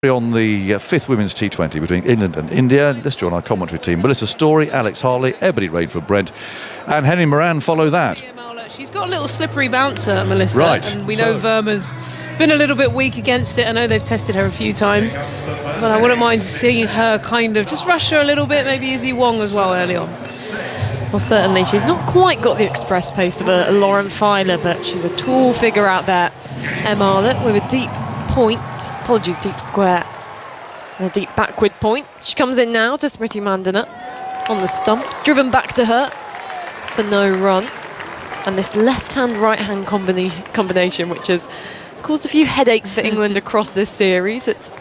On the fifth women's T20 between England and India. Let's join our commentary team. Melissa Story, Alex Harley, Ebony Rainford-Brent and Henry Moran follow that. She's got a little slippery bouncer, Melissa. Right. And we know Verma's been a little bit weak against it. I know they've tested her a few times. But I wouldn't mind seeing her kind of just rush her a little bit, maybe Izzy Wong as well early on. Well, certainly. She's not quite got the express pace of a Lauren Filer, but she's a tall figure out there. Emma Arlott with a deep point, deep square, and a deep backward point. She comes in now to Smriti Mandana on the stumps, driven back to her for no run. And this left-hand, right-hand combination, which has caused a few headaches for England across this series. It's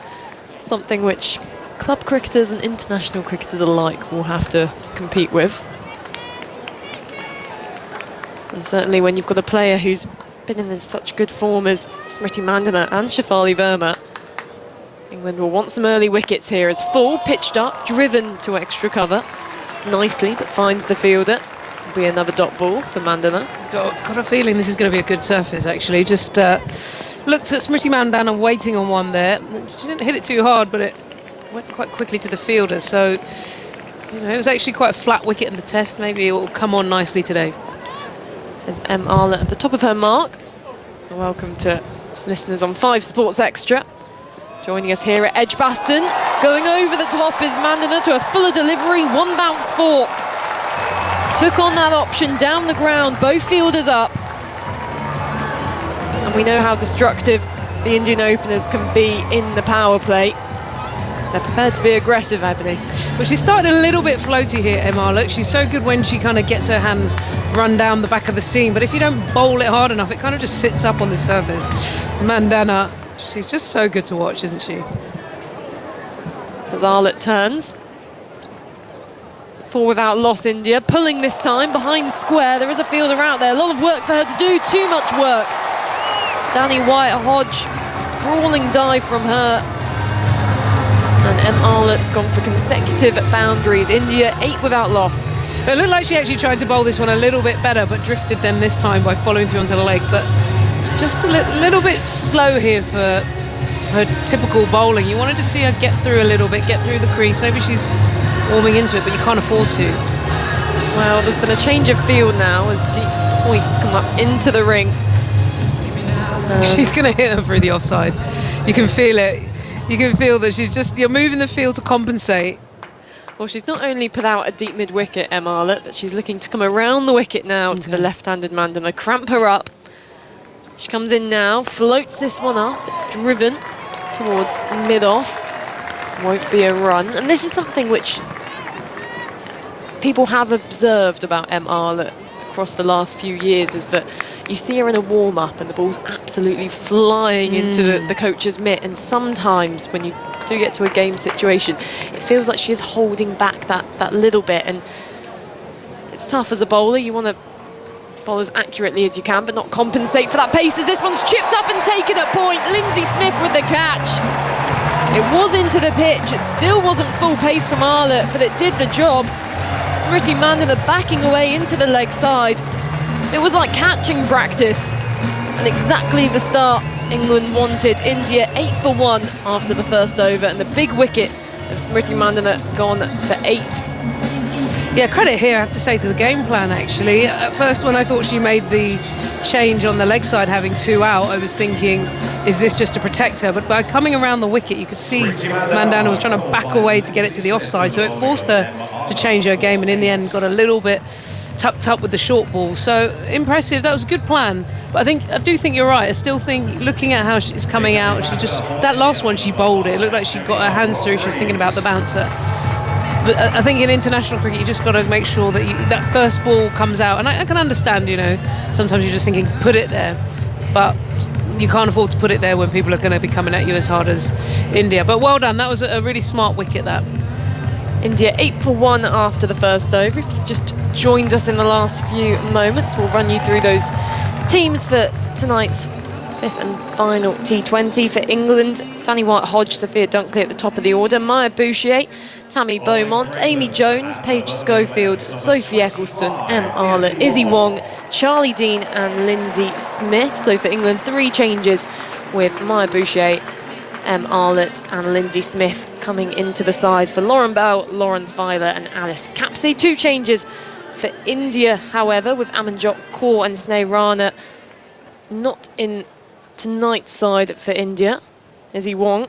something which club cricketers and international cricketers alike will have to compete with. And certainly when you've got a player who's been in such good form as Smriti Mandana and Shafali Verma, England will want some early wickets here as full, pitched up, driven to extra cover nicely, but finds the fielder. Will be another dot ball for Mandana. Got a feeling this is going to be a good surface, actually. Just looked at Smriti Mandana waiting on one there. She didn't hit it too hard, but it went quite quickly to the fielder. So, you know, it was actually quite a flat wicket in the test. Maybe it will come on nicely today. There's M. Arlott at the top of her mark. Welcome to listeners on 5 Sports Extra. Joining us here at Edgbaston. Going over the top is Mandana to a fuller delivery, one bounce 4. Took on that option down the ground, both fielders up. And we know how destructive the Indian openers can be in the power play. They're prepared to be aggressive, Ebony. Well, she started a little bit floaty here, Emma. Look, she's so good when she kind of gets her hands run down the back of the seam. But if you don't bowl it hard enough, it kind of just sits up on the surface. Mandana, she's just so good to watch, isn't she? As Arlott turns. 4 without loss, India. Pulling this time behind square. There is a fielder out there. A lot of work for her to do. Too much work. Danny White-Hodge, sprawling dive from her. And M. Arlott's gone for consecutive boundaries. India 8 without loss. It looked like she actually tried to bowl this one a little bit better, but drifted then this time by following through onto the leg. But just a little bit slow here for her typical bowling. You wanted to see her get through a little bit, get through the crease. Maybe she's warming into it, but you can't afford to. Well, there's been a change of field now as deep points come up into the ring. She's going to hit her through the offside. You can feel it. You can feel that you're moving the field to compensate. Well, she's not only put out a deep mid-wicket, Emma Arlott, but she's looking to come around the wicket now to the left-handed Mandana, cramp her up. She comes in now, floats this one up. It's driven towards mid-off. Won't be a run. And this is something which people have observed about M. Arlott across the last few years, is that you see her in a warm-up and the ball's absolutely flying into the coach's mitt. And sometimes when you do get to a game situation, it feels like she is holding back that little bit. And it's tough as a bowler. You want to bowl as accurately as you can, but not compensate for that pace, as this one's chipped up and taken at point. Lindsay Smith with the catch. It was into the pitch. It still wasn't full pace from Arlott, but it did the job. Smriti Mandana backing away into the leg side. It was like catching practice, and exactly the start England wanted. India 8 for 1 after the first over, and the big wicket of Smriti Mandana gone for 8. Yeah, credit here, I have to say, to the game plan, actually. At first, when I thought she made the change on the leg side, having 2 out, I was thinking, is this just to protect her? But by coming around the wicket, you could see Mandana was trying to back away to get it to the offside, so it forced her to change her game, and in the end got a little bit tucked up with the short ball. So impressive. That was a good plan. But I do think you're right. I still think, looking at how she's coming out, that last one she bowled it looked like she got her hands through. She was thinking about the bouncer. But I think in international cricket, you just got to make sure that that first ball comes out. And I can understand, sometimes you're just thinking, put it there. But you can't afford to put it there when people are going to be coming at you as hard as India. But well done. That was a really smart wicket, that. India 8 for 1 after the first over. If you've just joined us in the last few moments, we'll run you through those teams for tonight's 5th and final T20 for England. Danny White-Hodge, Sophia Dunkley at the top of the order. Maya Bouchier, Tammy Beaumont, Amy Jones, Paige Schofield, Sophie Eccleston, M. Arlott, Izzy Wong, Charlie Dean and Lindsay Smith. So for England, 3 changes, with Maya Bouchier Em Arlott and Lindsay Smith coming into the side for Lauren Bell, Lauren Filer and Alice Capsey. 2 changes for India, however, with Amanjot Kaur and Sneh Rana not in tonight's side for India. Izzy Wong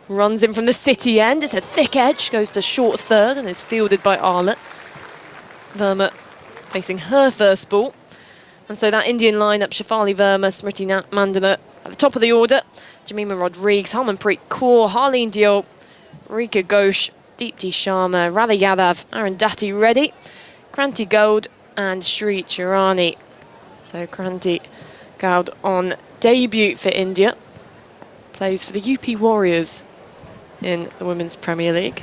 runs in from the city end. It's a thick edge, goes to short third and is fielded by Arlott. Verma facing her first ball. And so that Indian lineup, Shafali Verma, Smriti Mandana at the top of the order. Jemima Rodrigues, Harmanpreet Kaur, Harleen Diop, Rika Ghosh, Deepti Sharma, Radha Yadav, Arundhati Reddy, Kranti Gold and Sri Chirani. So Kranti Goud on debut for India. Plays for the UP Warriors in the Women's Premier League.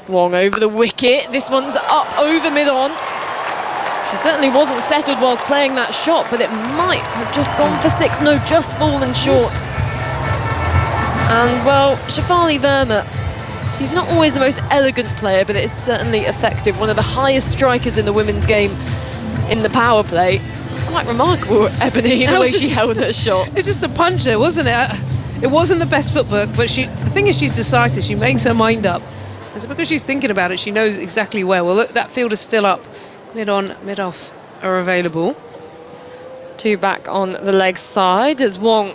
Wong over the wicket. This one's up over mid-on. She certainly wasn't settled whilst playing that shot, but it might have just gone for 6. No, just fallen short. And, well, Shafali Verma, she's not always the most elegant player, but it is certainly effective. One of the highest strikers in the women's game in the power play. Quite remarkable, Ebony, the way she held her shot. It's just a punch there, wasn't it? It wasn't the best footwork, but the thing is she's decisive. She makes her mind up. And so because she's thinking about it, she knows exactly where. Well, look, that field is still up. Mid-on, mid-off are available. 2 back on the leg side as Wong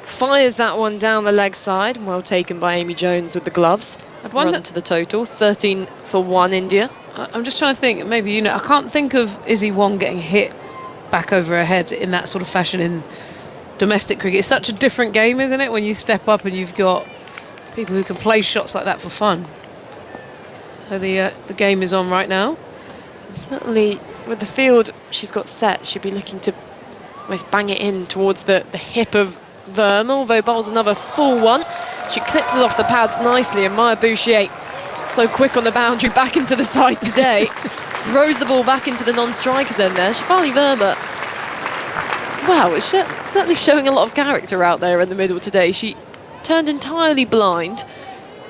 fires that one down the leg side. Well taken by Amy Jones with the gloves. Run to the total. 13 for 1 India. I'm just trying to think, maybe, I can't think of Izzy Wong getting hit back over her head in that sort of fashion in domestic cricket. It's such a different game, isn't it, when you step up and you've got people who can play shots like that for fun. So the game is on right now. Certainly, with the field she's got set, she'd be looking to almost bang it in towards the hip of Verma, although bowls another full one. She clips it off the pads nicely, and Maya Bouchier, so quick on the boundary, back into the side today. Throws the ball back into the non-strikers end there. Shafali Verma, wow, it's certainly showing a lot of character out there in the middle today. She turned entirely blind,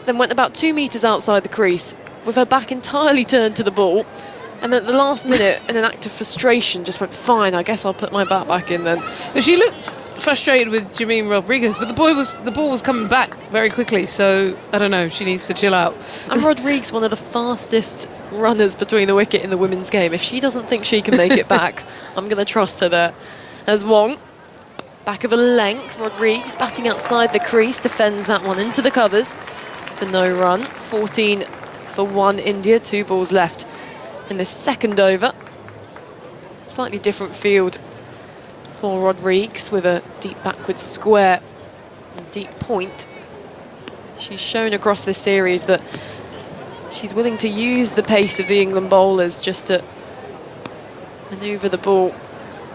then went about 2 metres outside the crease with her back entirely turned to the ball. And then at the last minute, in an act of frustration, just went, fine, I guess I'll put my bat back in then. But she looked frustrated with Jemima Rodrigues, but the ball was coming back very quickly, so I don't know, she needs to chill out. And Rodrigues, one of the fastest runners between the wicket in the women's game. If she doesn't think she can make it back, I'm going to trust her there. As Wong, back of a length, Rodrigues batting outside the crease, defends that one into the covers for no run. 14 for 1 India, 2 balls left in the second over. Slightly different field for Rodrigues with a deep backward square and deep point. She's shown across this series that she's willing to use the pace of the England bowlers just to manoeuvre the ball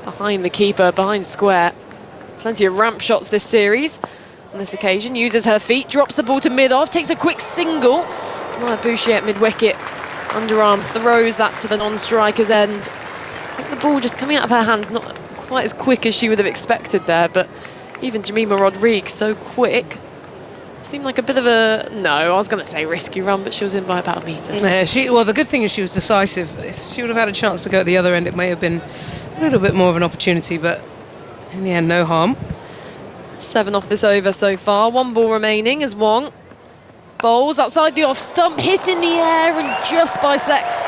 behind the keeper, behind square. Plenty of ramp shots this series. On this occasion, uses her feet, drops the ball to mid-off, takes a quick single. It's Maya Bouchier at mid-wicket. Underarm throws that to the non-striker's end. I think the ball just coming out of her hands, not quite as quick as she would have expected there, but even Jemima Rodrigues so quick. Seemed like a bit of a, no, I was going to say risky run, but she was in by about a metre. Yeah, well, the good thing is she was decisive. If she would have had a chance to go at the other end, it may have been a little bit more of an opportunity, but in the end, no harm. 7 off this over so far. 1 ball remaining as Wong bowls outside the off stump, hit in the air and just bisects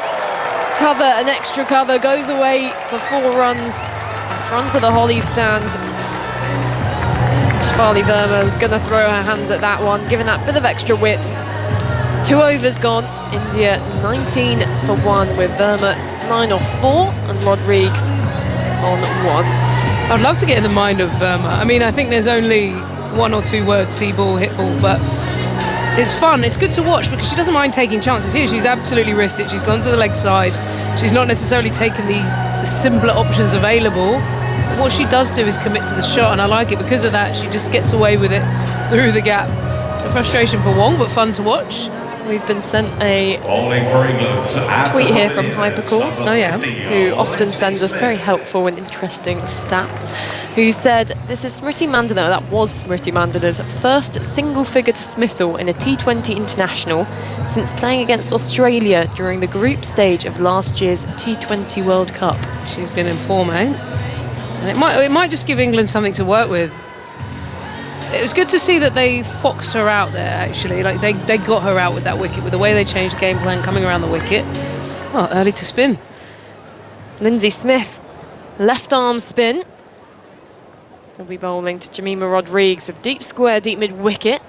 cover, an extra cover, goes away for 4 runs in front of the Holly stand. Shafali Verma was going to throw her hands at that one, giving that bit of extra width. 2 overs gone. India 19 for 1 with Verma 9 off 4 and Rodrigues on 1. I'd love to get in the mind of Verma. I mean, I think there's only 1 or 2 words, see ball, hit ball, but it's fun. It's good to watch because she doesn't mind taking chances. Here, she's absolutely risked it. She's gone to the leg side. She's not necessarily taken the simpler options available. But what she does do is commit to the shot, and I like it because of that. She just gets away with it through the gap. So frustration for Wong, but fun to watch. We've been sent a tweet here from Hypercourse, who often sends us very helpful and interesting stats, who said, this is Smriti Mandana, that was Smriti Mandana's first single-figure dismissal in a T20 international since playing against Australia during the group stage of last year's T20 World Cup. She's been in form, eh? And it might just give England something to work with. it was good to see that they foxed her out there, actually. Like, they got her out with that wicket, with the way they changed the game plan coming around the wicket. Oh, early to spin. Lindsay Smith, left arm spin. Will be bowling to Jemima Rodrigues with deep square, deep mid-wicket.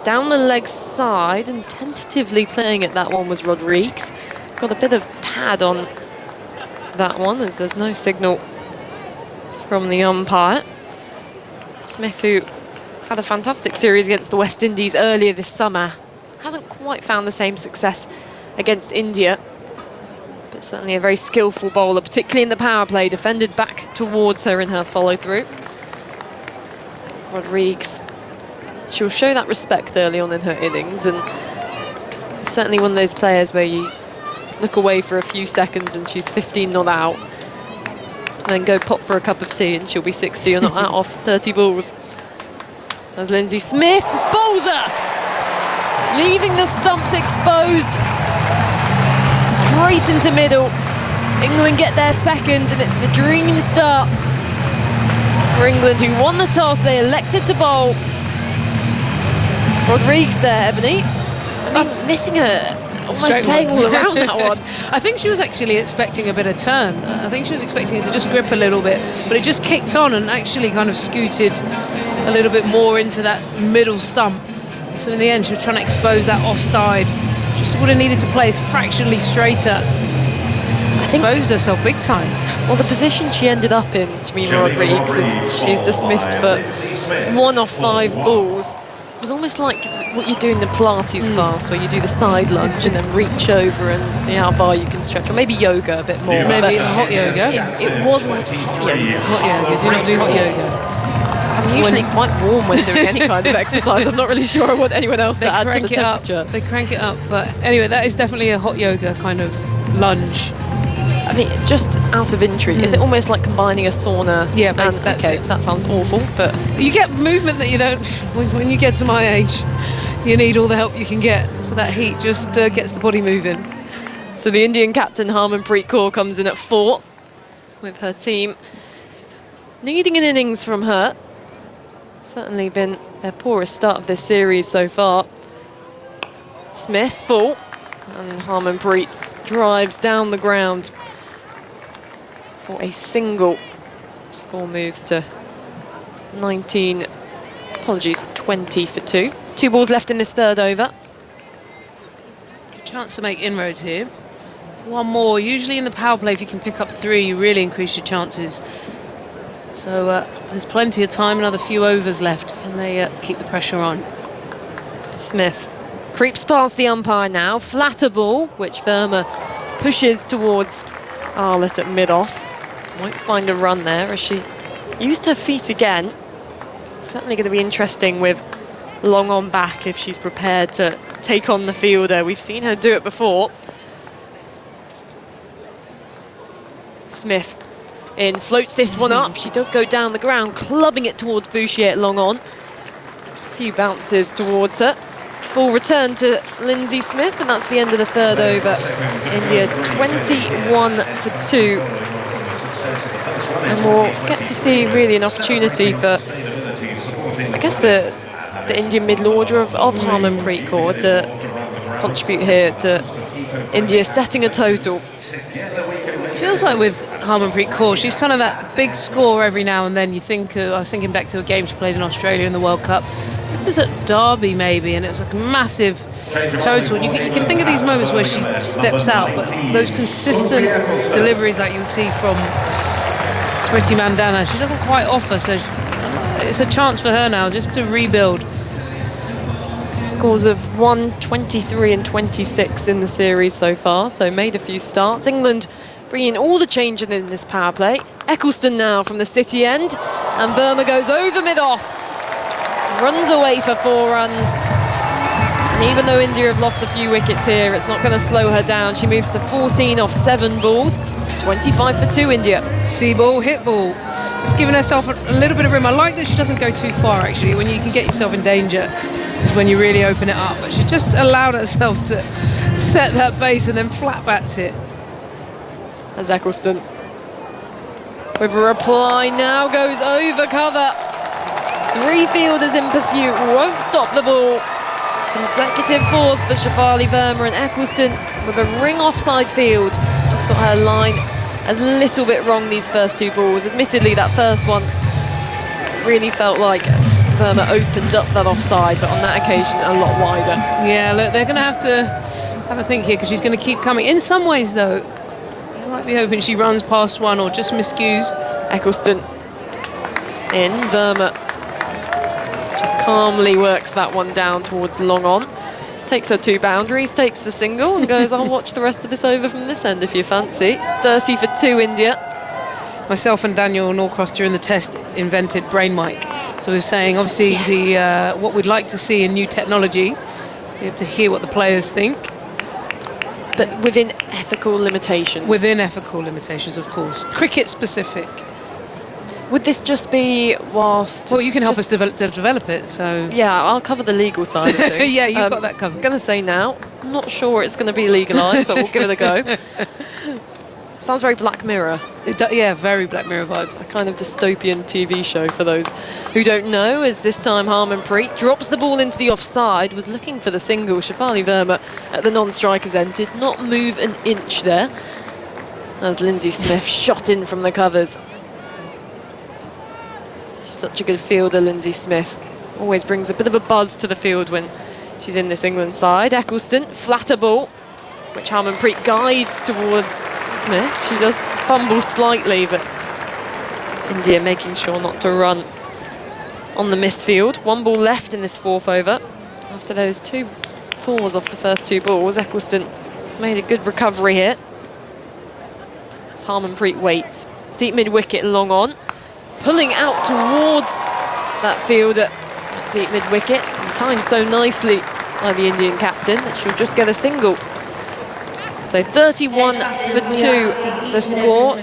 Down the leg side, and tentatively playing it, that one was Rodrigues. Got a bit of pad on that one, as there's no signal from the umpire. Smith, who had a fantastic series against the West Indies earlier this summer, hasn't quite found the same success against India, but certainly a very skillful bowler, particularly in the power play, defended back towards her in her follow-through. Rodrigues, she'll show that respect early on in her innings, and certainly one of those players where you look away for a few seconds and she's 15 not out, and then go pop for a cup of tea and she'll be 60 or not out off 30 balls. As Lindsay Smith bowls her, leaving the stumps exposed, straight into middle. England get their second, and it's the dream start for England, who won the toss. They elected to bowl. Rodrigues there, Ebony. I mean, missing her, almost playing all around that one. I think she was actually expecting a bit of turn. I think she was expecting it to just grip a little bit, but it just kicked on and actually kind of scooted a little bit more into that middle stump. So in the end, she was trying to expose that offside. Just would have needed to place fractionally straighter. Exposed herself big time. Well, the position she ended up in, Jemima Rodrigues, is she's dismissed for 1 off 5 balls. It was almost like what you do in the Pilates class, where you do the side lunge and then reach over and see how far you can stretch, or maybe yoga a bit more. Maybe hot yoga. It wasn't yoga. Hot yoga. Do not do hot yoga. I'm usually quite warm when doing any kind of exercise. I'm not really sure I want anyone else to add to the temperature. They crank it up, but anyway, that is definitely a hot yoga kind of lunge. I mean, just out of intrigue, is it almost like combining a sauna? Yeah, basically, that's it. That sounds awful, but you get movement that you don't. When you get to my age, you need all the help you can get. So that heat just gets the body moving. So the Indian captain Harmanpreet Kaur comes in at 4 with her team needing an innings from her. Certainly been their poorest start of this series so far. Smith full, and Harmanpreet drives down the ground for a single. Score moves to 20 for 2. 2 balls left in this third over. Good chance to make inroads here. One more. Usually in the power play, if you can pick up 3, you really increase your chances. So there's plenty of time, another few overs left, and they keep the pressure on. Smith creeps past the umpire now. Flatter ball, which Verma pushes towards Arlett at mid-off. Might find a run there as she used her feet again. Certainly going to be interesting with long on back if she's prepared to take on the fielder. We've seen her do it before. Smith in, floats this one up. She does go down the ground, clubbing it towards Bouchier at long on. A few bounces towards her. Ball returned to Lindsay Smith, and that's the end of the third over. India 21 for 2. And we'll get to see really an opportunity for, I guess, the Indian middle order of Harmanpreet Kaur to contribute here to India setting a total. It feels like with Harmanpreet Kaur, she's kind of that big score every now and then. You think, I was thinking back to a game she played in Australia in the World Cup. It was at Derby maybe, and it was like a massive total. And you can think of these moments where she steps out, but those consistent deliveries like you'll see from Smriti Mandana, she doesn't quite offer, so it's a chance for her now just to rebuild. Scores of 123 and 26 in the series so far, so made a few starts. England bringing all the change in this power play. Eccleston now from the City end, and Verma goes over mid-off, runs away for 4 runs. And even though India have lost a few wickets here, it's not going to slow her down. She moves to 14 off 7 balls. 25 for 2 India. See ball, hit ball. Just giving herself a little bit of room. I like that she doesn't go too far, actually. When you can get yourself in danger is when you really open it up. But she just allowed herself to set that base and then flat bats it. As Eccleston with a reply now goes over cover. 3 fielders in pursuit, won't stop the ball. Consecutive fours for Shafali Verma, and Eccleston with a ring offside field. She's just got her line a little bit wrong these first 2 balls. Admittedly, that first one really felt like Verma opened up that offside, but on that occasion a lot wider. Yeah, look, they're going to have a think here, because she's going to keep coming. In some ways, though, I might be hoping she runs past one or just miscues. Eccleston in, Verma just calmly works that one down towards long on. Takes her 2 boundaries, takes the single, and goes, I'll watch the rest of this over from this end if you fancy. 30 for 2 India. Myself and Daniel Norcross during the test invented Brain Mic. So we were saying, obviously, Yes. what we'd like to see in new technology, to be able to hear what the players think. But within ethical limitations. Within ethical limitations, of course. Cricket specific. Would this just be whilst... Well, you can help us develop it, so... Yeah, I'll cover the legal side of things. Yeah, you've got that covered. I'm going to say now, I'm not sure it's going to be legalised, but we'll give it a go. Sounds very Black Mirror. Yeah, very Black Mirror vibes. A kind of dystopian TV show for those who don't know, as this time Harmanpreet drops the ball into the offside, was looking for the single. Shafali Verma at the non-striker's end did not move an inch there, as Lindsay Smith shot in from the covers. She's such a good fielder, Lindsay Smith. Always brings a bit of a buzz to the field when she's in this England side. Eccleston, flatter ball, which Harmanpreet guides towards Smith. She does fumble slightly, but India making sure not to run on the misfield. 1 ball left in this 4th over. After those 2 fours off the first 2 balls, Eccleston has made a good recovery here. As Harmanpreet waits. Deep mid-wicket, long on. Pulling out towards that fielder at deep mid-wicket. And timed so nicely by the Indian captain that she'll just get a single. So 31 for 2 the score.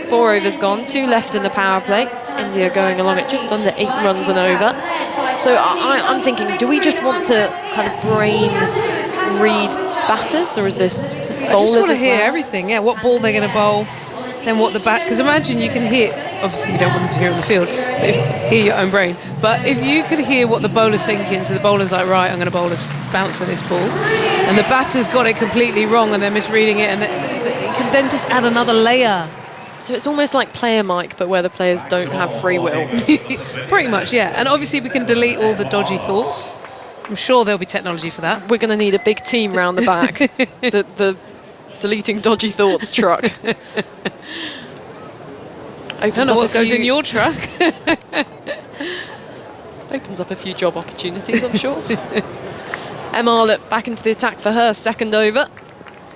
4 overs gone, 2 left in the power play. India going along at just under 8 runs and over. So I'm thinking, do we just want to kind of brain read batters, or is this bowlers I just want to hear well? everything. Yeah, what ball they're going to bowl, then what the bat. Because imagine you can hear. Obviously, you don't want them to hear on the field, but hear your own brain. But if you could hear what the bowler's thinking, so the bowler's like, right, I'm going to bowl a bounce of this ball, and the batter's got it completely wrong and they're misreading it, and it can then just add another layer. So it's almost like player mic, but where the players don't have free will. Pretty much, yeah. And obviously, we can delete all the dodgy thoughts. I'm sure there'll be technology for that. We're going to need a big team round the back. the deleting dodgy thoughts truck. I don't know what goes in your truck. Opens up a few job opportunities, I'm sure. Em Arlett back into the attack for her 2nd over.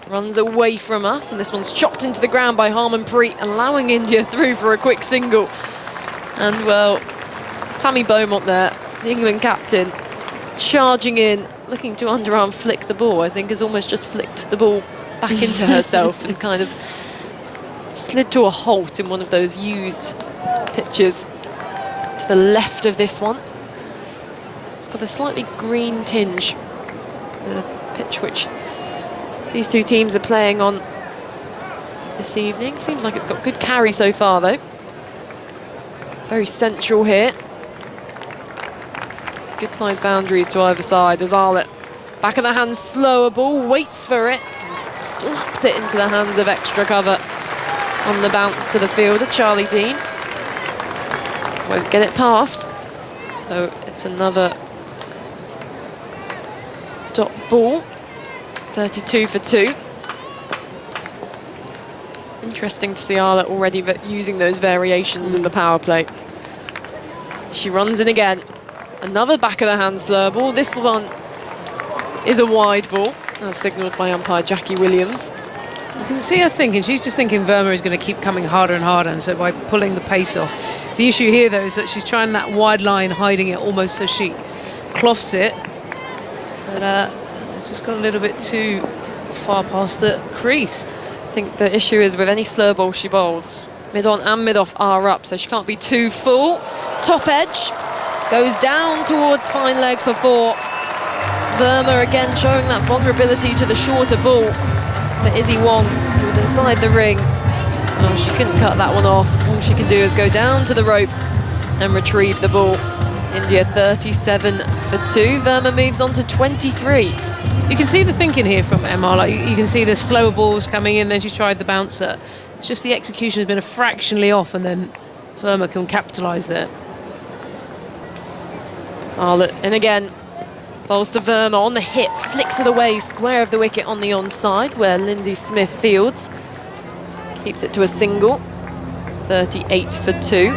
Runs away from us, and this one's chopped into the ground by Harmanpreet, allowing India through for a quick single. And, well, Tammy Beaumont there, the England captain, charging in, looking to underarm flick the ball. I think has almost just flicked the ball back into herself and kind of slid to a halt in one of those used pitches to the left of this one. It's got a slightly green tinge, the pitch which these 2 teams are playing on this evening. Seems like it's got good carry so far, though. Very central here. Good sized boundaries to either side. As Arlett, back of the hands, slower ball, waits for it, slaps it into the hands of extra cover. On the bounce to the fielder, Charlie Dean. Won't get it past. So it's another dot ball. 32 for 2. Interesting to see Arlett already using those variations in the power play. She runs in again. Another back of the hand slur ball. This one is a wide ball, as signalled by umpire Jackie Williams. You can see her thinking, she's just thinking Verma is going to keep coming harder and harder, and so by pulling the pace off. The issue here, though, is that she's trying that wide line, hiding it almost so she cloths it. But just got a little bit too far past the crease. I think the issue is with any slur ball she bowls, mid-on and mid-off are up, so she can't be too full. Top edge, goes down towards fine leg for 4. Verma again showing that vulnerability to the shorter ball. But Izzy Wong, who was inside the ring, she couldn't cut that one off. All she can do is go down to the rope and retrieve the ball. India 37 for 2. Verma moves on to 23. You can see the thinking here from MR. Like you can see the slower balls coming in, then she tried the bouncer. It's just the execution has been a fractionally off, and then Verma can capitalise there. Arlott, and again, bowls to Verma on the hip, flicks it away, square of the wicket on the onside, where Lindsay Smith fields. Keeps it to a single, 38 for 2.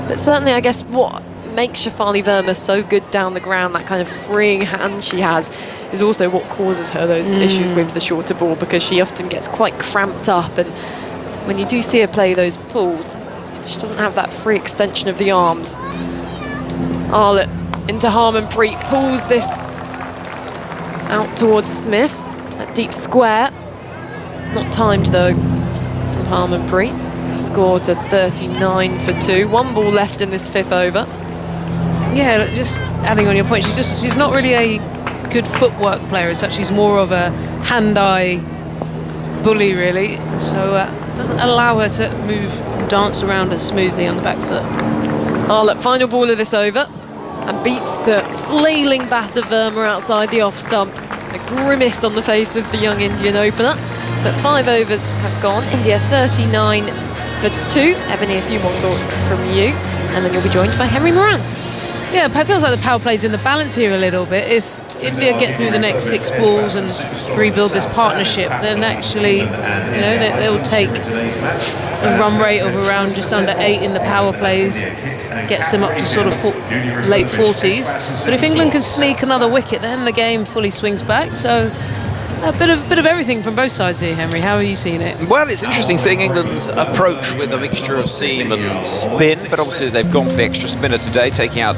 But certainly, I guess, what makes Shafali Verma so good down the ground, that kind of freeing hand she has, is also what causes her those issues with the shorter ball, because she often gets quite cramped up, and when you do see her play those pulls, she doesn't have that free extension of the arms. Arlott into Harmanpreet, pulls this out towards Smith, that deep square. Not timed though from Harmanpreet. Score to 39 for 2. 1 ball left in this 5th over. Yeah, just adding on your point, she's not really a good footwork player as such. She's more of a hand-eye bully, really. So it doesn't allow her to move and dance around as smoothly on the back foot. Arlott, final ball of this over, and beats the flailing bat of Verma outside the off stump. A grimace on the face of the young Indian opener. But 5 overs have gone. India 39 for 2. Ebony, a few more thoughts from you, and then you'll be joined by Henry Moran. Yeah, it feels like the power play's in the balance here a little bit. If India get through the next 6 balls and rebuild this partnership, then actually, they'll take a run rate of around just under 8 in the power plays, gets them up to sort of late 40s. But if England can sneak another wicket, then the game fully swings back. So a bit of everything from both sides here, Henry. How have you seen it? Well, it's interesting seeing England's approach with a mixture of seam and spin, but obviously they've gone for the extra spinner today, taking out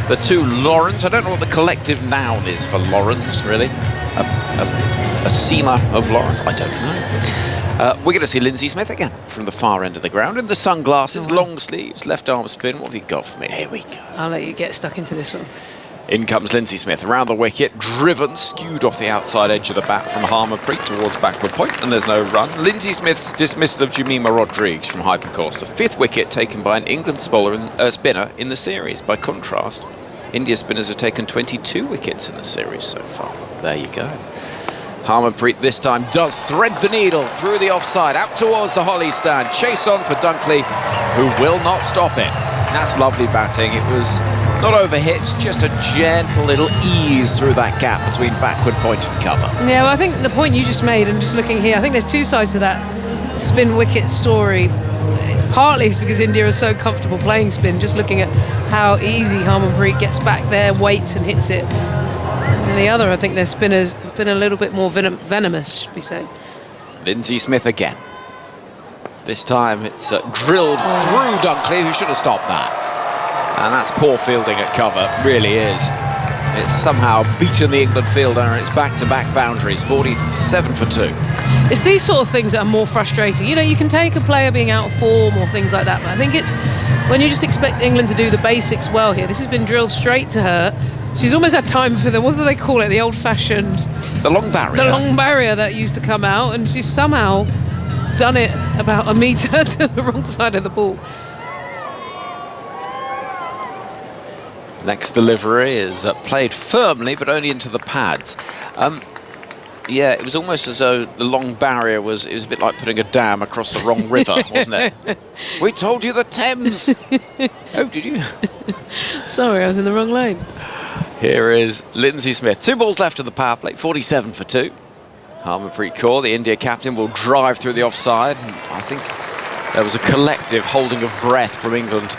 the 2 Laurens. I don't know what the collective noun is for Laurens, really. A seamer of Laurens? I don't know. We're going to see Lindsay Smith again from the far end of the ground in the sunglasses, long sleeves, left arm spin. What have you got for me? Here we go. I'll let you get stuck into this one. In comes Lindsay Smith, around the wicket, driven, skewed off the outside edge of the bat from Harmanpreet towards backward point, and there's no run. Lindsay Smith's dismissal of Jemima Rodrigues from hypercourse, the 5th wicket taken by an England spinner in the series. By contrast, India spinners have taken 22 wickets in the series so far. There you go. Harmanpreet this time does thread the needle through the offside, out towards the Holly stand. Chase on for Dunkley, who will not stop it. That's lovely batting. It was not overhit, just a gentle little ease through that gap between backward point and cover. Yeah, well, I think the point you just made, and just looking here, I think there's 2 sides to that spin wicket story. Partly it's because India is so comfortable playing spin, just looking at how easy Harmanpreet gets back there, waits and hits it. And the other, I think their spinners have been a little bit more venomous, should we say. Lindsay Smith again. This time it's drilled through Dunkley, who should have stopped that. And that's poor fielding at cover, really is. It's somehow beaten the England fielder, and it's back-to-back boundaries, 47 for 2. It's these sort of things that are more frustrating. You can take a player being out of form or things like that, but I think it's when you just expect England to do the basics well here. This has been drilled straight to her. She's almost had time for what do they call it? The old-fashioned... The long barrier. The long barrier that used to come out, and she's somehow done it about a metre to the wrong side of the ball. Next delivery is played firmly, but only into the pads. Yeah, it was almost as though the long barrier was a bit like putting a dam across the wrong river, wasn't it? We told you the Thames. Oh, did you? Sorry, I was in the wrong lane. Here is Lindsay Smith. 2 balls left of the power play, 47 for 2. Harmanpreet Kaur, the India captain, will drive through the offside. I think there was a collective holding of breath from England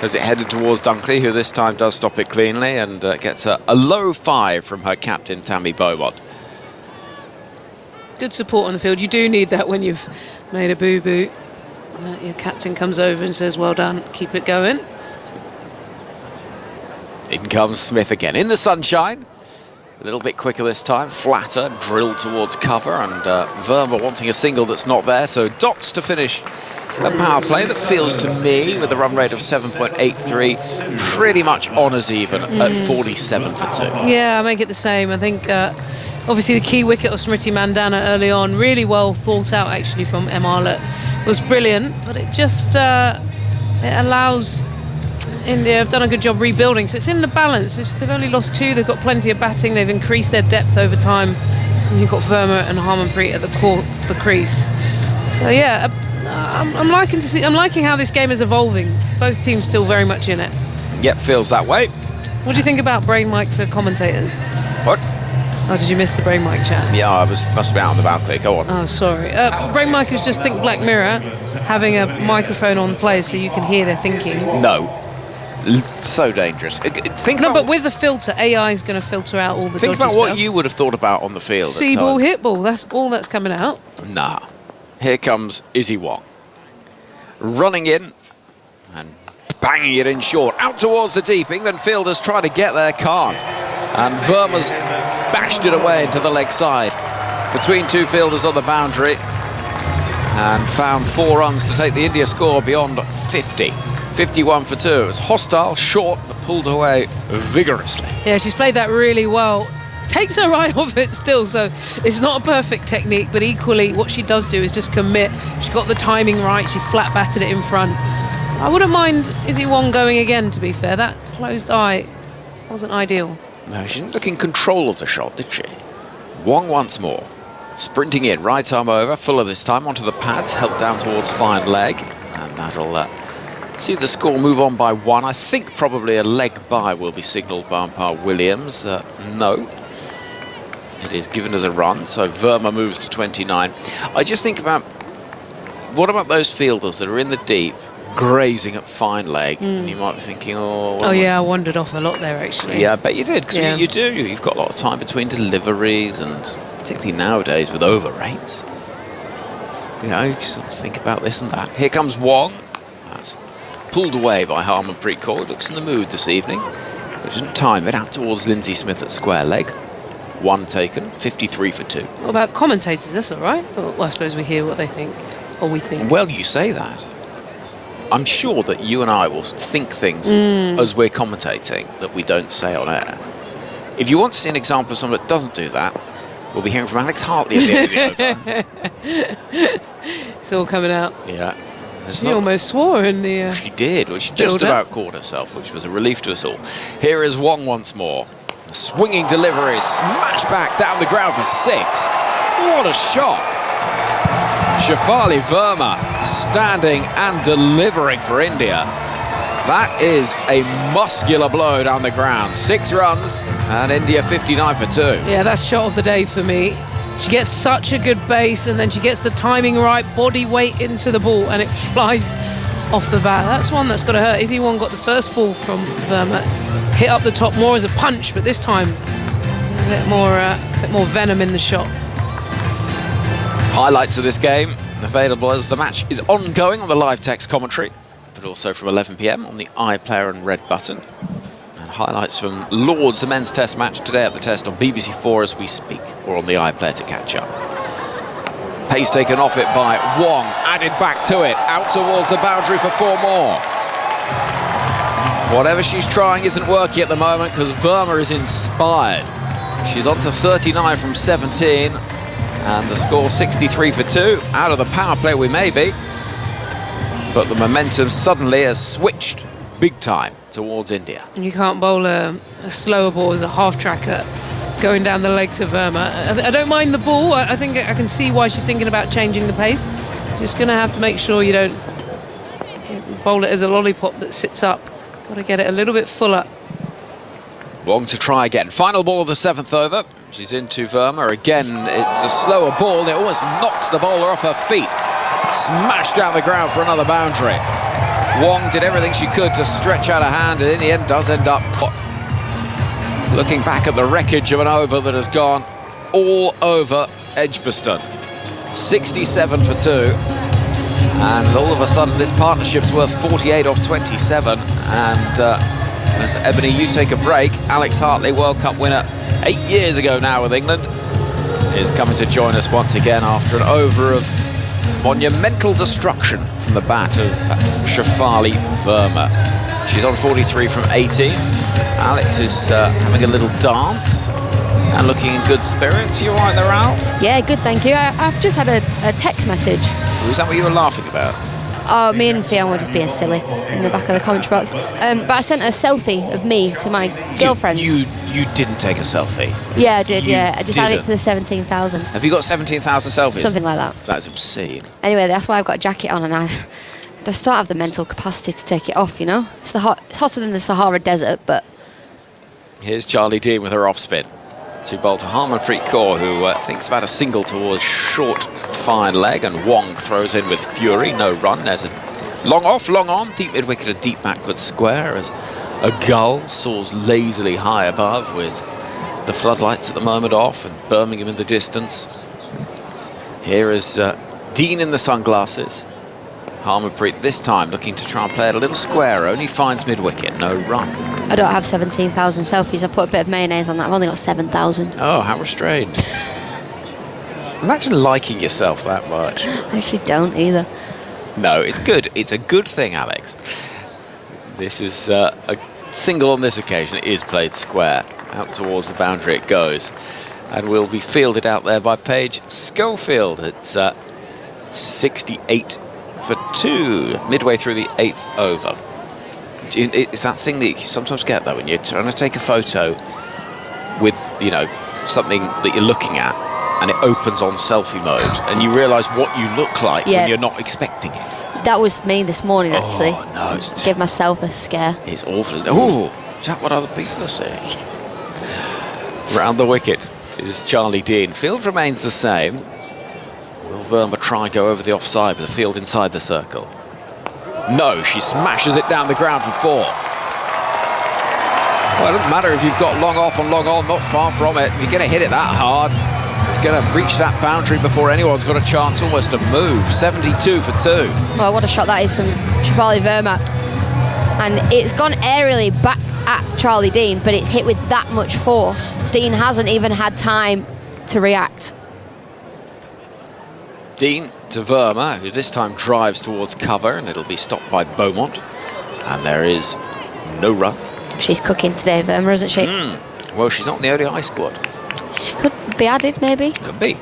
as it headed towards Dunkley, who this time does stop it cleanly and gets a low 5 from her captain, Tammy Beaumont. Good support on the field. You do need that when you've made a boo-boo. Your captain comes over and says, well done, keep it going. In comes Smith again, in the sunshine. A little bit quicker this time, flatter, drilled towards cover, and Verma wanting a single that's not there, so dots to finish a power play that feels to me, with a run rate of 7.83, pretty much honours even at 47 for 2. Yeah, I make it the same. I think obviously the key wicket of Smriti Mandana early on, really well thought out actually from Arlott, was brilliant, but it just it allows India have done a good job rebuilding, so it's in the balance. They've only lost 2, they've got plenty of batting, they've increased their depth over time. And you've got Verma and Harmanpreet at the crease. So yeah, I'm liking how this game is evolving. Both teams still very much in it. Yep, feels that way. What do you think about brain mic for commentators? What? Oh, did you miss the brain mic chat? Yeah, I must be out on the balcony. Go on. Oh, sorry. Brain mic is just think Black Mirror, having a microphone on players so you can hear their thinking. No. So dangerous. But with the filter, AI is going to filter out all the Think dodgy about stuff. what you would have thought about on the field. See ball, hit ball. That's all that's coming out. Nah. Here comes Izzy Wong. Running in and banging it in short. Out towards the deep. England fielders try to get there, can't. And Verma's bashed it away into the leg side. Between 2 fielders on the boundary. And found 4 runs to take the India score beyond 50. 51 for 2. It was hostile, short, but pulled away vigorously. Yeah, she's played that really well. Takes her right off it still, so it's not a perfect technique, but equally what she does do is just commit. She's got the timing right, she flat batted it in front. I wouldn't mind Izzy Wong going again, to be fair. That closed eye wasn't ideal. No, she didn't look in control of the shot, did she? Wong once more. Sprinting in, right arm over, Fuller this time onto the pads, helped down towards fine leg, and that'll see the score move on by 1. I think probably a leg bye will be signalled by umpire Williams. No. It is given as a run, so Verma moves to 29. I just think about, what about those fielders that are in the deep, grazing at fine leg, and you might be thinking, oh yeah, I wandered off a lot there, actually. Yeah, I bet you did, because you do. You've got a lot of time between deliveries, and particularly nowadays with over rates. You know, you sort of think about this and that. Here comes Wong. That's pulled away by Harmanpreet Kaur. Looks in the mood this evening. But doesn't time it out towards Lindsay Smith at square leg. 1 taken, 53 for 2. What about commentators? That's all right. Well, I suppose we hear what they think, or we think. Well, you say that. I'm sure that you and I will think things as we're commentating that we don't say on air. If you want to see an example of someone that doesn't do that, we'll be hearing from Alex Hartley at the end of the over. It's all coming out. Yeah. She almost swore in the She did. Well, she just about caught herself, which was a relief to us all. Here is Wong once more. A swinging delivery, smash back down the ground for 6. What a shot. Shafali Verma standing and delivering for India. That is a muscular blow down the ground. 6 runs and India 59 for 2. Yeah, that's shot of the day for me. She gets such a good base, and then she gets the timing right, body weight into the ball, and it flies off the bat. That's one that's got to hurt. Izzy Wong got the first ball from Verma, hit up the top more as a punch, but this time a bit more venom in the shot. Highlights of this game available as the match is ongoing on the live text commentary, but also from 11 PM on the iPlayer and red button. And highlights from Lord's, the men's test match today at the test on BBC4 as we speak, or on the iPlayer to catch up. Pace taken off it by Wong, added back to it, out towards the boundary for 4 more. Whatever she's trying isn't working at the moment because Verma is inspired. She's on to 39 from 17. And the score 63 for 2. Out of the power play we may be. But the momentum suddenly has switched big time towards India. You can't bowl a slower ball as a half-tracker going down the leg to Verma. I don't mind the ball. I think I can see why she's thinking about changing the pace. Just going to have to make sure you don't bowl it as a lollipop that sits up. Got to get it a little bit fuller. Wong to try again. Final ball of the 7th over. She's into Verma. Again, it's a slower ball. And it almost knocks the bowler off her feet. Smashed down the ground for another boundary. Wong did everything she could to stretch out a hand, and in the end does end up looking back at the wreckage of an over that has gone all over Edgbaston. 67 for 2. And all of a sudden, this partnership's worth 48 off 27. And as Ebony, you take a break, Alex Hartley, World Cup winner 8 years ago now with England, is coming to join us once again after an over of monumental destruction from the bat of Shafali Verma. She's on 43 from 18. Alex is having a little dance and looking in good spirits. You all right there, Al? Yeah, good, thank you. I've just had a text message. Was that what you were laughing about? Oh, me and Fiona were just being silly in the back of the commentary box. But I sent a selfie of me to my girlfriends. You didn't take a selfie? Yeah, I did, yeah. I just added it didn't? to the 17,000. Have you got 17,000 selfies? Something like that. That's obscene. Anyway, that's why I've got a jacket on, and I just don't have the mental capacity to take it off, you know? It's hotter than the Sahara Desert, but... Here's Charlie Dean with her off-spin. To bowl to Harmanpreet Kaur, who thinks about a single towards short, fine leg, and Wong throws in with fury. No run. There's a long off, long on, deep mid-wicket and deep backward square as a gull soars lazily high above with the floodlights at the moment off and Birmingham in the distance. Here is Dean in the sunglasses. Harmanpreet this time looking to try and play it a little square, only finds mid-wicket, no run. I don't have 17,000 selfies. I put a bit of mayonnaise on that. I've only got 7,000. Oh, how restrained. Imagine liking yourself that much. I actually don't either. No, it's good. It's a good thing, Alex. This is a single on this occasion. It is played square. Out towards the boundary it goes. And will be fielded out there by Paige Schofield. It's 68 for 2, midway through the 8th over. It's that thing that you sometimes get, though, when you're trying to take a photo with, you know, something that you're looking at, and it opens on selfie mode, and you realise what you look like when you're not expecting it. That was me this morning, actually. Oh, no. It's Give myself a scare. It's awful. Oh, is that what other people are saying? Round the wicket is Charlie Dean. Field remains the same. Will Verma try go over the offside with the field inside the circle? No, she smashes it down the ground for 4. Well, it doesn't matter if you've got long off and long on, not far from it. You're going to hit it that hard. It's going to reach that boundary before anyone's got a chance almost to move. 72 for 2. Well, what a shot that is from Shafali Verma. And it's gone aerially back at Charlie Dean, but it's hit with that much force. Dean hasn't even had time to react. Dean to Verma, who this time drives towards cover, and it'll be stopped by Beaumont. And there is no run. She's cooking today, Verma, isn't she? Well, she's not in the ODI squad. She could be added, maybe. Could be.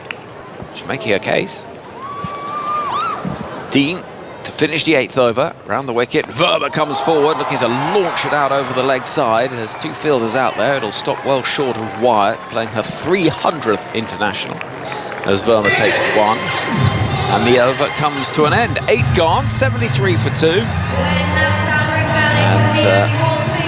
She's making her case. Dean to finish the 8th over, round the wicket. Verma comes forward, looking to launch it out over the leg side. There's 2 fielders out there. It'll stop well short of Wyatt, playing her 300th international. As Verma takes 1, and the over comes to an end. 8 gone, 73 for 2.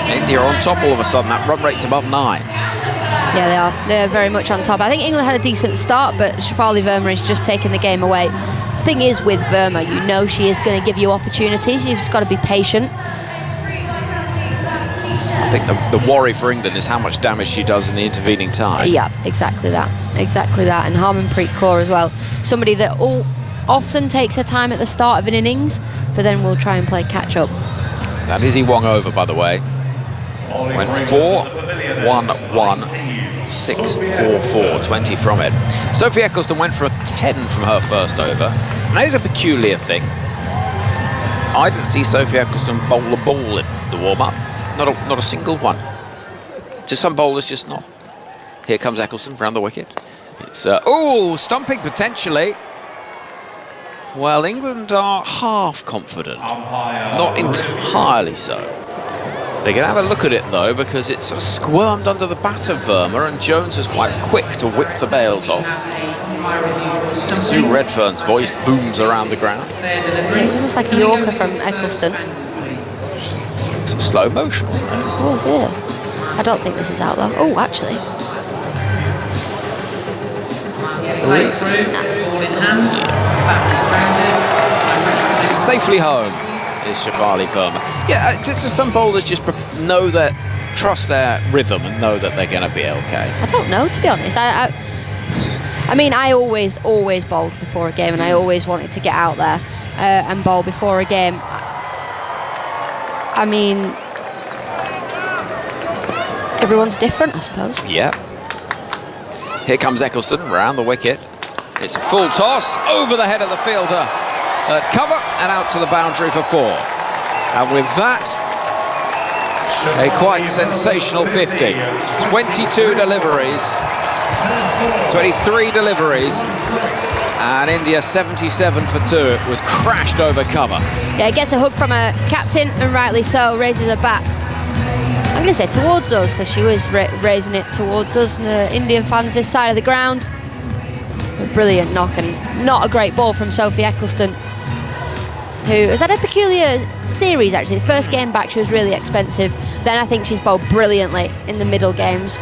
And India are on top all of a sudden. That run rate's above 9. Yeah, they are. They're very much on top. I think England had a decent start, but Shafali Verma is just taking the game away. The thing is with Verma, you know she is going to give you opportunities. You've just got to be patient. I think the worry for England is how much damage she does in the intervening time. Yeah, exactly that. Exactly that. And Harmanpreet Kaur as well. Somebody that often takes her time at the start of an innings, but then will try and play catch-up. That is Wong over, by the way. Went 4-1-1, 6-4-4, 20 from it. Sophie Eccleston went for a 10 from her first over. Now, here's a peculiar thing. I didn't see Sophie Eccleston bowl a ball in the warm-up. Not a single one. To some bowlers, just not. Here comes Eccleston round the wicket. It's stumping potentially. Well, England are half confident, not entirely so. They're going to have a look at it though, because it's sort of squirmed under the bat of Verma, and Jones is quite quick to whip the bails off. Sue Redfern's voice booms around the ground. Yeah, it was almost like a Yorker from Eccleston. It's a slow motion, isn't it? It was, yeah. I don't think this is out though. Oh, actually. Safely home is Shafali Verma. Yeah, to some bowlers just trust their rhythm and know that they're going to be okay. I don't know, to be honest. I mean, I always bowled before a game, and I always wanted to get out there and bowl before a game. I mean, everyone's different, I suppose. Yeah. Here comes Eccleston round the wicket. It's a full toss over the head of the fielder at cover and out to the boundary for 4. And with that, a quite sensational 50. 22 deliveries, 23 deliveries, And India 77 for 2. It was crashed over cover. Yeah, gets a hug from her captain, and rightly so, raises her bat. I'm going to say towards us, because she was raising it towards us, and the Indian fans this side of the ground. A brilliant knock, and not a great ball from Sophie Eccleston, who has had a peculiar series, actually. The first game back, she was really expensive. Then I think she's bowled brilliantly in the middle games.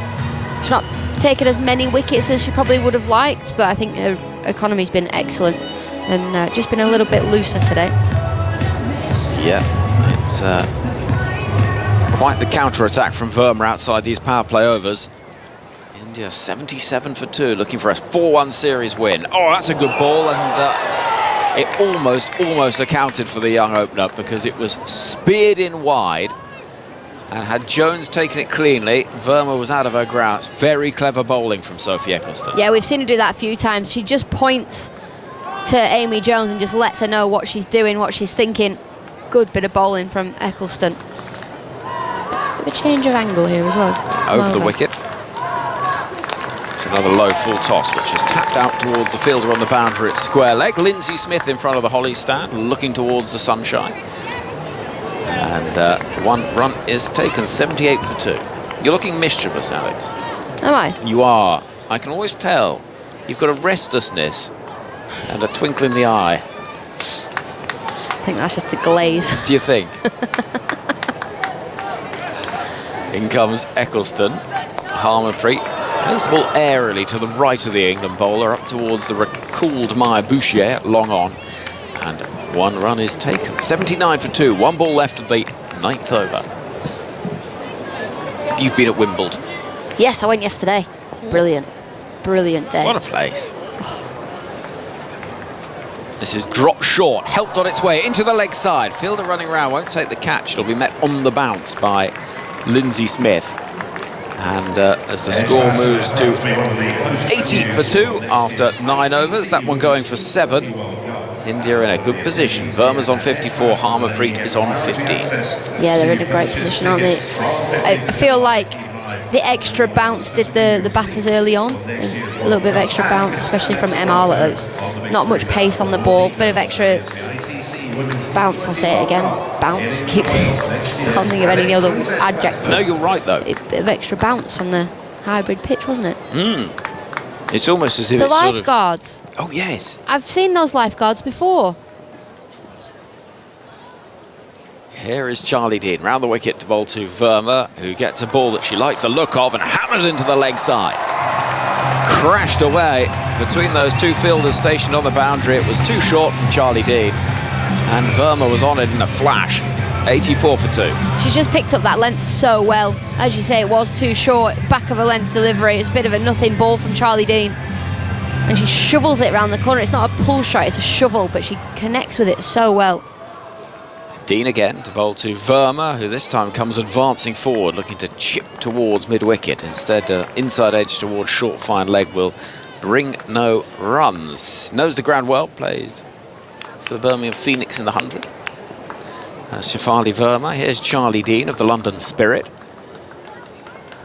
She's not taken as many wickets as she probably would have liked, but I think her economy's been excellent, and just been a little bit looser today. Yeah, it's quite the counter-attack from Verma outside these power play overs. India 77 for 2, looking for a 4-1 series win. Oh, that's a good ball, and it almost accounted for the young opener, because it was speared in wide. And had Jones taken it cleanly, Verma was out of her grounds. Very clever bowling from Sophie Eccleston. Yeah, we've seen her do that a few times. She just points to Amy Jones and just lets her know what she's doing, what she's thinking. Good bit of bowling from Eccleston. Bit of a change of angle here as well. Over the wicket. It's another low full toss, which is tapped out towards the fielder on the boundary at square leg. Lindsay Smith in front of the Holly stand, looking towards the sunshine. And 1 run is taken, 78 for 2. You're looking mischievous, Alex. Am I? You are. I can always tell. You've got a restlessness and a twinkle in the eye. I think that's just a glaze. Do you think? In comes Eccleston. Harmanpreet plays the ball airily to the right of the England bowler, up towards the recooled Maya Bouchier, long on. And 1 run is taken. 79 for 2. 1 ball left of the 9th over. You've been at Wimbledon. Yes, I went yesterday. Brilliant. Brilliant day. What a place. This is dropped short, helped on its way into the leg side. Fielder running around, won't take the catch. It'll be met on the bounce by Lindsay Smith. And as the score moves to 80 for 2 after 9 overs, that one going for 7. India in a good position. Verma's on 54, Harmanpreet is on 15. Yeah, they're in a great position, aren't they? I feel like the extra bounce did the batters early on. A little bit of extra bounce, especially from MR. Not much pace on the ball, bit of extra bounce, I'll say it again. Bounce. Can't think of any other adjective. No, you're right, though. A bit of extra bounce on the hybrid pitch, wasn't it? It's almost as if the it's sort of... lifeguards. Oh, yes. I've seen those lifeguards before. Here is Charlie Dean, round the wicket to bowl to Verma, who gets a ball that she likes the look of and hammers into the leg side. Crashed away between those two fielders stationed on the boundary. It was too short from Charlie Dean, and Verma was on it in a flash. 84 for 2. She just picked up that length so well. As you say, it was too short. Back of a length delivery. It's a bit of a nothing ball from Charlie Dean. And she shovels it around the corner. It's not a pull strike, it's a shovel, but she connects with it so well. Dean again to bowl to Verma, who this time comes advancing forward, looking to chip towards mid-wicket. Instead, inside edge towards short fine leg will bring no runs. Knows the ground well, plays for the Birmingham Phoenix in the 100. Shefali Verma. Here's Charlie Dean of the London Spirit.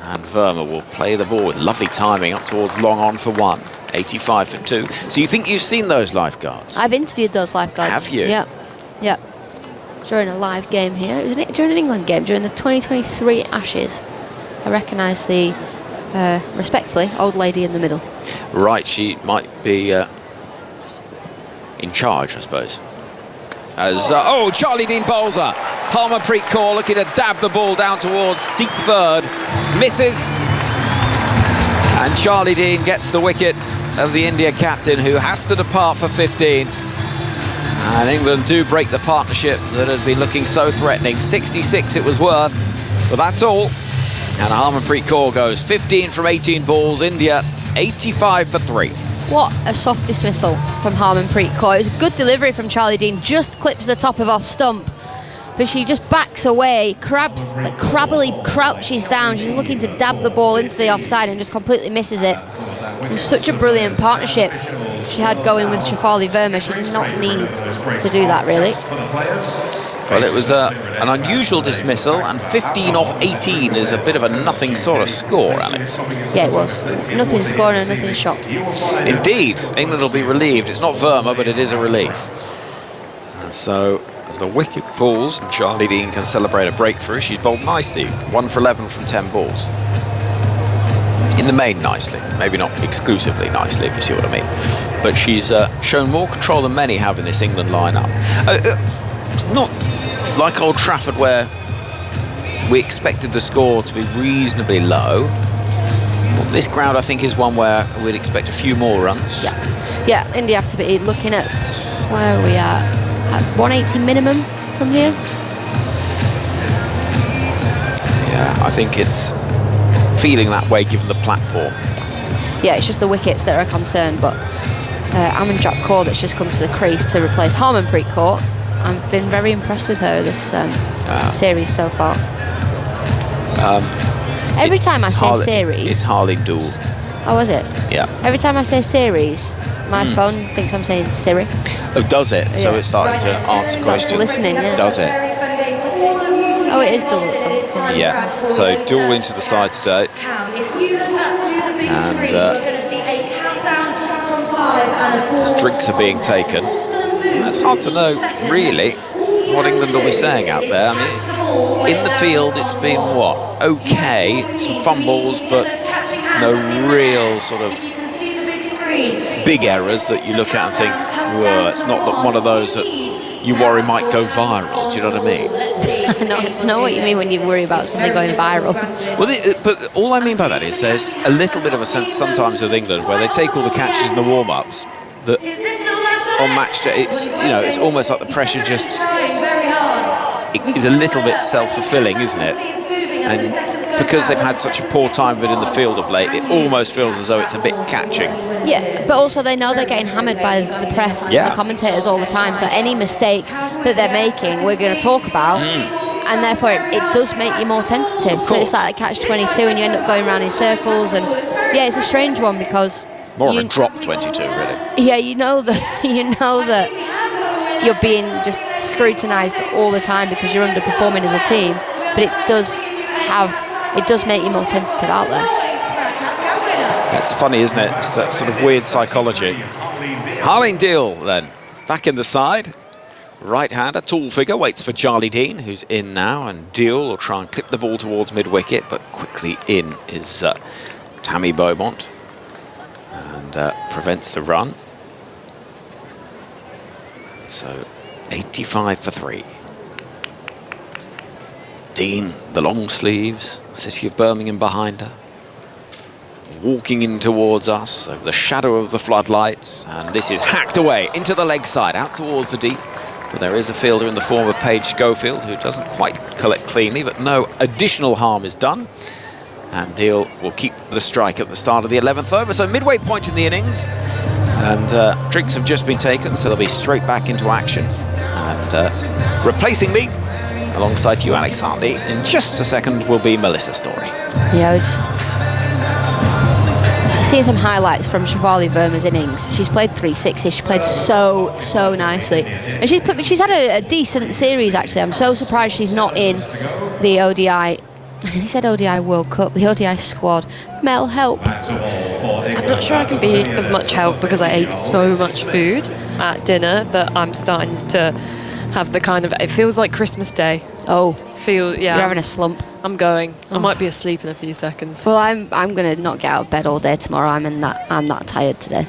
And Verma will play the ball with lovely timing up towards long on for 1. 85 for 2. So you think you've seen those lifeguards? I've interviewed those lifeguards. Have you? Yeah. Yeah. During a live game here. It was during an England game, during the 2023 Ashes. I recognise the, respectfully, old lady in the middle. Right, she might be in charge, I suppose. As Charlie Dean bowls her. Harmanpreet Kaur looking to dab the ball down towards deep third. Misses. And Charlie Dean gets the wicket of the India captain, who has to depart for 15. And England do break the partnership that had been looking so threatening. 66 it was worth, but that's all. And Harmanpreet Kaur goes 15 from 18 balls. India 85 for 3. What a soft dismissal from Harmanpreet Kaur. It was a good delivery from Charlie Dean, just clips the top of off stump, but she just backs away, crabbily crouches down. She's looking to dab the ball into the offside and just completely misses it. It was such a brilliant partnership she had going with Shefali Verma. She did not need to do that, really. Well, it was an unusual dismissal, and 15 off 18 is a bit of a nothing sort of score, Alex. Yeah, it was. Nothing scored and nothing shot. Indeed, England will be relieved. It's not Verma, but it is a relief. And so, as the wicket falls and Charlie Dean can celebrate a breakthrough, she's bowled nicely. 1 for 11 from 10 balls. In the main, nicely. Maybe not exclusively nicely, if you see what I mean. But she's shown more control than many have in this England lineup. It's not like Old Trafford, where we expected the score to be reasonably low. Well, this ground, I think, is one where we'd expect a few more runs. Yeah, India have to be looking at, where are we at 180 minimum from here. Yeah, I think it's feeling that way given the platform. Yeah, it's just the wickets that are a concern, but Amanjot Kaur, that's just come to the crease to replace Harmanpreet Kaur. I've been very impressed with her this series so far. Every time I say series... It's Harleen Dool. Oh, was it? Yeah. Every time I say series, my phone thinks I'm saying Siri. Oh, does it? So it's starting to answer questions. Listening, yeah. Does it? Oh, it is Dool. Yeah. So Dool into the side today. And as drinks are being taken, it's hard to know, really, what England will be saying out there. I mean, in the field, it's been, what, okay, some fumbles, but no real sort of big errors that you look at and think, whoa, it's not one of those that you worry might go viral. Do you know what I mean? I know what you mean when you worry about something going viral. Well, but all I mean by that is there's a little bit of a sense sometimes with England where they take all the catches in the warm-ups that on match day, it's almost like the pressure just is a little bit self-fulfilling, isn't it? And because they've had such a poor time of it in the field of late, it almost feels as though it's a bit catching. Yeah, but also they know they're getting hammered by the press and the commentators all the time, so any mistake that they're making, we're going to talk about, and therefore it does make you more tentative. So it's like a catch-22 and you end up going around in circles, and yeah, it's a strange one because... More of a drop 22, really. Yeah, you know that you're being just scrutinised all the time because you're underperforming as a team, but it does make you more tentative out there. It's funny, isn't it? It's that sort of weird psychology. Harleen Deal, then, back in the side. Right-hander, tall figure, waits for Charlie Dean, who's in now, and Deal will try and clip the ball towards mid-wicket, but quickly in is Tammy Beaumont, and prevents the run. So, 85 for 3. Dean, the long sleeves, City of Birmingham behind her, walking in towards us over the shadow of the floodlights, and this is hacked away into the leg side, out towards the deep. But there is a fielder in the form of Paige Schofield who doesn't quite collect cleanly, but no additional harm is done. And Deal will keep the strike at the start of the 11th over. So midway point in the innings, and drinks have just been taken, so they'll be straight back into action. And replacing me, alongside you, Alex Hartley, in just a second will be Melissa Story. Yeah, we're just seeing some highlights from Shivali Verma's innings. She's played 360. She played so nicely, and she's had a decent series actually. I'm so surprised she's not in the ODI. He said ODI World Cup, the ODI squad. Mel, help. I'm not sure I can be of much help because I ate so much food at dinner that I'm starting to have the kind of, it feels like Christmas Day. Oh, You're having a slump. I'm going. I might be asleep in a few seconds. Well, I'm going to not get out of bed all day tomorrow. I'm that tired today.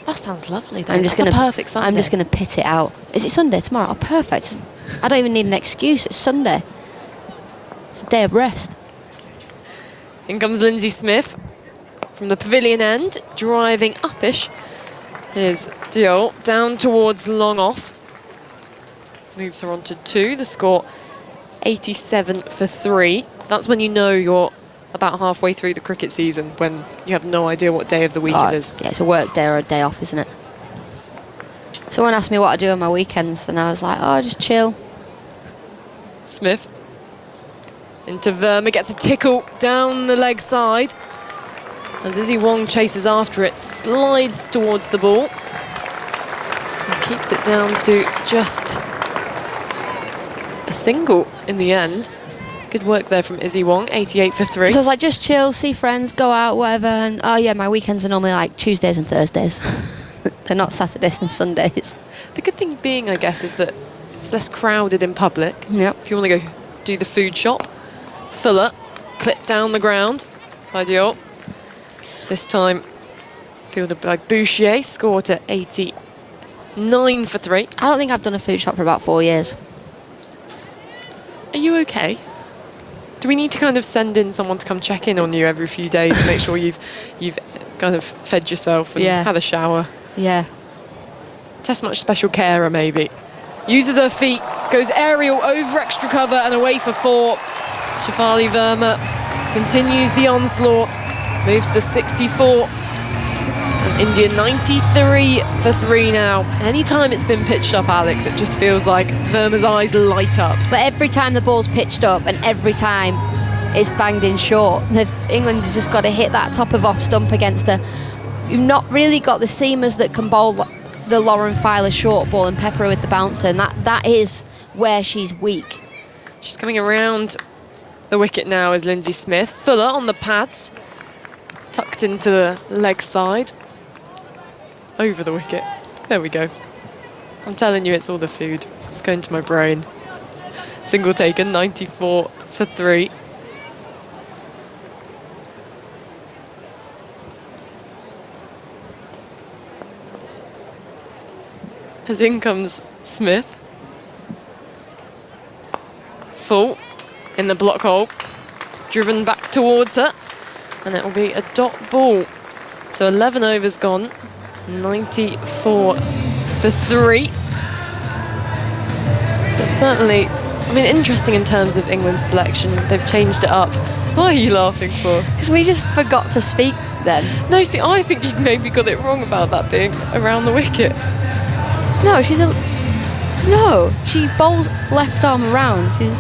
That sounds lovely though. That's a perfect Sunday. I'm just going to pit it out. Is it Sunday tomorrow? Oh, perfect. I don't even need an excuse. It's Sunday. It's a day of rest. In comes Lindsay Smith from the pavilion end, driving uppish. Here's Diol down towards long off. Moves her on to 2. The score 87 for 3. That's when you know you're about halfway through the cricket season, when you have no idea what day of the week it is. Yeah, it's a work day or a day off, isn't it? Someone asked me what I do on my weekends, and I was like, oh, just chill. Smith into Verma, gets a tickle down the leg side. As Izzy Wong chases after it, slides towards the ball. And keeps it down to just single in the end. Good work there from Izzy Wong, 88 for 3. So I was like, just chill, see friends, go out, whatever. And oh yeah, my weekends are normally like Tuesdays and Thursdays. They're not Saturdays and Sundays. The good thing being, I guess, is that it's less crowded in public. Yep. If you want to go do the food shop, Fuller, clipped down the ground by Dior. This time fielded by Bouchier, scored at 89 for 3. I don't think I've done a food shop for about 4 years. Are you okay? Do we need to kind of send in someone to come check in on you every few days to make sure you've kind of fed yourself and had a shower? Yeah. Test match special carer maybe. Uses her feet, goes aerial over extra cover and away for 4. Shafali Verma continues the onslaught, moves to 64. And India 93 for 3 now. Anytime it's been pitched up, Alex, it just feels like Verma's eyes light up. But every time the ball's pitched up and every time it's banged in short, England has just got to hit that top of off stump against her. You've not really got the seamers that can bowl the Lauren Filer short ball and pepper her with the bouncer, and that is where she's weak. She's coming around the wicket now is Lindsay Smith. Fuller on the pads, tucked into the leg side. Over the wicket. There we go. I'm telling you, it's all the food. It's going to my brain. Single taken, 94 for 3. As in comes Smith. Full in the block hole. Driven back towards her. And it will be a dot ball. So 11 overs gone. 94 for 3. But certainly, I mean, interesting in terms of England's selection. They've changed it up. What are you laughing for? Because we just forgot to speak then. No, see, I think you maybe got it wrong about that being around the wicket. No, she bowls left arm around. She's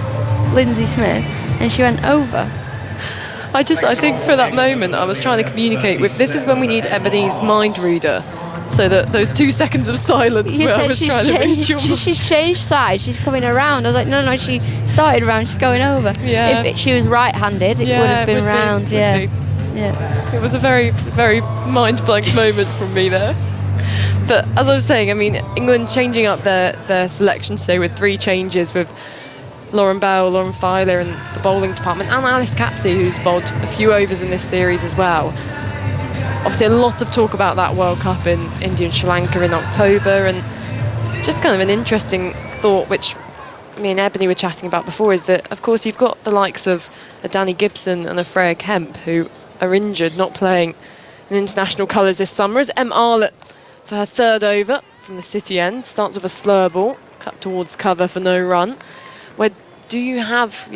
Lindsay Smith, and she went over. I think for that moment I was trying to communicate with, this is when we need Ebony's mind reader, so that those 2 seconds of silence You where I said was trying to read your mind. she's changed sides. She's coming around. I was like, no, she started around. She's going over. Yeah. If she was right-handed, it would have been round. Yeah. It was a very, very mind-blank moment from me there. But as I was saying, I mean, England changing up their selection today with 3 changes with Lauren Bell, Lauren Filer in the bowling department, and Alice Capsey, who's bowled a few overs in this series as well. Obviously, a lot of talk about that World Cup in India and Sri Lanka in October, and just kind of an interesting thought, which me and Ebony were chatting about before, is that, of course, you've got the likes of a Danny Gibson and a Freya Kemp, who are injured, not playing in international colours this summer, as Em Arlett for her 3rd over from the City end, starts with a slower ball, cut towards cover for no run. Where do you have,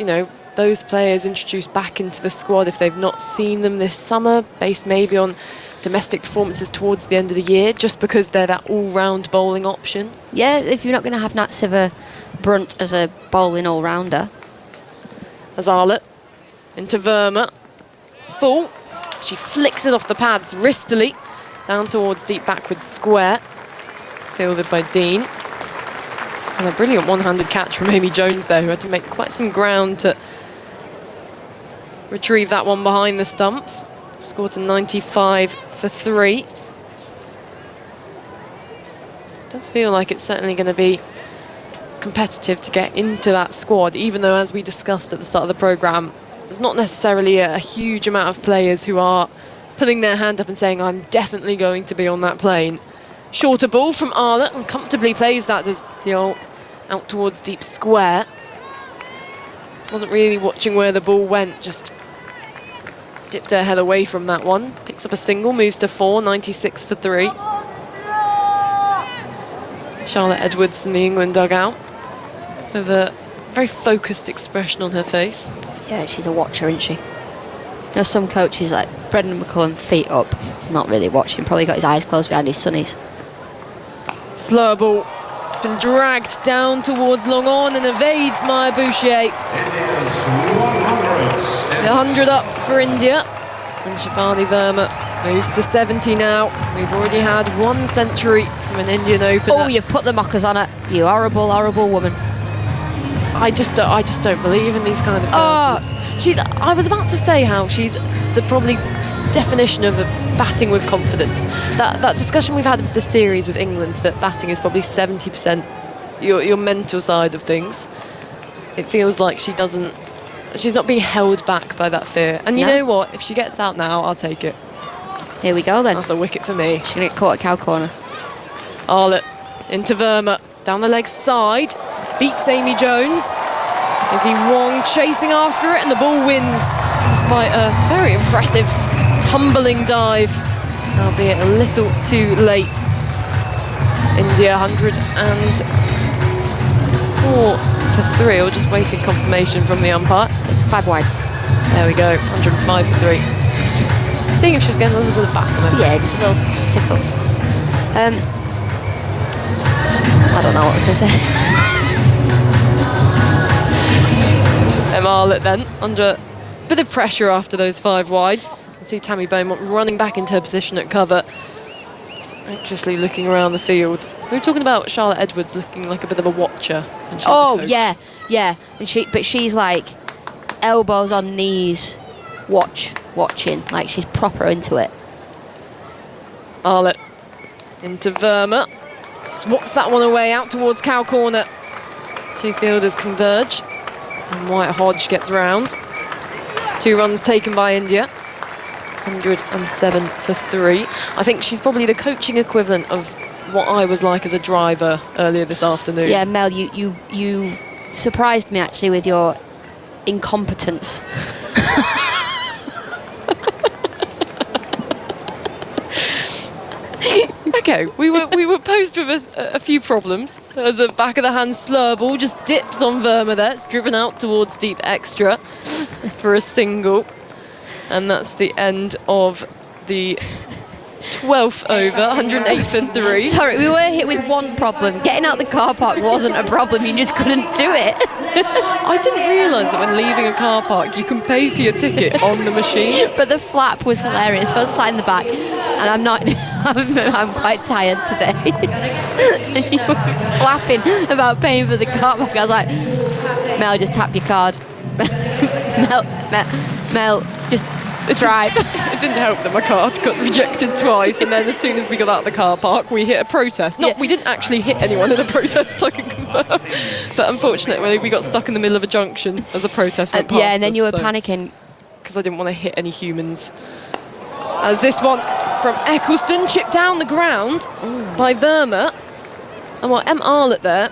those players introduced back into the squad if they've not seen them this summer, based maybe on domestic performances towards the end of the year, just because they're that all-round bowling option? Yeah, if you're not going to have Nat Siver Brunt as a bowling all-rounder. As Arlett into Verma. Full. She flicks it off the pads wristily, down towards deep backwards square. Fielded by Dean. And a brilliant one-handed catch from Amy Jones there, who had to make quite some ground to retrieve that one behind the stumps. Scored to 95 for 3. Does feel like it's certainly going to be competitive to get into that squad, even though, as we discussed at the start of the programme, there's not necessarily a huge amount of players who are putting their hand up and saying, I'm definitely going to be on that plane. Shorter ball from Arlett, and comfortably plays that as Diol out towards deep square. Wasn't really watching where the ball went, just dipped her head away from that one. Picks up a single, moves to 4, 96 for 3. Charlotte Edwards in the England dugout with a very focused expression on her face. Yeah, she's a watcher, isn't she? Some coaches like Brendan McCullum, feet up, not really watching, probably got his eyes closed behind his sunnies. Slow ball. It's been dragged down towards long on and evades Maya Bouchier. The 100 up for India. And Shafali Verma moves to 70 now. We've already had 1 century from an Indian opener. Oh, you've put the mockers on her. You horrible, horrible woman. I just don't believe in these kind of girls. I was about to say how she's the probably definition of a batting with confidence. That discussion we've had with the series with England, that batting is probably 70% your mental side of things. It feels like she's not being held back by that fear. And you know what? If she gets out now, I'll take it. Here we go then. That's a wicket for me. She's going to get caught at cow corner. Arlott into Verma, down the leg side, beats Amy Jones. Izzy Wong chasing after it, and the ball wins, despite a very impressive tumbling dive, albeit a little too late. India 104 for 3, or just waiting confirmation from the umpire. It's 5 wides. There we go, 105 for 3. Seeing if she was getting a little bit of batter maybe. Yeah, just a little tickle. I don't know what I was going to say. Emma Arlott then, under a bit of pressure after those 5 wides. You can see Tammy Beaumont running back into her position at cover, just anxiously looking around the field. We were talking about Charlotte Edwards looking like a bit of a watcher. When she was a coach. yeah. And she's like elbows on knees, watching, like she's proper into it. Arlott into Verma, swats that one away out towards cow corner. 2 fielders converge, and White Hodge gets round. 2 runs taken by India. 107 for 3. I think she's probably the coaching equivalent of what I was like as a driver earlier this afternoon. Yeah, Mel, you surprised me actually with your incompetence. Okay, we were posed with a few problems. There's a back of the hand slur ball, just dips on Verma there. It's driven out towards deep extra for a single. And that's the end of the 12th over, 108 for 3. Sorry, we were hit with one problem. Getting out the car park wasn't a problem, you just couldn't do it. I didn't realise that when leaving a car park you can pay for your ticket on the machine. But the flap was hilarious. I was sat in the back and I'm I'm quite tired today. And you were flapping about paying for the car park. I was like, Mel, just tap your card. Mel, just drive. It didn't help that my card got rejected twice, and then as soon as we got out of the car park we hit a protest. We didn't actually hit anyone in the protest, I can confirm, but unfortunately we got stuck in the middle of a junction as a protest went past and then us, you were panicking because I didn't want to hit any humans. As this one from Eccleston chipped down the ground by Verma, and Emma Arlott there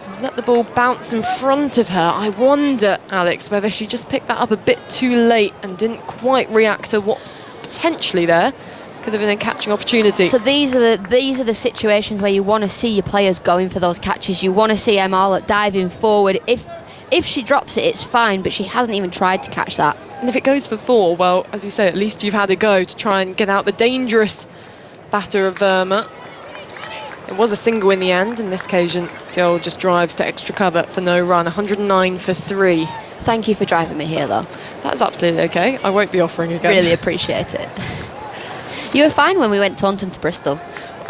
has let the ball bounce in front of her. I wonder, Alex, whether she just picked that up a bit too late and didn't quite react to what potentially there could have been a catching opportunity. So these are the situations where you want to see your players going for those catches. You want to see Emma Arlott diving forward. If she drops it, it's fine, but she hasn't even tried to catch that. And if it goes for 4, well, as you say, at least you've had a go to try and get out the dangerous batter of Verma. It was a single in the end. In this occasion, Diol just drives to extra cover for no run. 109 for 3. Thank you for driving me here, though. That's absolutely okay. I won't be offering again. Really appreciate it. You were fine when we went Taunton to Bristol.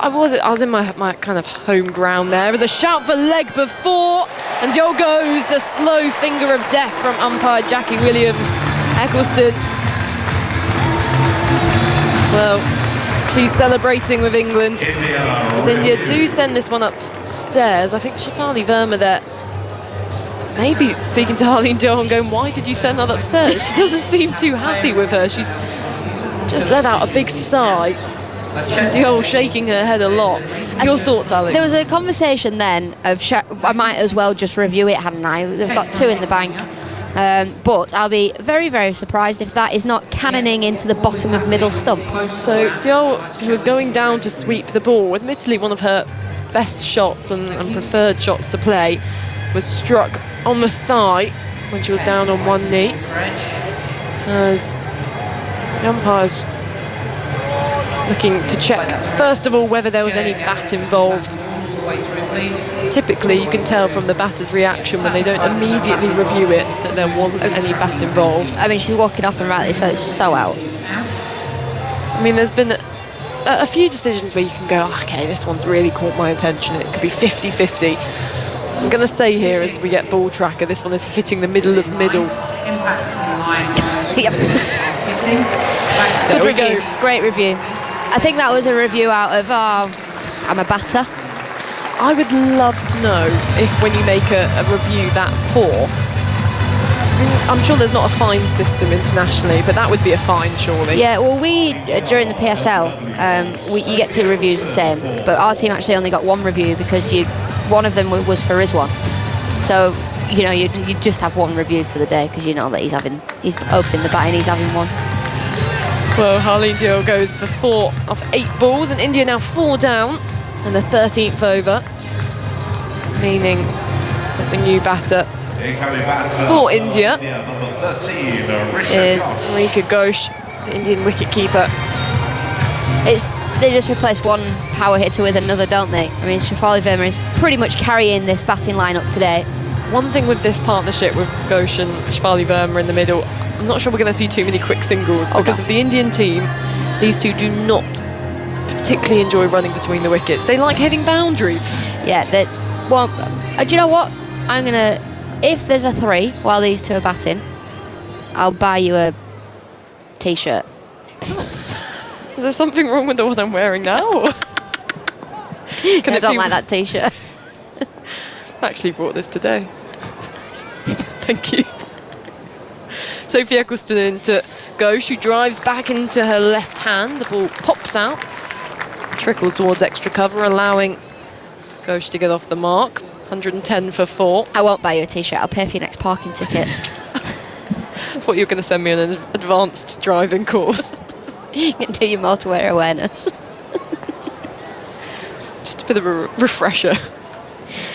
I was in my kind of home ground there. There's a shout for leg before, and Diol goes. The slow finger of death from umpire Jackie Williams. Eccleston. Well, she's celebrating with England as India do send this one upstairs. I think Shefali Verma there maybe speaking to Harleen Diol and going, why did you send that upstairs? She doesn't seem too happy with her. She's just let out a big sigh. And Diol shaking her head a lot. Your thoughts, Alex? There was a conversation then of I might as well just review it, hadn't I? They've got 2 in the bank. But I'll be very, very surprised if that is not cannoning into the bottom of middle stump. So Diol, who was going down to sweep the ball, admittedly one of her best shots and preferred shots to play, was struck on the thigh when she was down on one knee. As the umpire's looking to check, first of all, whether there was any bat involved. Typically, you can tell from the batter's reaction when they don't immediately review it that there wasn't any bat involved. I mean, she's walking off and rightly so, it's so out. I mean, there's been a few decisions where you can go, okay, this one's really caught my attention. It could be 50-50. I'm going to say here as we get ball tracker, this one is hitting the middle of middle. Yep. Good review. Great review. I think that was a review out of, I'm a batter. I would love to know if when you make a review that poor, I'm sure there's not a fine system internationally, but that would be a fine, surely. Yeah, well, we, during the PSL, you get 2 reviews the same, but our team actually only got 1 review because one of them was for Rizwan. So, you know, you just have 1 review for the day because you know that he's opening the bat and he's having 1. Well, Harleen Deol goes for 4 off 8 balls, and India now 4 down in the 13th over, meaning that the new batter for India is Rika Ghosh, the Indian wicketkeeper. They just replace one power hitter with another, don't they? I mean, Shafali Verma is pretty much carrying this batting lineup today. One thing with this partnership with Ghosh and Shafali Verma in the middle, I'm not sure we're going to see too many quick singles because of the Indian team. These two do not particularly enjoy running between the wickets. They like hitting boundaries. Yeah, well, do you know what? I'm going to, if there's a 3 while these two are batting, I'll buy you a T-shirt. Is there something wrong with the one I'm wearing now? I don't like that T-shirt. I actually bought this today. It's nice. Thank you. Sophie Eccleston into Ghosh, who drives back into her left hand. The ball pops out, trickles towards extra cover, allowing Ghosh to get off the mark. 110 for 4. I won't buy you a T-shirt. I'll pay for your next parking ticket. I thought you were going to send me on an advanced driving course. You can do your motorway awareness. Just a bit of a refresher.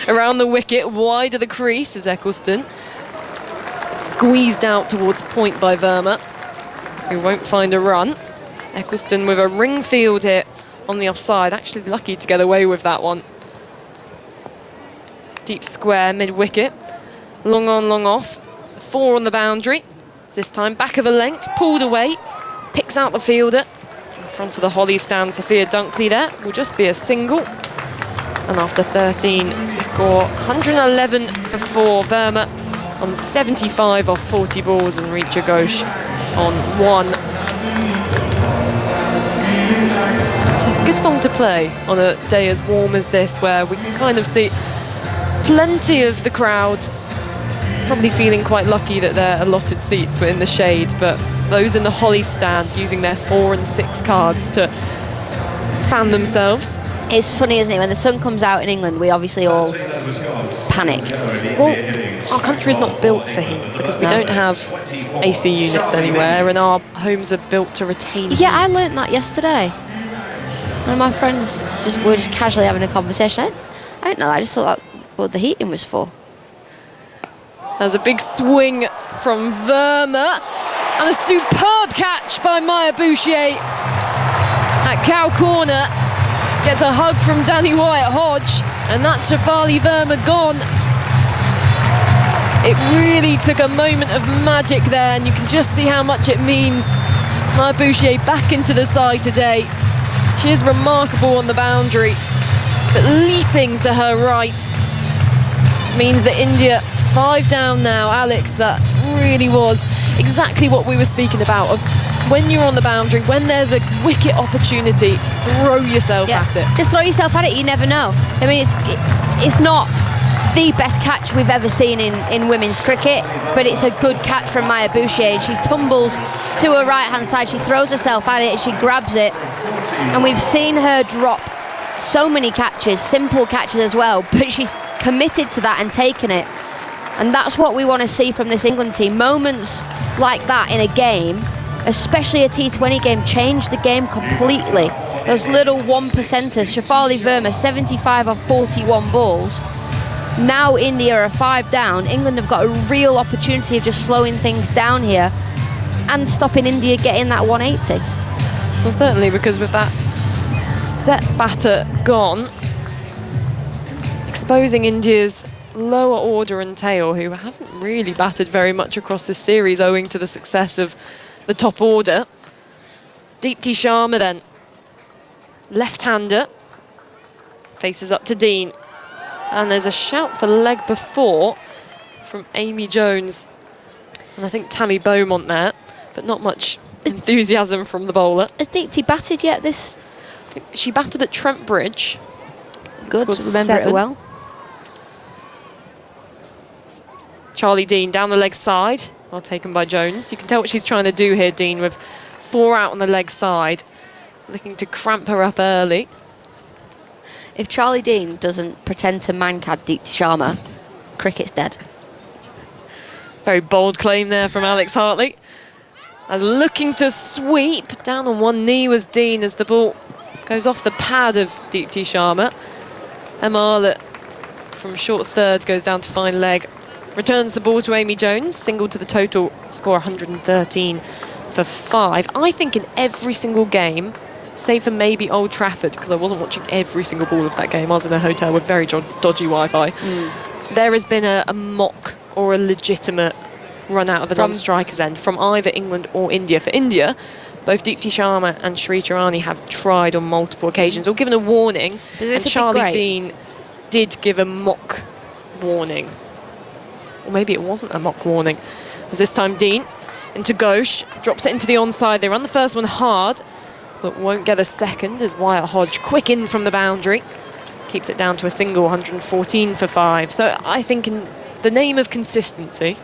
Around the wicket, wide of the crease is Eccleston. Squeezed out towards point by Verma, who won't find a run. Eccleston with a ring field hit on the offside. Actually lucky to get away with that one. Deep square, mid-wicket. Long on, long off. 4 on the boundary. This time back of a length, pulled away. Picks out the fielder. In front of the Holly stand Sophia Dunkley there. Will just be a single. And after 13, the score 111 for 4. Verma on 75 off 40 balls and Richa Ghosh on 1. It's a good song to play on a day as warm as this, where we can kind of see plenty of the crowd probably feeling quite lucky that their allotted seats were in the shade, but those in the Holly stand using their 4 and 6 cards to fan themselves. It's funny, isn't it? When the sun comes out in England, we obviously all panic. Well, our country is not built for heat because we don't have AC units anywhere, and our homes are built to retain heat. Yeah, I learnt that yesterday. One of my friends were just casually having a conversation. I didn't know that. I just thought that's what the heating was for. There's a big swing from Verma and a superb catch by Maya Bouchier at Cow Corner. Gets a hug from Danny Wyatt-Hodge, and that's Shafali Verma gone. It really took a moment of magic there, and you can just see how much it means. Maya Bouchier back into the side today. She is remarkable on the boundary, but leaping to her right means that India 5 down now. Alex, that really was exactly what we were speaking about, of when you're on the boundary, when there's a wicket opportunity, throw yourself at it. Just throw yourself at it, you never know. I mean, it's not the best catch we've ever seen in women's cricket, but it's a good catch from Maya Bouchier. She tumbles to her right-hand side, she throws herself at it, and she grabs it. And we've seen her drop so many catches, simple catches as well, but she's committed to that and taken it. And that's what we want to see from this England team. Moments like that in a game, especially a T20 game, change the game completely. Those little 1%ers, Shafali Verma, 75 off 41 balls. Now India are 5 down. England have got a real opportunity of just slowing things down here and stopping India getting that 180. Well, certainly, because with that set batter gone, exposing India's lower order and tail, who haven't really batted very much across this series owing to the success of the top order. Deepti Sharma then, left-hander, faces up to Dean. And there's a shout for leg before from Amy Jones. And I think Tammy Beaumont there, but not much enthusiasm from the bowler. Has Deepti batted yet this? I think she batted at Trent Bridge. Good, Scored remember 7. it well. Charlie Dean down the leg side, well taken by Jones. You can tell what she's trying to do here, Dean, with 4 out on the leg side, looking to cramp her up early. If Charlie Dean doesn't pretend to mankad Deepti Sharma, cricket's dead. Very bold claim there from Alex Hartley. And looking to sweep, down on one knee was Dean as the ball goes off the pad of Deepti Sharma. Emma Arlett from short third goes down to fine leg. Returns the ball to Amy Jones, single to the total score 113 for 5. I think in every single game, save for maybe Old Trafford, because I wasn't watching every single ball of that game. I was in a hotel with very dodgy Wi-Fi. There has been a mock or a legitimate run out of the non-striker's end from either England or India. For India, both Deepti Sharma and Shriti Rani have tried on multiple occasions or given a warning, and Charlie Dean did give a mock warning. Or maybe it wasn't a mock warning. As this time Dean into Ghosh, drops it into the onside. They run the first one hard, but won't get a second as Wyatt Hodge quick in from the boundary. Keeps it down to a single, 114 for 5. So I think in the name of consistency,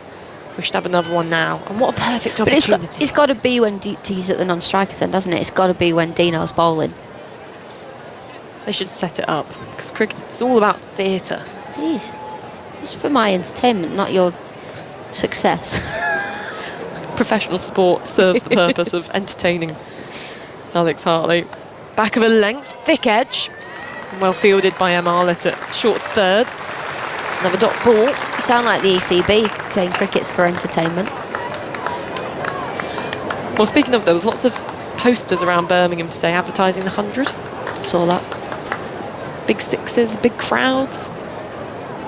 we should have another one now. And what a perfect opportunity. But it's got to be when Deepti's at the non-striker's end, hasn't it? It's got to be when Dino's bowling. They should set it up, because cricket, it's all about theatre. Please. It's for my entertainment, not your success. Professional sport serves the purpose of entertaining Alex Hartley. Back of a length, thick edge. Well fielded by Emma Arlett at short third. Another dot ball. You sound like the ECB saying cricket's for entertainment. Well, speaking of, there was lots of posters around Birmingham today advertising the 100. Saw that. Big sixes, big crowds.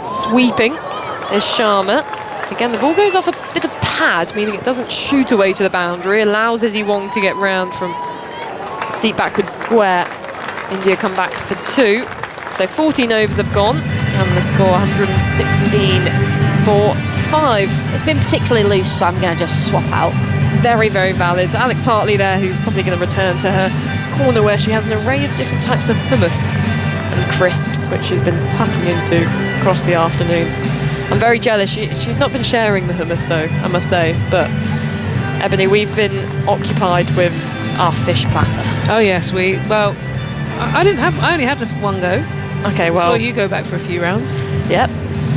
Sweeping is Sharma. Again, the ball goes off a bit of pad, meaning it doesn't shoot away to the boundary. Allows Izzy Wong to get round from deep backward square. India come back for 2. So 14 overs have gone, and the score 116 for 5. It's been particularly loose, so I'm going to just swap out. Very, very valid. Alex Hartley there, who's probably going to return to her corner where she has an array of different types of hummus and crisps, which she's been tucking into across the afternoon. I'm very jealous. She's not been sharing the hummus, though, I must say. But, Ebony, we've been occupied with our fish platter. Oh, yes, I only had one go. Okay, well. So you go back for a few rounds. Yep.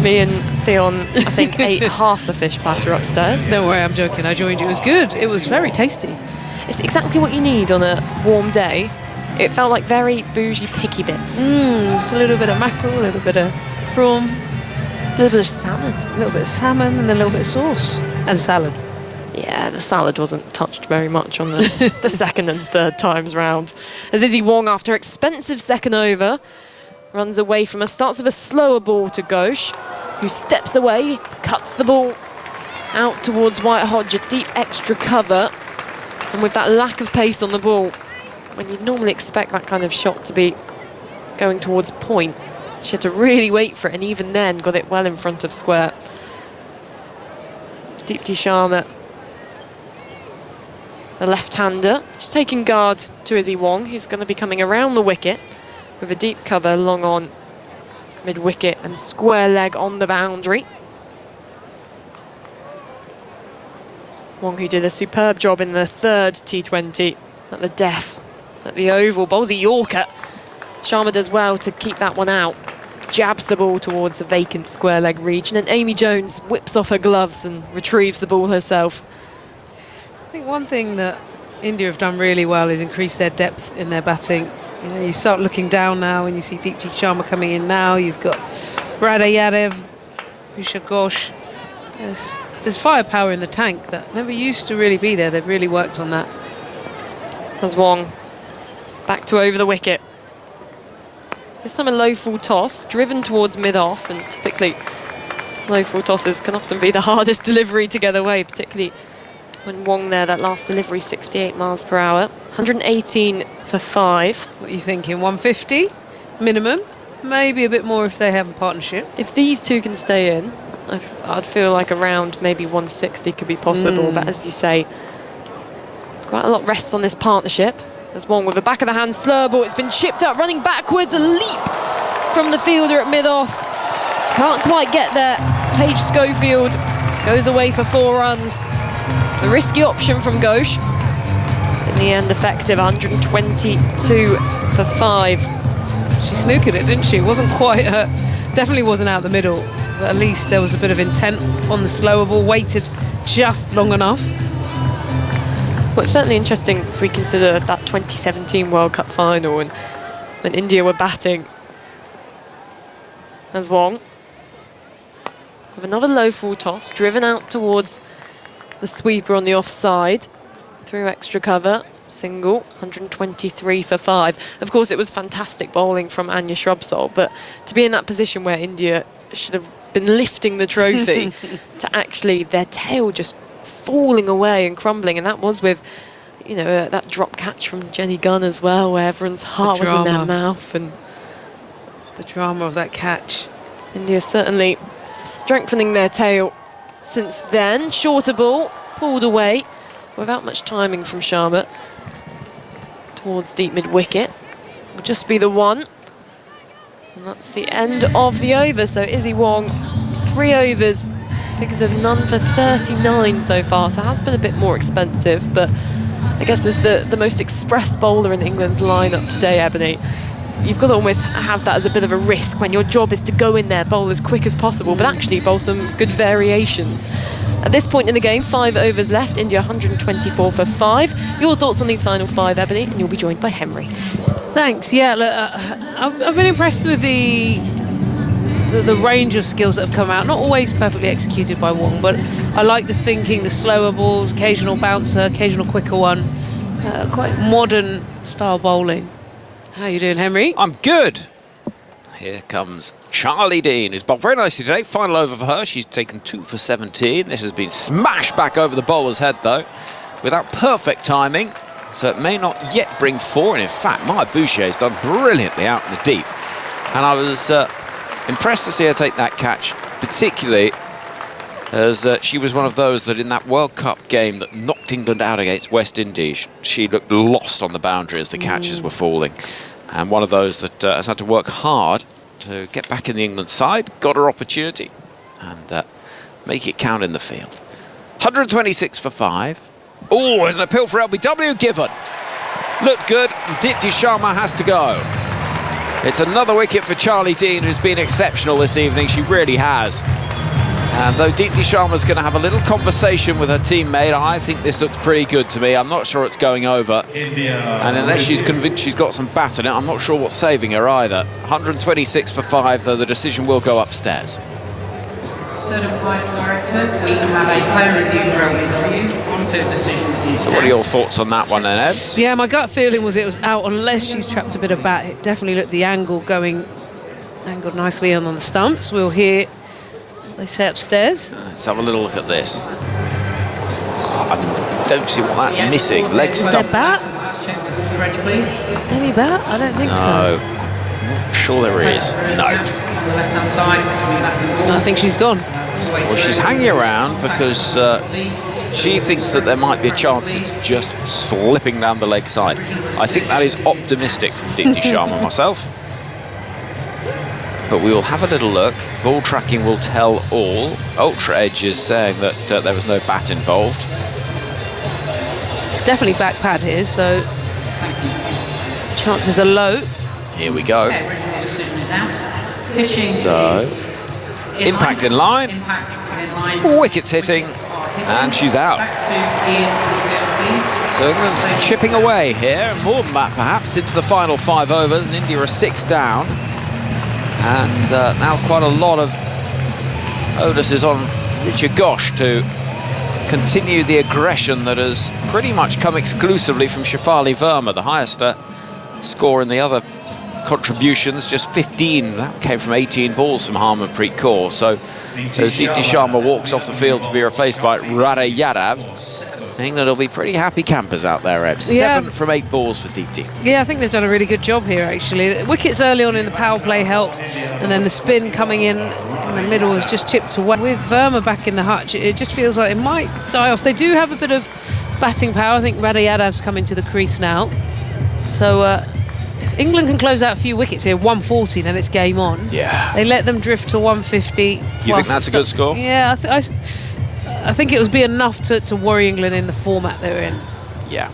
Me and Theon, I think, ate half the fish platter upstairs. Don't worry, I'm joking. I joined you. It was good. It was very tasty. It's exactly what you need on a warm day. It felt like very bougie picky bits. Just a little bit of mackerel, a little bit of prawn, A little bit of salmon. a little bit of salmon, and then a little bit of sauce. And salad. Yeah, the salad wasn't touched very much on the second and third times round. As Izzy Wong, after expensive second over, runs away from us, starts with a slower ball to Ghosh, who steps away, cuts the ball out towards Wyatt Hodge, a deep extra cover. And with that lack of pace on the ball, when you'd normally expect that kind of shot to be going towards point, she had to really wait for it, and even then got it well in front of square. Deepti Sharma, the left-hander, just taking guard to Izzy Wong, who's going to be coming around the wicket with a deep cover long on mid-wicket and square leg on the boundary. Wong, who did a superb job in the third T20 at the death at the Oval, bowls a Yorker. Sharma does well to keep that one out. Jabs the ball towards a vacant square leg region, and Amy Jones whips off her gloves and retrieves the ball herself. I think one thing that India have done really well is increase their depth in their batting. You know, you start looking down now and you see Deepti Sharma coming in now. You've got Radha Yadav, Usha Ghosh. There's firepower in the tank that never used to really be there. They've really worked on that. As Wong back to over the wicket. This time a low full toss, driven towards mid-off, and typically low full tosses can often be the hardest delivery to get away, particularly when Wong there, that last delivery, 68 miles per hour. 118 for 5. What are you thinking, 150 minimum? maybe a bit more if they have a partnership. If these two can stay in, I'd feel like around maybe 160 could be possible. But as you say, quite a lot rests on this partnership. There's one with the back of the hand slur ball. It's been chipped up, running backwards, a leap from the fielder at mid-off. Can't quite get there. Paige Schofield goes away for 4 runs. The risky option from Ghosh. In the end, effective, 122 for 5. She snookered it, didn't she? It wasn't quite, definitely wasn't out the middle. But at least there was a bit of intent on the slower ball, waited just long enough. Well, it's certainly interesting if we consider that 2017 World Cup final and when India were batting. As Wong with another low full toss, driven out towards the sweeper on the offside, through extra cover, single, 123 for 5. Of course, it was fantastic bowling from Anya Shrubsole, but to be in that position where India should have been lifting the trophy, to actually their tail just falling away and crumbling, and that was with, you know, that drop catch from Jenny Gunn as well, where everyone's heart was in their mouth, and the drama of that catch. India certainly strengthening their tail since then. Shorter ball, pulled away without much timing from Sharma towards deep mid-wicket. Will just be the one. And that's the end of the over. So Izzy Wong, 3 overs, figures of none for 39 so far. So it has been a bit more expensive, but I guess was the most express bowler in England's lineup today, Ebony. You've got to almost have that as a bit of a risk when your job is to go in there, bowl as quick as possible, but actually bowl some good variations. At this point in the game, 5 overs left, India 124 for 5. Your thoughts on these final 5, Ebony, and you'll be joined by Henry. Thanks. Yeah, look, I've been impressed with the range of skills that have come out. Not always perfectly executed by Wong, but I like the thinking, the slower balls, occasional bouncer, occasional quicker one. Quite modern style bowling. How are you doing, Henry? I'm good. Here comes Charlie Dean, who's bowled very nicely today. Final over for her. She's taken 2 for 17. This has been smashed back over the bowler's head, though, without perfect timing. So it may not yet bring 4. And in fact, Maya Boucher has done brilliantly out in the deep. And I was impressed to see her take that catch, particularly as she was one of those that in that World Cup game that knocked England out against West Indies, she looked lost on the boundary as the catches were falling. And one of those that has had to work hard to get back in the England side, got her opportunity, and make it count in the field. 126 for 5. Oh, there's an appeal for LBW given. Looked good, Dipti Sharma has to go. It's another wicket for Charlie Dean, who's been exceptional this evening. She really has. And though Dipti Sharma's going to have a little conversation with her teammate, I think this looks pretty good to me. I'm not sure it's going over. And unless she's convinced she's got some bat in it, I'm not sure what's saving her either. 126 for 5, though the decision will go upstairs. Third and flight director, we have a player review for you on field decision. So what are your thoughts on that one then, Ed? Yeah, my gut feeling was it was out unless she's trapped a bit of bat. It definitely looked the angle angled nicely in on the stumps. We'll hear they say upstairs. Let's have a little look at this. I don't see what that's missing. Leg Is there stump. bat? Any bat? I don't think so. Not sure there is. No. I think she's gone. Well, she's hanging around because she thinks that there might be a chance it's just slipping down the leg side. I think that is optimistic from Dipti Sharma myself. But we will have a little look. Ball tracking will tell all. Ultra Edge is saying that there was no bat involved. It's definitely back pad here, so chances are low. Here we go. So, impact in line. Wickets hitting. And she's out. So England's chipping away here. More than that, perhaps, into the final 5 overs. And India are 6 down. And now quite a lot of onus is on Richard Ghosh to continue the aggression that has pretty much come exclusively from Shefali Verma, the highest score in the other contributions, just 15. That came from 18 balls from Harmanpreet Kaur. So as Dipti Sharma walks off the field to be replaced by Radha Yadav, England will be pretty happy campers out there, Eb. Yeah. 7 from 8 balls for deep. Yeah, I think they've done a really good job here, actually. The wickets early on in the power play helped, and then the spin coming in the middle was just chipped away. With Verma back in the hutch, it just feels like it might die off. They do have a bit of batting power. I think Radayadav's coming to the crease now. So if England can close out a few wickets here, 140, then it's game on. Yeah. They let them drift to 150. You think that's a good score? Yeah, I think it would be enough to worry England in the format they're in. Yeah.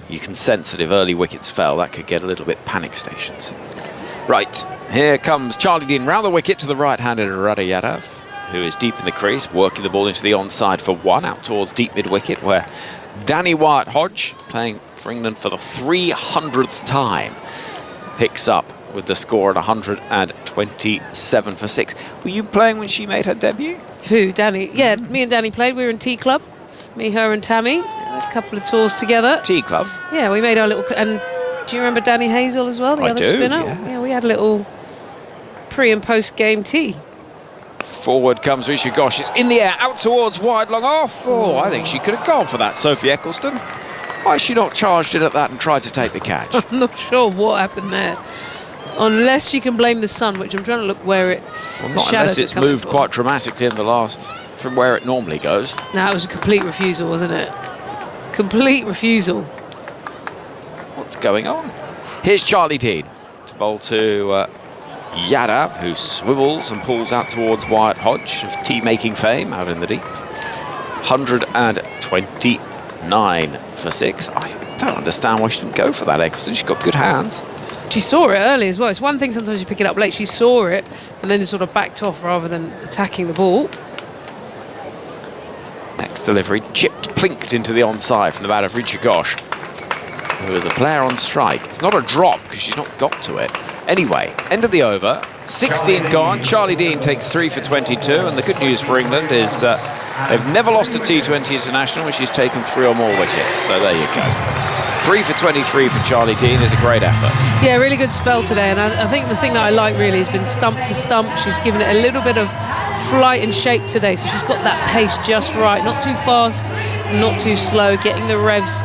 You can sense that if early wickets fell, that could get a little bit panic stations. Right, here comes Charlie Dean round the wicket to the right-handed Radayadav, who is deep in the crease, working the ball into the onside for 1, out towards deep mid-wicket, where Danny Wyatt-Hodge, playing for England for the 300th time, picks up with the score at 127 for 6. Were you playing when she made her debut? Who, Danny? Yeah, me and Danny played. We were in Tea Club. Me, her and Tammy. Had a couple of tours together. Tea Club? Yeah, we made our little... And do you remember Danny Hazel as well, the I other do, spinner? yeah. We had a little pre- and post-game tea. Forward comes Risha Ghosh. It's in the air, out towards wide, long off. Oh, I think she could have gone for that, Sophie Eccleston. Why has she not charged in at that and tried to take the catch? I'm not sure what happened there. Unless you can blame the sun, which I'm trying to look where it... Well, not unless it's moved quite dramatically in the last, from where it normally goes. No, it was a complete refusal, wasn't it? Complete refusal. What's going on? Here's Charlie Dean to bowl to Yadav, who swivels and pulls out towards Wyatt-Hodge of tea-making fame out in the deep. 129 for 6. I don't understand why she didn't go for that, Eccleston. She's got good hands. She saw it early as well. It's one thing sometimes you pick it up late. She saw it and then sort of backed off rather than attacking the ball. Next delivery, chipped, plinked into the onside from the bat of Risha Ghosh, who is a player on strike. It's not a drop because she's not got to it. Anyway, end of the over, 16 gone. Charlie Dean takes 3 for 22, and the good news for England is they've never lost a T20 international when she's taken 3 or more wickets. So there you go. 3 for 23 for Charlie Dean is a great effort. Yeah, really good spell today, and I think the thing that I like really has been stump to stump. She's given it a little bit of flight and shape today, so she's got that pace just right, not too fast, not too slow, getting the revs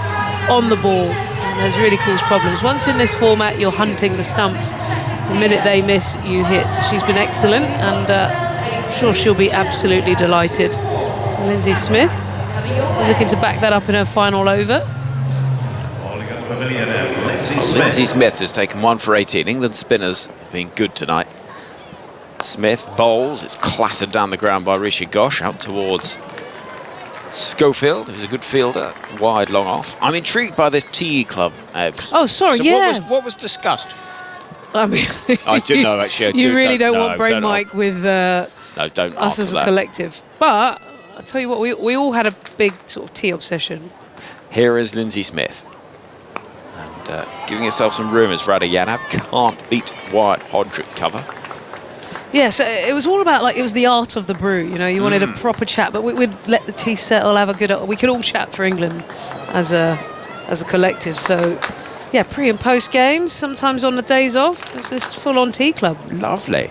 on the ball, and has really caused problems. Once in this format, you're hunting the stumps. The minute they miss, you hit. So she's been excellent, and I'm sure she'll be absolutely delighted. So Lindsay Smith looking to back that up in her final over. Lindsay Smith has taken 1 for 18. England spinners have been good tonight. Smith bowls. It's clattered down the ground by Risha Ghosh out towards Schofield, who's a good fielder. Wide, long off. I'm intrigued by this Tea Club, Ebs. Oh, sorry, so yeah. What was discussed? I mean, I didn't know, actually. You really don't want Brain Mike with no, don't us answer as a that. collective. But I'll tell you what, we all had a big sort of tea obsession. Here is Lindsay Smith. And giving herself some room as Radayadav can't beat Wyatt-Hodge at cover. Yeah, so it was all about, like, it was the art of the brew, you know, you wanted a proper chat, but we'd let the tea settle, have a good... We could all chat for England as a collective, so... Yeah, pre- and post-games, sometimes on the days off, it's just full-on tea club. Lovely.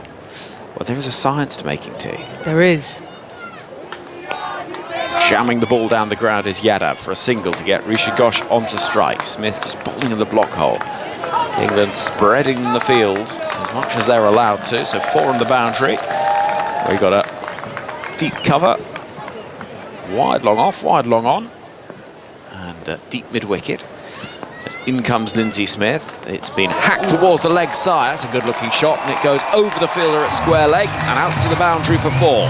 Well, there is a science to making tea. There is. Jamming the ball down the ground is Yadav for a single to get Risha Ghosh onto strike. Smith just bowling in the block hole. England spreading the field as much as they're allowed to, so 4 on the boundary. We got a deep cover. Wide, long off, wide, long on. And deep mid-wicket. As in comes Lindsay Smith. It's been hacked towards the leg side. That's a good-looking shot, and it goes over the fielder at square leg and out to the boundary for 4.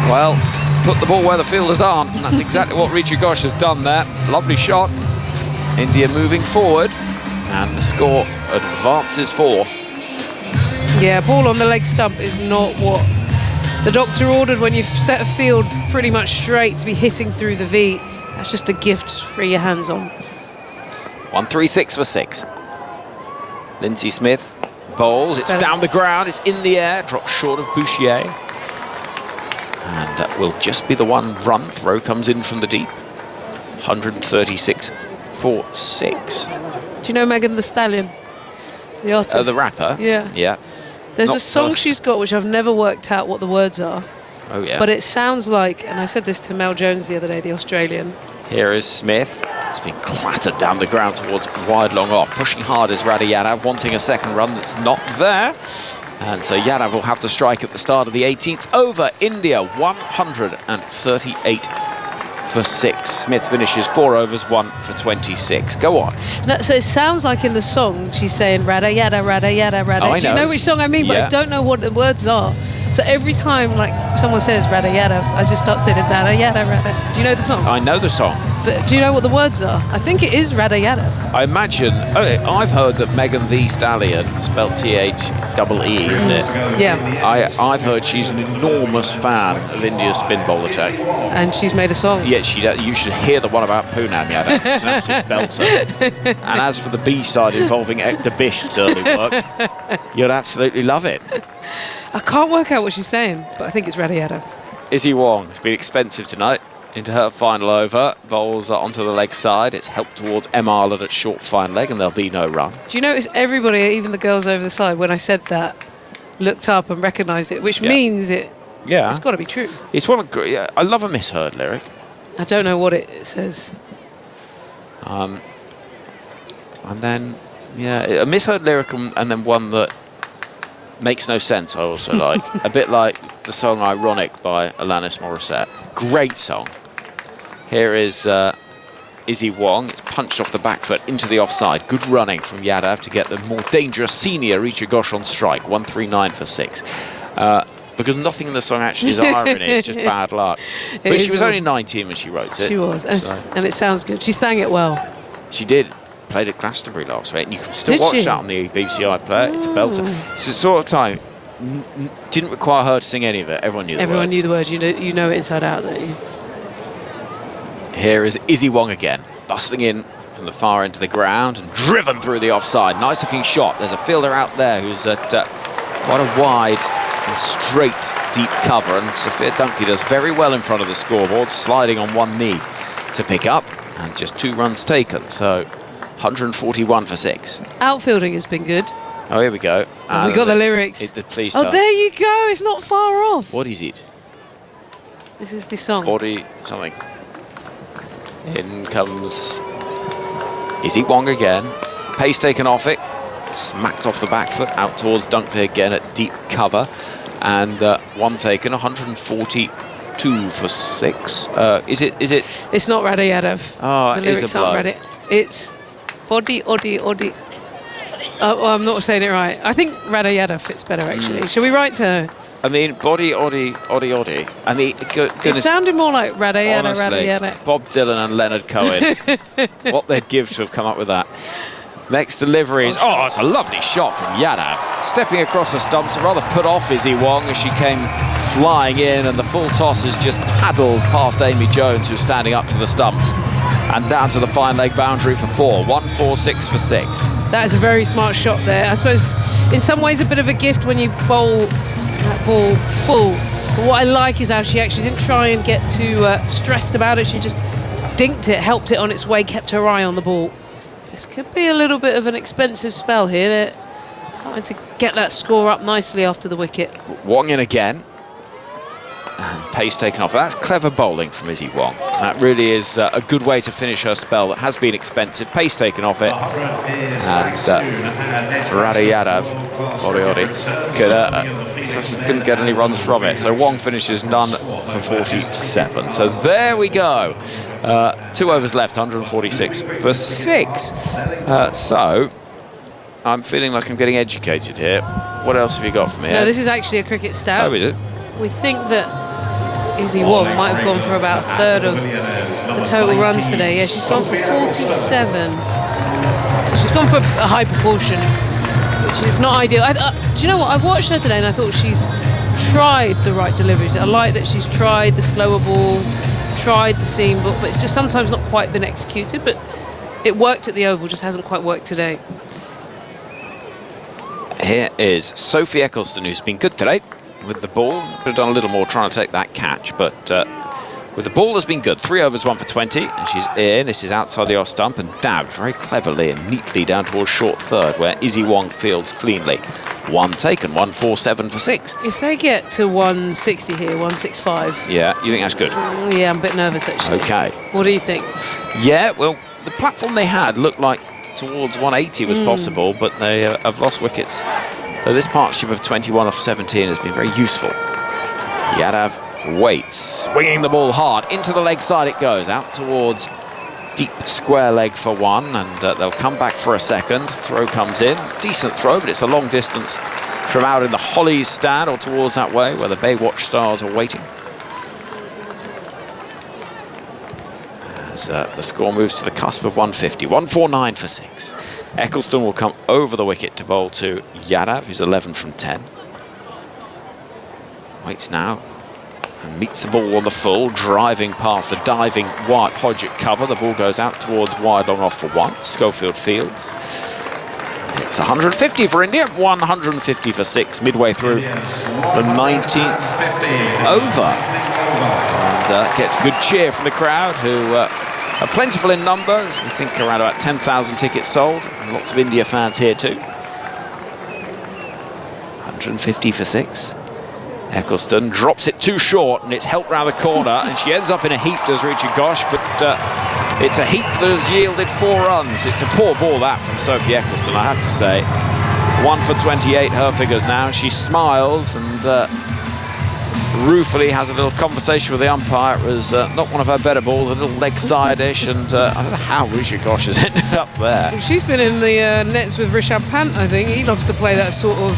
Well, put the ball where the fielders aren't, and that's exactly what Risha Ghosh has done there. Lovely shot. India moving forward, and the score advances 4th. Yeah, ball on the leg stump is not what the doctor ordered when you've set a field pretty much straight to be hitting through the V. That's just a gift for your hands on. 136 for 6. Lindsay Smith bowls. It's down the ground. It's in the air. Drops short of Bouchier. And that will just be the 1 run. Throw comes in from the deep. 136 for 6. Do you know Megan Thee Stallion? The artist? The rapper? Yeah. Yeah. There's Not a song she's got which I've never worked out what the words are. Oh, yeah. But it sounds like, and I said this to Mel Jones the other day, the Australian. Here is Smith. It's been clattered down the ground towards wide long off. Pushing hard is Rada Yadav, wanting a second run that's not there. And so Yadav will have to strike at the start of the 18th over. India 138 for 6. Smith finishes 4 overs, 1 for 26. Go on. No, so it sounds like in the song she's saying Rada Yada, Rada Yada, Rada. Oh, I Do you know. know which song I mean? But Yeah. I don't know what the words are. So every time like someone says Rada Yada, I just start saying Rada Yada, Rada. Do you know the song? I know the song. But do you know what the words are? I think it is Rada Yada. I imagine, I've heard that Megan Thee Stallion, spelled T-H-E-E, isn't it? Yeah. I've heard she's an enormous fan of India's spin bowl attack. And she's made a song. Yeah, you should hear the one about Poonam Yadav. It's an absolute belter. And as for the B-side involving Ekta Bish's early work, you'd absolutely love it. I can't work out what she's saying, but I think it's Rada Yada. Izzy Wong has been expensive tonight. Into her final over, bowls onto the leg side. It's helped towards M. Arlen at short fine leg, and there'll be no run. Do you notice everybody, even the girls over the side, when I said that, looked up and recognised it, which means it's got to be true. It's one of I love a misheard lyric. I don't know what it says. And then a misheard lyric and then one that makes no sense. I also like a bit like the song "Ironic" by Alanis Morissette. Great song. Here is Izzy Wong. It's punched off the back foot into the offside. Good running from Yadav to get the more dangerous senior Richa Ghosh on strike. 139 for 6. Because nothing in the song actually is irony, it's just bad luck. But she was only 19 when she wrote it. She was, and it sounds good. She sang it well. She did. Played at Glastonbury last week, and you can still Did watch she? that on the BBC iPlayer. It's a belter. It's the sort of time, didn't require her to sing any of it. Everyone knew the words. Everyone knew the words. You know it inside out, don't you? Here is Izzy Wong again, bustling in from the far end of the ground and driven through the offside. Nice looking shot. There's a fielder out there who's at quite a wide and straight deep cover, and Sophia Dunkley does very well in front of the scoreboard, sliding on one knee to pick up, and just 2 runs taken. So 141 for 6. Outfielding has been good. Oh, here we go. We got the lyrics. Please Oh, tell. there you go. It's not far off. What is it? This is the song. Body something. In comes Izzy Wong again. Pace taken off it. Smacked off the back foot out towards Dunkley again at deep cover. And 1 taken, 142 for 6. Is it? It's not Rada Yadav. Oh, the it is lyrics a blow. aren't Rada. It's Body Oddy. Oh, I'm not saying it right. I think Rada Yadav fits better, actually. Shall we write to her? I mean, body, oddy. I mean, It goodness, sounded more like Rada Yada, Rada honestly, Yada. Bob Dylan and Leonard Cohen. What they'd give to have come up with that. Next delivery is, it's a lovely shot from Yadav. Stepping across the stumps, a rather put off Izzy Wong as she came flying in, and the full toss has just paddled past Amy Jones, who's standing up to the stumps, and down to the fine leg boundary for 4. 146 for 6. That is a very smart shot there. I suppose in some ways a bit of a gift when you bowl that ball full. But what I like is how she actually didn't try and get too stressed about it. She just dinked it, helped it on its way, kept her eye on the ball. This could be a little bit of an expensive spell here. They're starting to get that score up nicely after the wicket. Wong in again. And pace taken off. That's clever bowling from Izzy Wong. That really is a good way to finish her spell that has been expensive. Pace taken off it. And Rada Yadav, couldn't get any runs from it. So Wong finishes none for 47. So there we go. 2 overs left, 146 for 6. So I'm feeling like I'm getting educated here. What else have you got for me? No, this is actually a cricket stat. Oh, is it? We think that Izzy Wong might have gone for about a third of the total runs today. Yeah, she's gone for 47. So she's gone for a high proportion, which is not ideal. Do you know what? I've watched her today and I thought she's tried the right deliveries. I like that she's tried the slower ball, tried the seam, but it's just sometimes not quite been executed. But it worked at the Oval, just hasn't quite worked today. Here is Sophie Eccleston, who's been good today with the ball. Could have done a little more trying to take that catch, but With the ball has been good. 3 overs, 1 for 20, and she's in. This is outside the off stump and dabbed very cleverly and neatly down towards short third, where Izzy Wong fields cleanly. 1 taken, 147 for 6. If they get to 160 here, 165. Yeah, you think that's good? Yeah, I'm a bit nervous actually. Okay. What do you think? Yeah, well, the platform they had looked like towards 180 was possible, but they have lost wickets. So this partnership of 21 off 17 has been very useful. Yadav waits, swinging the ball hard. Into the leg side it goes, out towards deep square leg for 1, and they'll come back for a second. Throw comes in. Decent throw, but it's a long distance from out in the Hollies stand or towards that way where the Baywatch Stars are waiting. As the score moves to the cusp of 150. 149 for 6. Eccleston will come over the wicket to bowl to Yadav, who's 11 from 10. Waits now and meets the ball on the full, driving past the diving Wyatt Hodge at cover. The ball goes out towards wide long off for 1. Schofield fields. It's 150 for India, 150 for 6, midway through the 19th over. And gets good cheer from the crowd, who are plentiful in numbers. We think around about 10,000 tickets sold. And lots of India fans here too. 150 for 6. Eccleston drops it too short, and it's helped round the corner, and she ends up in a heap, does Richa Ghosh, but it's a heap that has yielded 4 runs. It's a poor ball, that, from Sophie Eccleston, I have to say. 1 for 28, her figures now. She smiles and ruefully has a little conversation with the umpire. It was not one of her better balls, a little leg side-ish, and I don't know how Richa Ghosh has ended up there. She's been in the nets with Rishabh Pant, I think. He loves to play that sort of...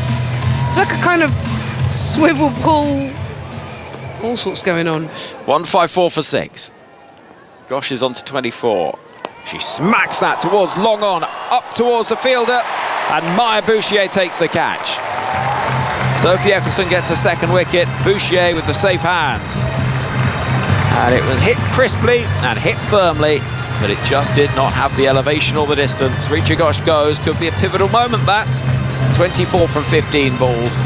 It's like a kind of swivel pull, all sorts going on. 154 for 6. Ghosh is on to 24. She smacks that towards long on, up towards the fielder, and Maya Bouchier takes the catch. Sophie Eccleston gets a second wicket, Bouchier with the safe hands. And it was hit crisply and hit firmly, but it just did not have the elevation or the distance. Richa Ghosh goes, could be a pivotal moment, that. 24 from 15 balls.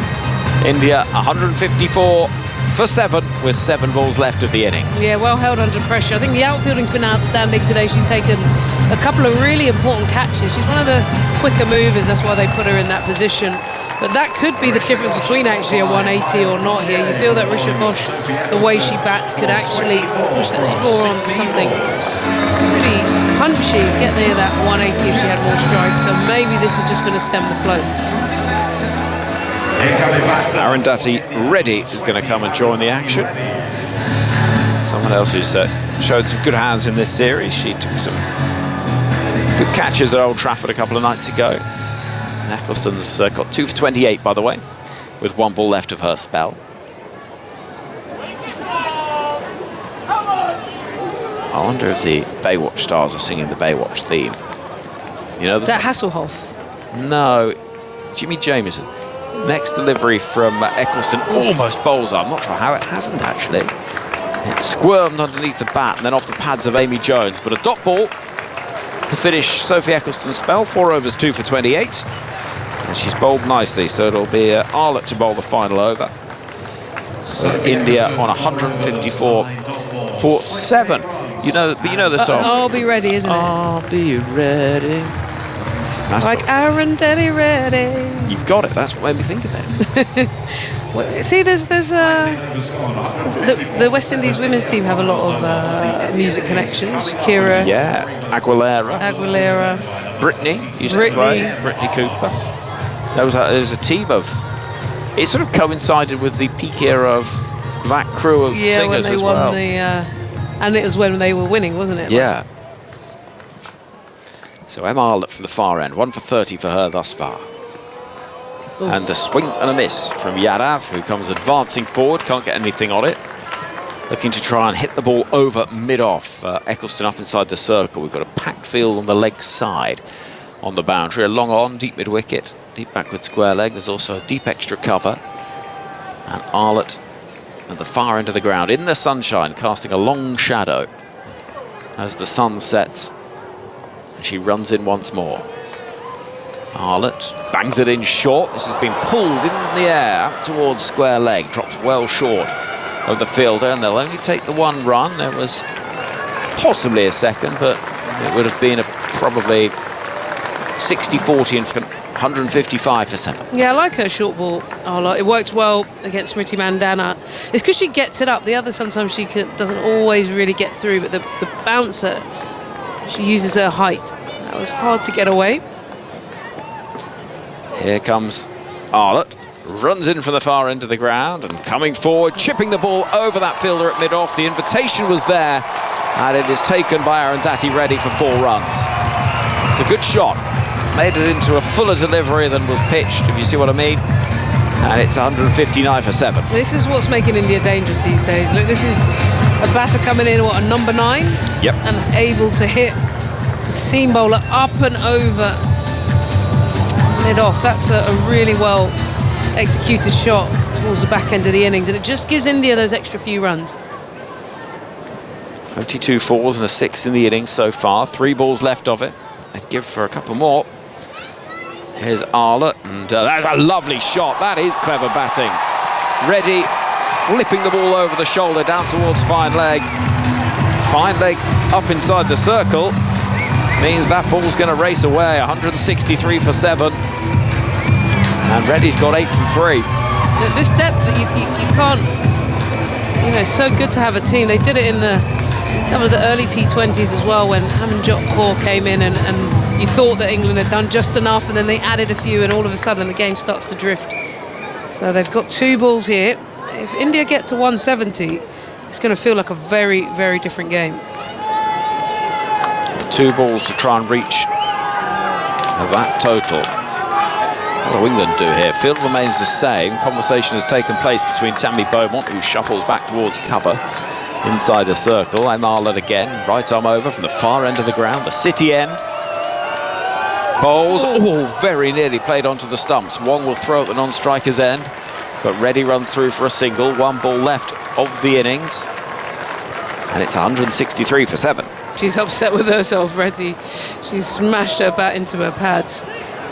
India 154 for 7 with 7 balls left of the innings. Yeah, well held under pressure. I think the outfielding's been outstanding today. She's taken a couple of really important catches. She's one of the quicker movers, that's why they put her in that position. But that could be the difference between actually a 180 or not here. You feel that Richa Ghosh, the way she bats, could actually push that score on to something really punchy, get near that 180 if she had more strikes. So maybe this is just going to stem the flow. Arundhati Reddy is going to come and join the action. Someone else who's showed some good hands in this series. She took some good catches at Old Trafford a couple of nights ago. And Eccleston's got 2 for 28, by the way, with 1 ball left of her spell. I wonder if the Baywatch Stars are singing the Baywatch theme. You know, Is that Hasselhoff? No, Jimmy Jameson. Next delivery from Eccleston almost bowls up. I'm not sure how it hasn't, actually. It squirmed underneath the bat and then off the pads of Amy Jones. But a dot ball to finish Sophie Eccleston's spell. 4 overs, 2 for 28. And she's bowled nicely, so it'll be Arlott to bowl the final over. With India on 154 for 7. You know the song. I'll be ready, isn't it? I'll be ready. That's like Arundhati Reddy. You've got it. That's what made me think of it. Well, see, there's the West Indies women's team have a lot of music connections. Shakira, Yeah, Aguilera, Brittany used to play. Brittany Cooper. There was a team of. It sort of coincided with the peak era of that crew of singers as well. When they won and it was when they were winning, wasn't it? Yeah. So Emma Arlott from the far end, 1 for 30 for her thus far. Ooh. And a swing and a miss from Yadav, who comes advancing forward, can't get anything on it. Looking to try and hit the ball over mid-off. Eccleston up inside the circle. We've got a packed field on the leg side on the boundary. A long on, deep mid-wicket, deep backward square leg. There's also a deep extra cover. And Arlott at the far end of the ground, in the sunshine, casting a long shadow as the sun sets. She runs in once more. Arlott bangs it in short. This has been pulled in the air out towards square leg. Drops well short of the fielder, and they'll only take the one run. There was possibly a second, but it would have been probably 60-40 and 155 for 7. Yeah, I like her short ball. It worked well against Smriti Mandana. It's because she gets it up. The other, sometimes she doesn't always really get through, but the bouncer, she uses her height. That was hard to get away. Here comes Arlott. Runs in from the far end of the ground and coming forward, chipping the ball over that fielder at mid-off. The invitation was there, and it is taken by Arundhati Reddy for 4 runs. It's a good shot. Made it into a fuller delivery than was pitched, if you see what I mean. And it's 159 for 7. This is what's making India dangerous these days. Look, this is a batter coming in, a number 9? Yep. And able to hit the seam bowler up and over mid-off. That's a really well executed shot towards the back end of the innings, and it just gives India those extra few runs. 22 fours and a 6 in the innings so far. 3 balls left of it. They'd give for a couple more. Here's Arlott, and that's a lovely shot. That is clever batting. Reddy flipping the ball over the shoulder down towards fine leg. Fine leg up inside the circle. Means that ball's going to race away. 163 for 7. And Reddy's got 8 from 3. This depth that you can't, it's so good to have a team. They did it in some of the early T20s as well, when Hamanjot Kaur came in and you thought that England had done just enough, and then they added a few, and all of a sudden the game starts to drift. So they've got 2 balls here. If India get to 170, it's going to feel like a very, very different game. 2 balls to try and reach that total. What do England do here? Field remains the same. Conversation has taken place between Tammy Beaumont, who shuffles back towards cover inside the circle. And Arlott again, right arm over from the far end of the ground, the city end. Bowls, very nearly played onto the stumps. One will throw at the non-striker's end, but Reddy runs through for a single. 1 ball left of the innings, and it's 163 for 7. She's upset with herself, Reddy. She smashed her bat into her pads.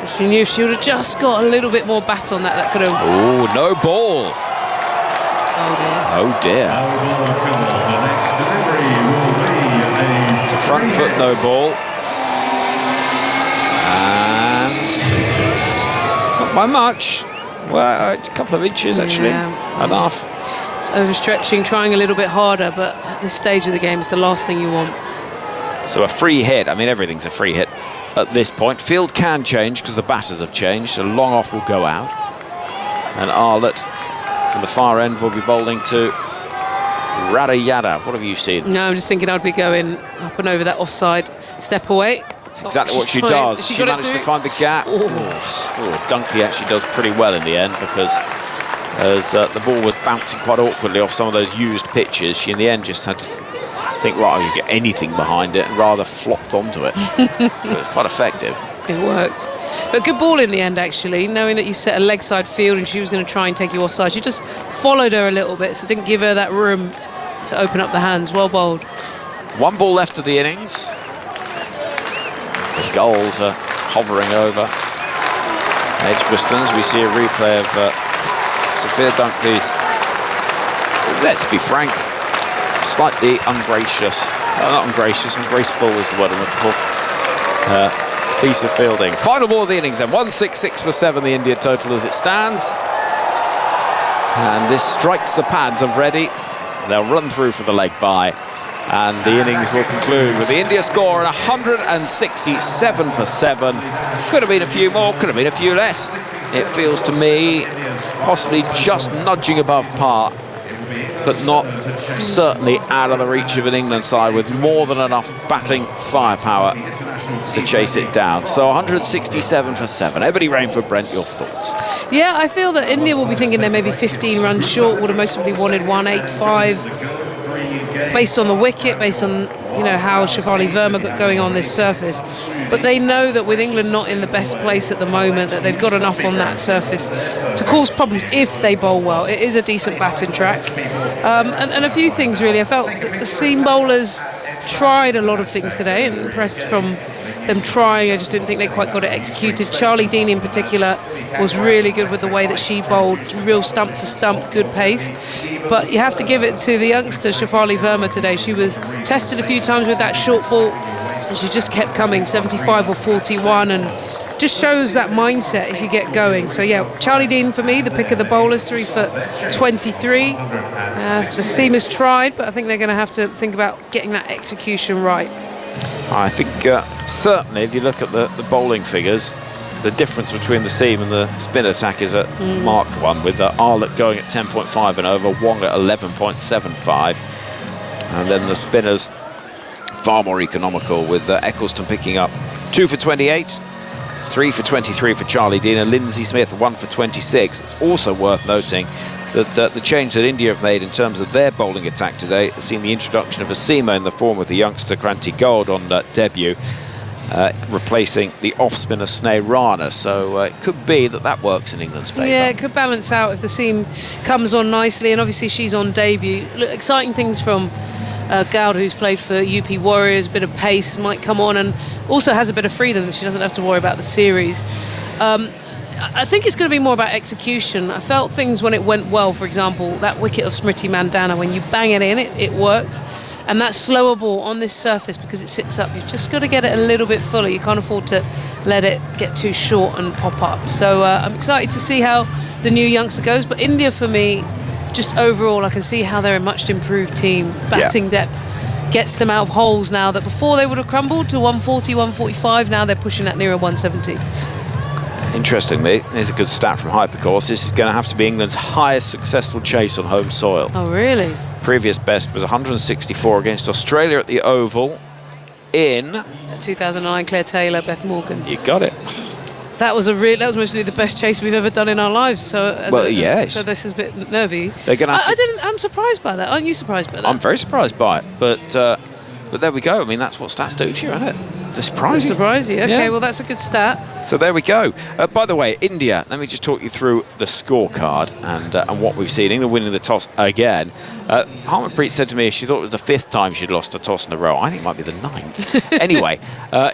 She knew if she would have just got a little bit more bat on that could have... Oh, no ball. Oh dear. It's a front foot no ball. And not by much. Well, a couple of inches actually. Yeah. Enough. It's overstretching, trying a little bit harder, but at this stage of the game, it's the last thing you want. So a free hit. I mean, everything's a free hit at this point. Field can change because the batters have changed. A long off will go out. And Arlott from the far end will be bowling to Radha Yadav. What have you seen? No, I'm just thinking I'd be going up and over that offside step away. That's exactly what she does. She managed to find the gap. Dunkley actually does pretty well in the end, because as the ball was bouncing quite awkwardly off some of those used pitches, she in the end just had to think, right, I can get anything behind it, and rather flopped onto it. It was quite effective. It worked. But good ball in the end, actually, knowing that you set a leg side field and she was going to try and take you offside. You just followed her a little bit, so didn't give her that room to open up the hands. Well bowled. 1 ball left of the innings. The gulls are hovering over Edgbaston. We see a replay of Sophia Dunkley's, let's be frank, slightly ungracious. Not ungracious, ungraceful is the word I'm looking for. Piece of fielding. Final ball of the innings then. 166 for 7, the India total as it stands. And this strikes the pads of Reddy. They'll run through for the leg bye. And the innings will conclude with the India score at 167 for 7. Could have been a few more, could have been a few less. It feels to me possibly just nudging above par, but not certainly out of the reach of an England side with more than enough batting firepower to chase it down. So 167 for 7. Ebony Rainford, Brent, your thoughts? Yeah, I feel that India will be thinking they may be 15 runs short, would have most probably wanted 185. Based on the wicket, based on how Shafali Verma got going on this surface. But they know that with England not in the best place at the moment, that they've got enough on that surface to cause problems if they bowl well. It is a decent batting track. And a few things really. I felt that the seam bowlers tried a lot of things today, and impressed from them trying. I just didn't think they quite got it executed. Charlie Dean in particular was really good with the way that she bowled, real stump to stump, good pace. But you have to give it to the youngster, Shafali Verma, today. She was tested a few times with that short ball, and she just kept coming, 75 or 41, and just shows that mindset if you get going. So yeah, Charlie Dean for me, the pick of the bowlers, 3 for 23. The seamers tried, but I think they're going to have to think about getting that execution right. I think certainly if you look at the bowling figures, the difference between the seam and the spin attack is a marked one, with Arlott going at 10.5 and over, Wong at 11.75. And then the spinners far more economical, with Eccleston picking up 2 for 28, 3 for 23 for Charlie Dean, and Lindsay Smith 1 for 26. It's also worth noting that the change that India have made in terms of their bowling attack today has seen the introduction of a seamer in the form of the youngster Kranti Gold on debut, replacing the off-spinner Sneh Rana. So it could be that works in England's favour. Yeah, it could balance out if the seam comes on nicely, and obviously she's on debut. Look, exciting things from Goud, who's played for UP Warriors, a bit of pace might come on, and also has a bit of freedom. She doesn't have to worry about the series. I think it's going to be more about execution. I felt things when it went well, for example, that wicket of Smriti Mandana, when you bang it in, it works. And that slower ball on this surface, because it sits up, you've just got to get it a little bit fuller. You can't afford to let it get too short and pop up. So I'm excited to see how the new youngster goes. But India, for me, just overall, I can see how they're a much improved team. Batting depth gets them out of holes now that before they would have crumbled to 140, 145. Now they're pushing that nearer 170. Interestingly, here's a good stat from Hypercourse. This is going to have to be England's highest successful chase on home soil. Oh, really? Previous best was 164 against Australia at the Oval in 2009. Claire Taylor, Beth Morgan. You got it. That was mostly the best chase we've ever done in our lives. So yes. So this is a bit nervy. They're going to have to. I'm surprised by that. Aren't you surprised by that? I'm very surprised by it, but there we go. I mean, that's what stats do to you, isn't it? Surprise you. Okay, well, that's a good stat. So there we go. By the way, India, let me just talk you through the scorecard and what we've seen. England winning the toss again. Harmanpreet said to me she thought it was the 5th time she'd lost a toss in a row. I think it might be the 9th. Anyway,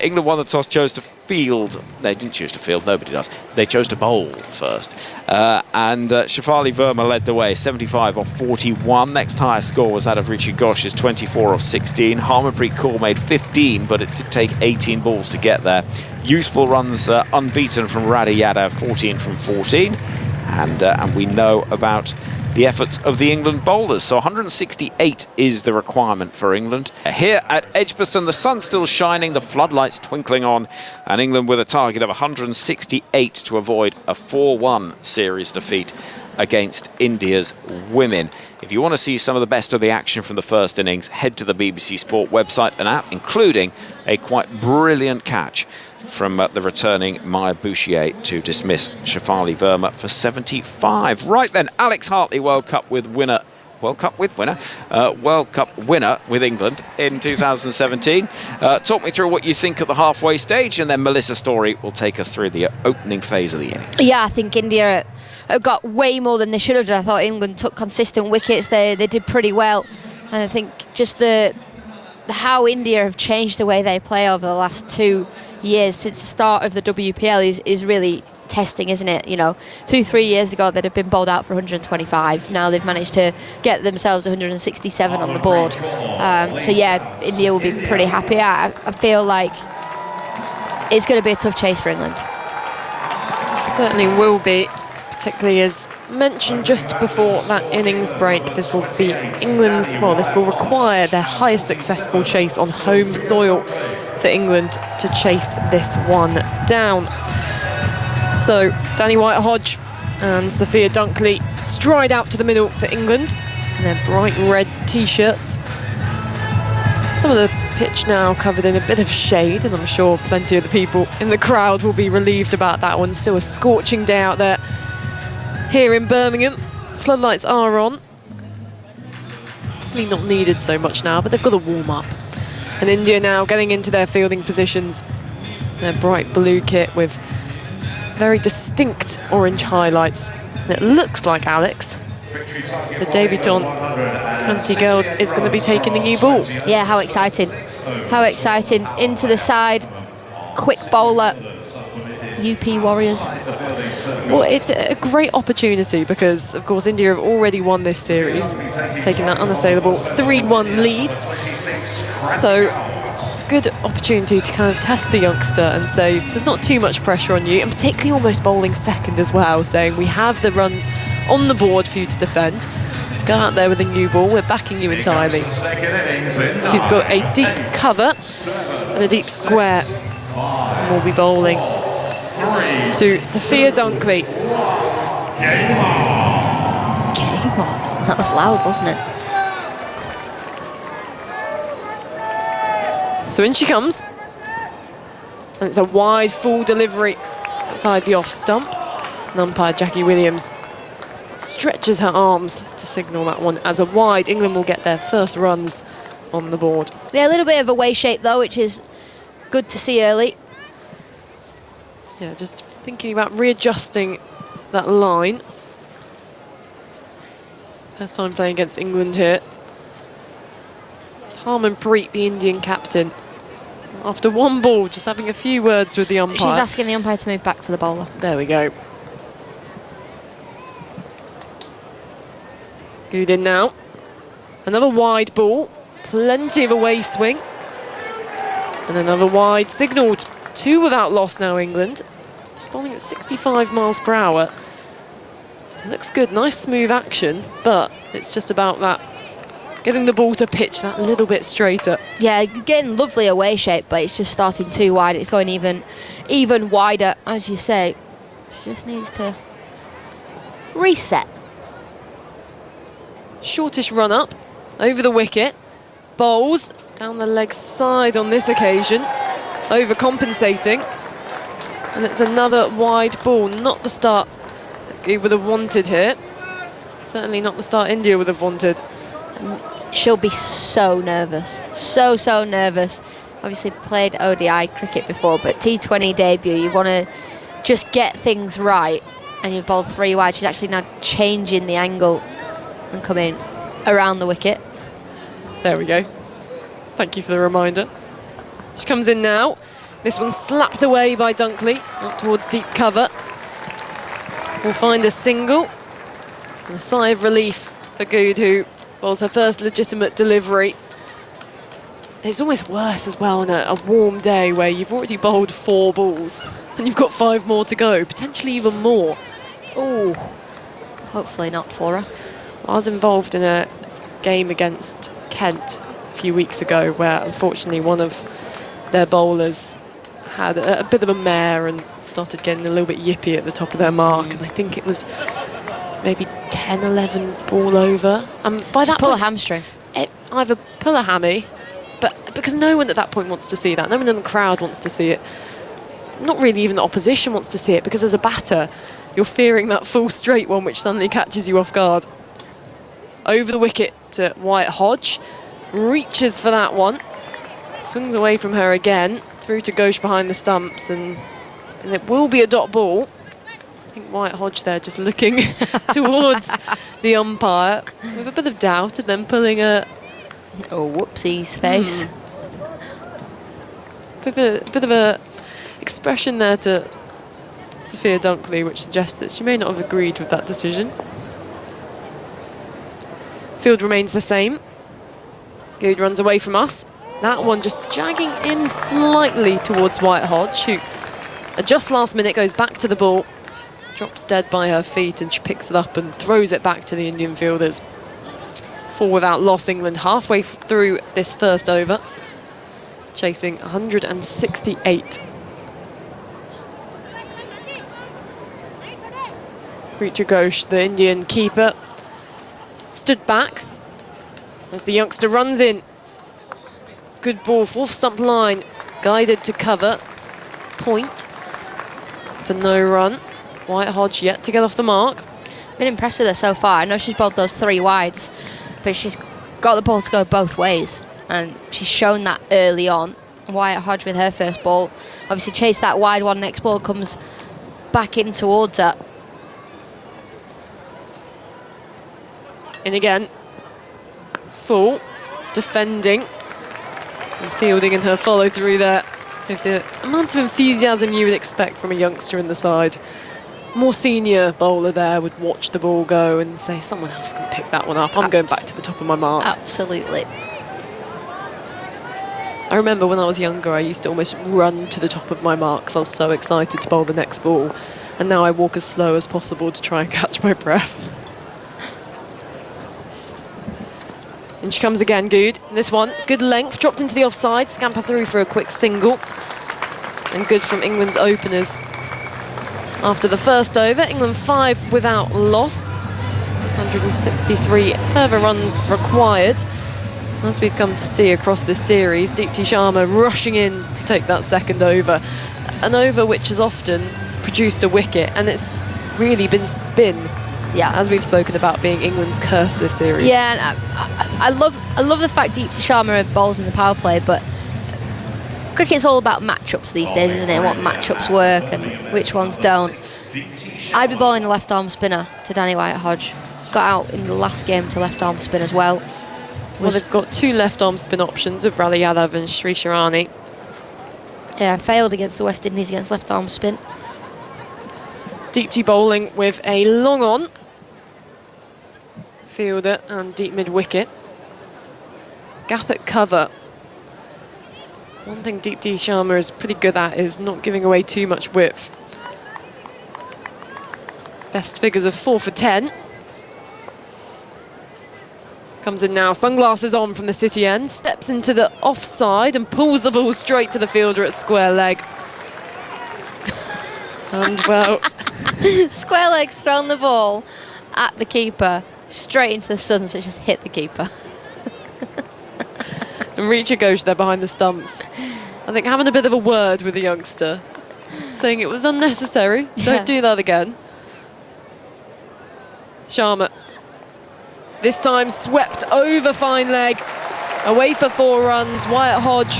England won the toss, chose to field. They didn't choose to field, nobody does. They chose to bowl first. And Shafali Verma led the way, 75 off 41. Next highest score was that of Rishi Ghosh's 24 off 16. Harmanpreet Kaur made 15, but it did take 18 balls to get there. Useful runs unbeaten from Radha Yadav, 14 from 14. And we know about the efforts of the England bowlers. So 168 is the requirement for England. Here at Edgbaston, the sun's still shining, the floodlights twinkling on, and England with a target of 168 to avoid a 4-1 series defeat against India's women. If you want to see some of the best of the action from the first innings, head to the BBC Sport website and app, including a quite brilliant catch from the returning Maya Bouchier to dismiss Shafali Verma for 75. Right then, Alex Hartley, World Cup winner with England in 2017. Talk me through what you think at the halfway stage, and then Melissa Story will take us through the opening phase of the innings. Yeah, I think India got way more than they should have done. I thought England took consistent wickets. They did pretty well. And I think just how India have changed the way they play over the last 2 years since the start of the WPL is really testing, isn't it? 2-3 years ago they'd have been bowled out for 125. Now they've managed to get themselves 167 on the board. So yeah, India will be pretty happy. I feel like it's going to be a tough chase for England. Certainly will be, particularly as mentioned just before that innings break. This will be England's, this will require their highest successful chase on home soil for England to chase this one down. So Danny White-Hodge and Sophia Dunkley stride out to the middle for England in their bright red t-shirts. Some of the pitch now covered in a bit of shade, and I'm sure plenty of the people in the crowd will be relieved about that one. Still a scorching day out there here in Birmingham. Floodlights are on. Probably not needed so much now, but they've got to warm up. And India now getting into their fielding positions. Their bright blue kit with very distinct orange highlights. And it looks like Alex, the debutant, Kranti Gold, is going to be taking the new ball. Yeah, how exciting. How exciting. Into the side. quick bowler. UP Warriors. Well, it's a great opportunity because, of course, India have already won this series, taking that unassailable 3-1 lead. So, good opportunity to kind of test the youngster and say there's not too much pressure on you, and particularly almost bowling second as well, saying we have the runs on the board for you to defend. Go out there with a new ball, we're backing you entirely. She's got a deep cover and a deep square, and will be bowling to Sophia Dunkley. Game on. That was loud, wasn't it? So in she comes, and it's a wide full delivery outside the off stump. And umpire Jackie Williams stretches her arms to signal that one as a wide. England will get their first runs on the board. Yeah, a little bit of a way shape though, which is good to see early. Yeah, just thinking about readjusting that line. First time playing against England here. It's Harmanpreet, the Indian captain. After one ball, just having a few words with the umpire. She's asking the umpire to move back for the bowler. There we go. Good in now. Another wide ball. Plenty of away swing. And another wide signalled. 2 without loss now, England. Just bowling at 65 miles per hour. Looks good, nice smooth action, but it's just about that, getting the ball to pitch that little bit straighter. Yeah, getting lovely away shape, but it's just starting too wide. It's going even wider, as you say. She just needs to reset. Shortish run up, over the wicket. Bowls down the leg side on this occasion. Overcompensating, and it's another wide ball. Not the start that we would have wanted here. Certainly not the start India would have wanted. And she'll be so nervous, so nervous. Obviously played ODI cricket before, but T20 debut, you want to just get things right, and you've bowled 3 wide. She's actually now changing the angle and coming around the wicket. There we go. Thank you for the reminder. She comes in now. This one slapped away by Dunkley, up towards deep cover. We'll find a single. And a sigh of relief for Good, who bowls her first legitimate delivery. It's almost worse as well on a warm day where you've already bowled 4 balls and you've got 5 more to go, potentially even more. Oh, hopefully not for her. I was involved in a game against Kent a few weeks ago where unfortunately one of their bowlers had a bit of a mare and started getting a little bit yippy at the top of their mark, and I think it was maybe 10, 11 ball over. And by that pull point, a hamstring. Either pull a hammy, but because no one at that point wants to see that. No one in the crowd wants to see it. Not really even the opposition wants to see it, because as a batter, you're fearing that full straight one which suddenly catches you off guard. Over the wicket to Wyatt Hodge. Reaches for that one. Swings away from her again, through to Ghosh behind the stumps, and it will be a dot ball. I think Wyatt Hodge there just looking towards the umpire with a bit of doubt, and then pulling a... Oh, whoopsies face. Bit of a expression there to Sophia Dunkley, which suggests that she may not have agreed with that decision. Field remains the same. Good runs away from us. That one just jagging in slightly towards Wyatt Hodge, who just last minute goes back to the ball, drops dead by her feet, and she picks it up and throws it back to the Indian fielders. 4 without loss, England halfway through this first over, chasing 168. Richa Ghosh, the Indian keeper, stood back as the youngster runs in. Good ball, 4th stump line, guided to cover. Point for no run. Wyatt Hodge yet to get off the mark. Been impressed with her so far. I know she's bowled those 3 wides, but she's got the ball to go both ways, and she's shown that early on. Wyatt Hodge with her first ball obviously chased that wide one. Next ball comes back in towards her. In again. Full. Defending. And fielding in her follow through there. With the amount of enthusiasm you would expect from a youngster in the side. More senior bowler there would watch the ball go and say, someone else can pick that one up. I'm going back to the top of my mark. Absolutely. I remember when I was younger, I used to almost run to the top of my mark because I was so excited to bowl the next ball. And now I walk as slow as possible to try and catch my breath. And she comes again, Good. This one, good length, dropped into the offside, scamper through for a quick single. And good from England's openers. After the first over, England 5 without loss. 163 further runs required. As we've come to see across this series, Deepti Sharma rushing in to take that second over. An over which has often produced a wicket, and it's really been spin. Yeah, as we've spoken about being England's curse this series. Yeah, and I love the fact Deepti Sharma bowls in the power play, but cricket's all about matchups these days, isn't it? What matchups work and which ones don't. I'd be bowling a left-arm spinner to Danny White-Hodge. Got out in the last game to left-arm spin as well. Well, they've got 2 left-arm spin options with Raleigh Yadav and Sri Sharani. Yeah, failed against the West Indies against left-arm spin. Deepti bowling with a long on. Fielder and deep mid-wicket. Gap at cover. One thing Deepti Sharma is pretty good at is not giving away too much width. Best figures of 4 for 10. Comes in now, sunglasses on from the city end, steps into the offside and pulls the ball straight to the fielder at square leg. And well... Square leg's thrown the ball at the keeper, straight into the sun, so it just hit the keeper. And Richa Ghosh there behind the stumps. I think having a bit of a word with the youngster, saying it was unnecessary, don't do that again. Sharma. This time swept over fine leg, away for 4 runs. White-Hodge.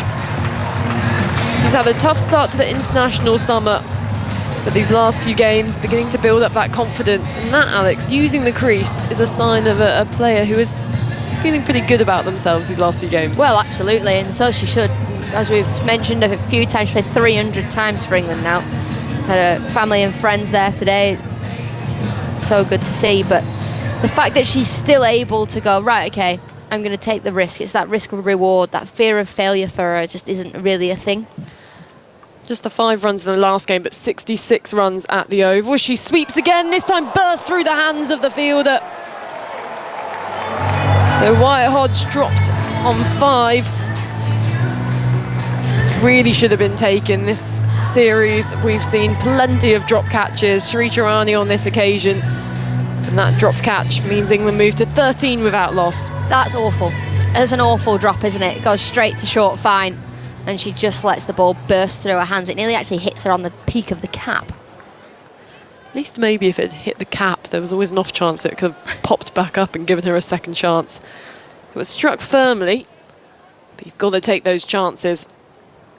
She's had a tough start to the international summer, but these last few games beginning to build up that confidence. And that, Alex, using the crease is a sign of a player who is feeling pretty good about themselves these last few games. Well, absolutely, and so she should. As we've mentioned a few times, she's played 300 times for England now. Had her family and friends there today. So good to see, but the fact that she's still able to go, right, okay, I'm going to take the risk. It's that risk reward, that fear of failure for her just isn't really a thing. Just the 5 runs in the last game, but 66 runs at the Oval. She sweeps again, this time burst through the hands of the fielder. So White-Hodge dropped on 5. Really should have been taken this series. We've seen plenty of drop catches. Sri Sharani on this occasion. And that dropped catch means England move to 13 without loss. That's awful. It's an awful drop, isn't it? It goes straight to short fine, and she just lets the ball burst through her hands. It nearly actually hits her on the peak of the cap. At least maybe if it hit the cap, there was always an off chance it could have popped back up and given her a second chance. It was struck firmly, but you've got to take those chances.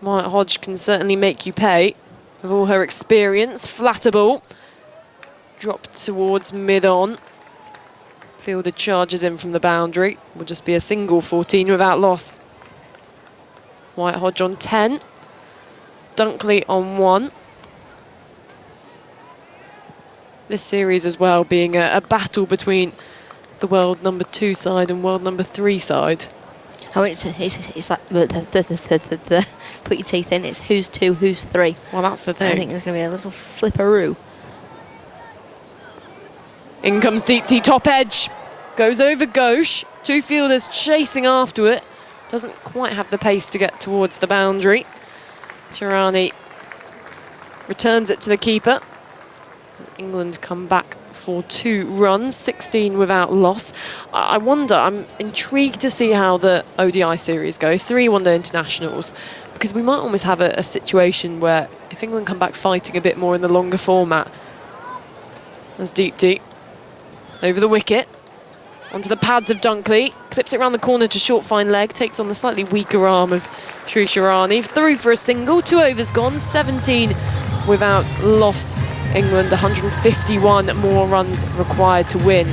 White-Hodge can certainly make you pay with all her experience. Flatter ball. Dropped towards mid-on. Fielder charges in from the boundary. Will just be a single 14 without loss. White-Hodge on 10. Dunkley on 1. This series as well being a battle between the world number 2 side and world number 3 side. Oh, it's like put your teeth in. It's who's 2, who's 3. Well, that's the thing. I think there's going to be a little flipperoo. In comes Deepti, top edge. Goes over Ghosh. 2 fielders chasing after it. Doesn't quite have the pace to get towards the boundary. Sharani returns it to the keeper. And England come back for 2 runs, 16 without loss. I wonder, I'm intrigued to see how the ODI series go, 3 one-day internationals, because we might almost have a situation where if England come back fighting a bit more in the longer format, as Deepti over the wicket, onto the pads of Dunkley, clips it around the corner to short fine leg, takes on the slightly weaker arm of Sri Sharani, through for a single, 2 overs gone, 17 without loss. England 151 more runs required to win.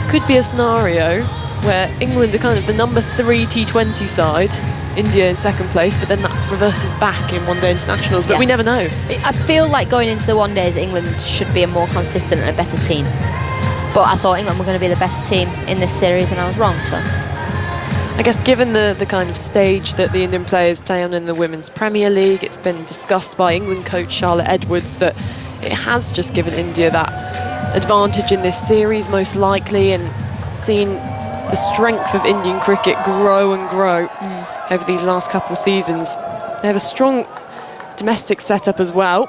Could be a scenario where England are kind of the number 3 T20 side India in second place, but then that reverses back in one-day internationals. But Yeah. we never know. I feel like going into the one days, England should be a more consistent and a better team. But I thought England were going to be the better team in this series, and I was wrong. So I guess given the kind of stage that the Indian players play on in the Women's Premier League, it's been discussed by England coach Charlotte Edwards that it has just given India that advantage in this series, most likely, and seen the strength of Indian cricket grow and grow over these last couple of seasons. They have a strong domestic setup as well.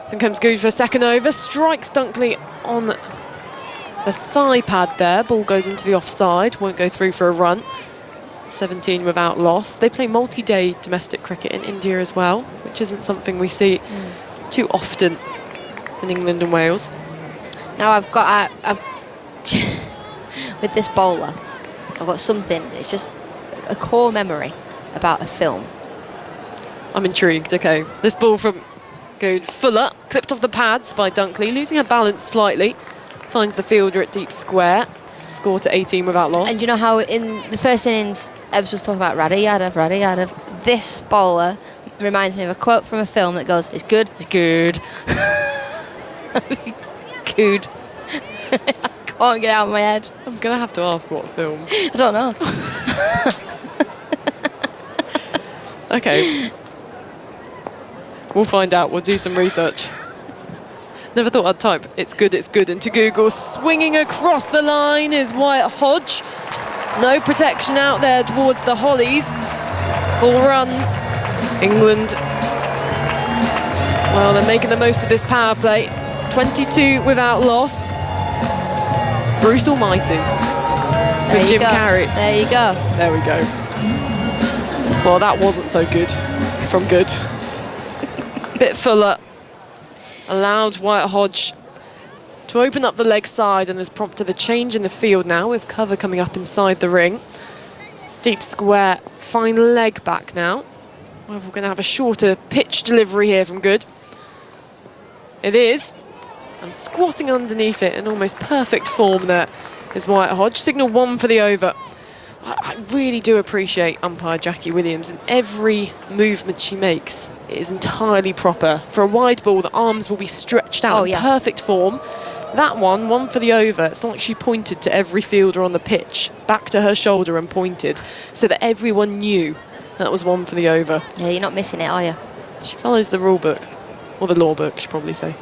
So comes Good for a second over, strikes Dunkley on the thigh pad there. Ball goes into the offside, won't go through for a run. 17 without loss. They play multi-day domestic cricket in India as well, which isn't something we see too often in England and Wales. now I've with this bowler, I've got something. It's just a core memory about a film. I'm intrigued. Okay, this ball from Good. Fuller, clipped off the pads by Dunkley, losing her balance slightly. Finds the fielder at deep square. Score to 18 without loss. And you know how in the first innings, Ebbs was talking about Radhi Yadav. This bowler reminds me of a quote from a film that goes, "It's good, it's good." Good. I can't get it out of my head. I'm going to have to ask what film. I don't know. Okay. We'll find out. We'll do some research. Never thought I'd type it's good into Google. Swinging across the line is Wyatt Hodge. No protection out there towards the Hollies. 4 runs. England, well, they're making the most of this power play. 22 without loss. Bruce Almighty with Jim Carrey. There you go. There we go. Well, that wasn't so good from Good. Bit Fuller allowed Wyatt Hodge to open up the leg side and has prompted the change in the field now with cover coming up inside the ring. Deep square, fine leg back now. Well, we're going to have a shorter pitch delivery here from Good. It is. And squatting underneath it in almost perfect form there is Wyatt Hodge. Signal 1 for the over. I really do appreciate umpire Jackie Williams, and every movement she makes is entirely proper. For a wide ball, the arms will be stretched out in perfect form. That one for the over. It's not like she pointed to every fielder on the pitch, back to her shoulder and pointed, so that everyone knew that was 1 for the over. Yeah, you're not missing it, are you? She follows the rule book, or the law book, I should probably say.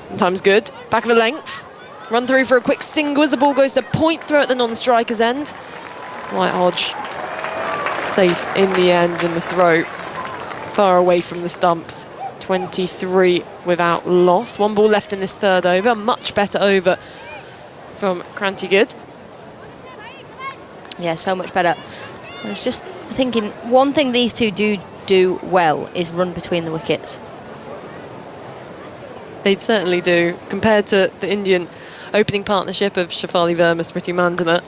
Sometimes Good. Back of the length. Run through for a quick single as the ball goes to point through at the non-striker's end. Wyatt Hodge safe in the end in the throw. Far away from the stumps. 23 without loss. 1 ball left in this third over. Much better over from Kranti Good. Yeah, so much better. I was just thinking, one thing these two do well is run between the wickets. They'd certainly do. Compared to the Indian opening partnership of Shafali Verma, Smriti Mandana.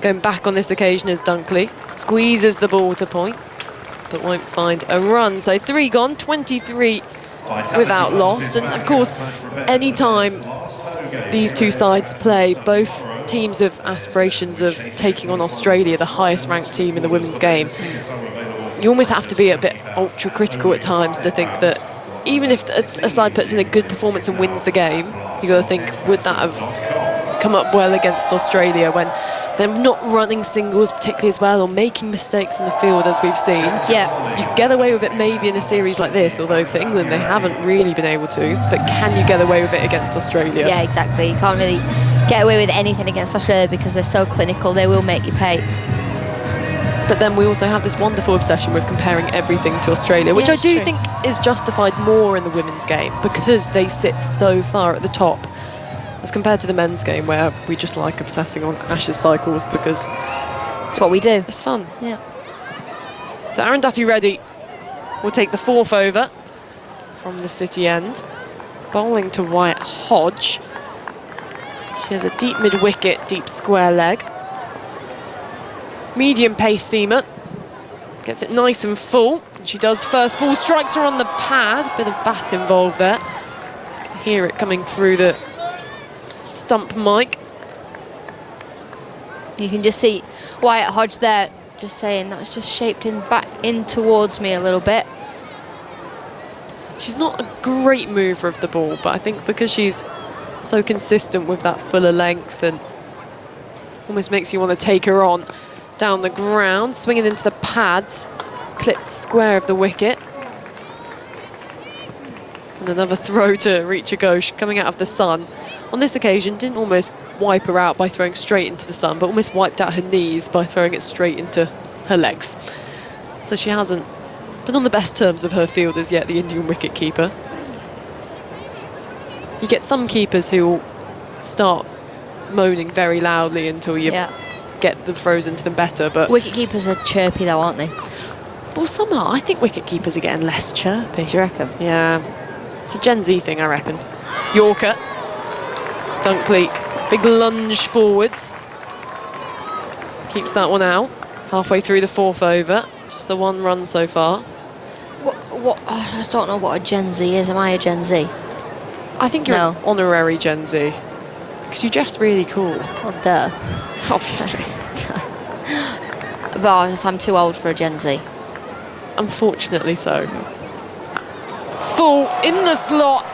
Going back on this occasion is Dunkley. Squeezes the ball to point, but won't find a run. So 3 gone, 23 without loss. And of course, any time these two sides play, both teams have aspirations of taking on Australia, the highest ranked team in the women's game. You almost have to be a bit ultra critical at times to think that even if a side puts in a good performance and wins the game, you got to think, would that have come up well against Australia when they're not running singles particularly as well, or making mistakes in the field as we've seen? Yeah. You can get away with it maybe in a series like this, although for England they haven't really been able to. But can you get away with it against Australia? Yeah, exactly. You can't really get away with anything against Australia because they're so clinical. They will make you pay. But then we also have this wonderful obsession with comparing everything to Australia, which I do think is justified more in the women's game because they sit so far at the top as compared to the men's game, where we just like obsessing on Ashes cycles because it's what we do. It's fun. Yeah. So Arundhati Reddy will take the 4th over from the City end. Bowling to Wyatt Hodge. She has a deep mid-wicket, deep square leg. Medium pace seamer. Gets it nice and full. And she does first ball, strikes her on the pad. Bit of bat involved there. You can hear it coming through the stump mic. You can just see Wyatt Hodge there Just saying, that's just shaped in back in towards me a little bit. She's not a great mover of the ball, but I think because she's so consistent with that fuller length and almost makes you want to take her on down the ground, swinging into the pads, clipped square of the wicket. And another throw to reach a gauche coming out of the sun. On this occasion, didn't almost wipe her out by throwing straight into the sun, but almost wiped out her knees by throwing it straight into her legs. So she hasn't been on the best terms of her fielders yet, the Indian wicket-keeper. You get some keepers who will start moaning very loudly until you get the throws into them better, but... Wicket-keepers are chirpy though, aren't they? Well, some are. I think wicket-keepers are getting less chirpy. Do you reckon? Yeah. It's a Gen Z thing, I reckon. Yorker. Dunkley, big lunge forwards. Keeps that one out. Halfway through the 4th over. Just the 1 run so far. What? I just don't know what a Gen Z is. Am I a Gen Z? I think you're an honorary Gen Z. Because you dress really cool. Well, duh. Obviously. But I'm too old for a Gen Z. Unfortunately so. Full in the slot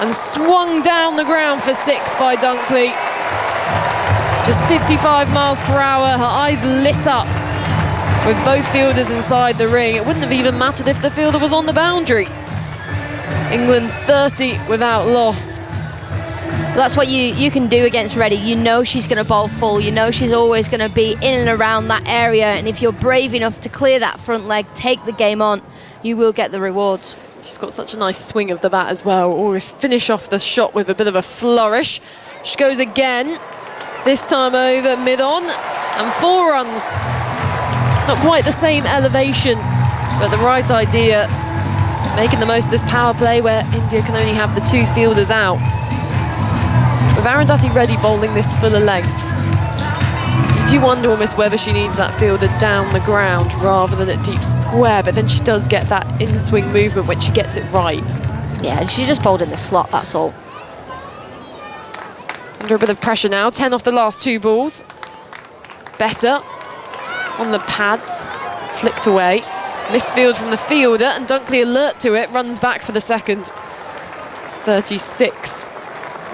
and swung down the ground for 6 by Dunkley. Just 55 miles per hour, her eyes lit up with both fielders inside the ring. It wouldn't have even mattered if the fielder was on the boundary. England 30 without loss. Well, that's what you can do against Reddy. You know she's going to bowl full. You know she's always going to be in and around that area. And if you're brave enough to clear that front leg, take the game on, you will get the rewards. She's got such a nice swing of the bat as well. Always finish off the shot with a bit of a flourish. She goes again. This time over mid-on and 4 runs. Not quite the same elevation, but the right idea. Making the most of this power play where India can only have the 2 fielders out. With Arundhati Reddy bowling this fuller length, you do wonder almost whether she needs that fielder down the ground rather than at deep square, but then she does get that in-swing movement when she gets it right. Yeah, and she just bowled in the slot, that's all. Under a bit of pressure now, 10 off the last 2 balls. Better on the pads, flicked away. Misfield from the fielder, and Dunkley alert to it, runs back for the second. 36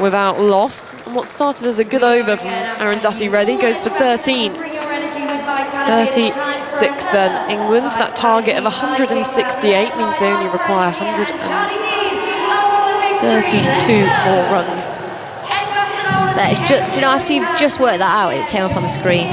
without loss. And what started as a good over from Arundhati Reddy goes for 13. 36 then, England. That target of 168 means they only require 132 more runs. Do you know, after you just worked that out, it came up on the screen.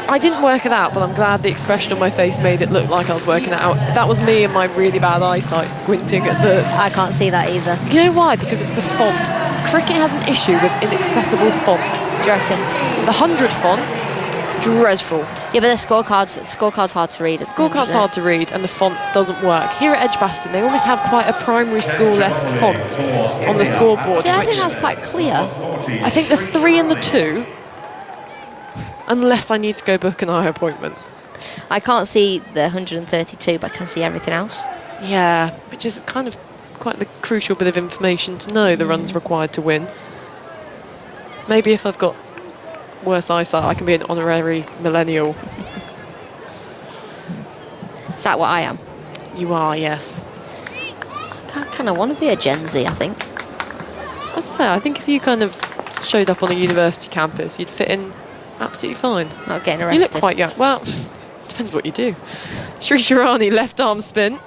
I didn't work it out, but I'm glad the expression on my face made it look like I was working it out. That was me and my really bad eyesight squinting at the... I can't see that either. You know why? Because it's the font. Cricket has an issue with inaccessible fonts. Do you reckon? The 100 font, dreadful. Yeah, but the scorecard's hard to read. Scorecard's hard to read and the font doesn't work. Here at Edgbaston, they almost have quite a primary school-esque font on the scoreboard. See, I think that's quite clear. I think the 3 and the 2, unless I need to go book an eye appointment. I can't see the 132, but I can see everything else. Yeah, which is kind of quite the crucial bit of information to know the runs required to win. Maybe if I've got worse eyesight, I can be an honorary millennial. Is that what I am? You are, yes. I kind of want to be a Gen Z, I think. As I say, I think if you kind of showed up on a university campus, you'd fit in absolutely fine. Not getting You arrested. look quite young. Well, depends what you do. Sri Sharani, left arm spin,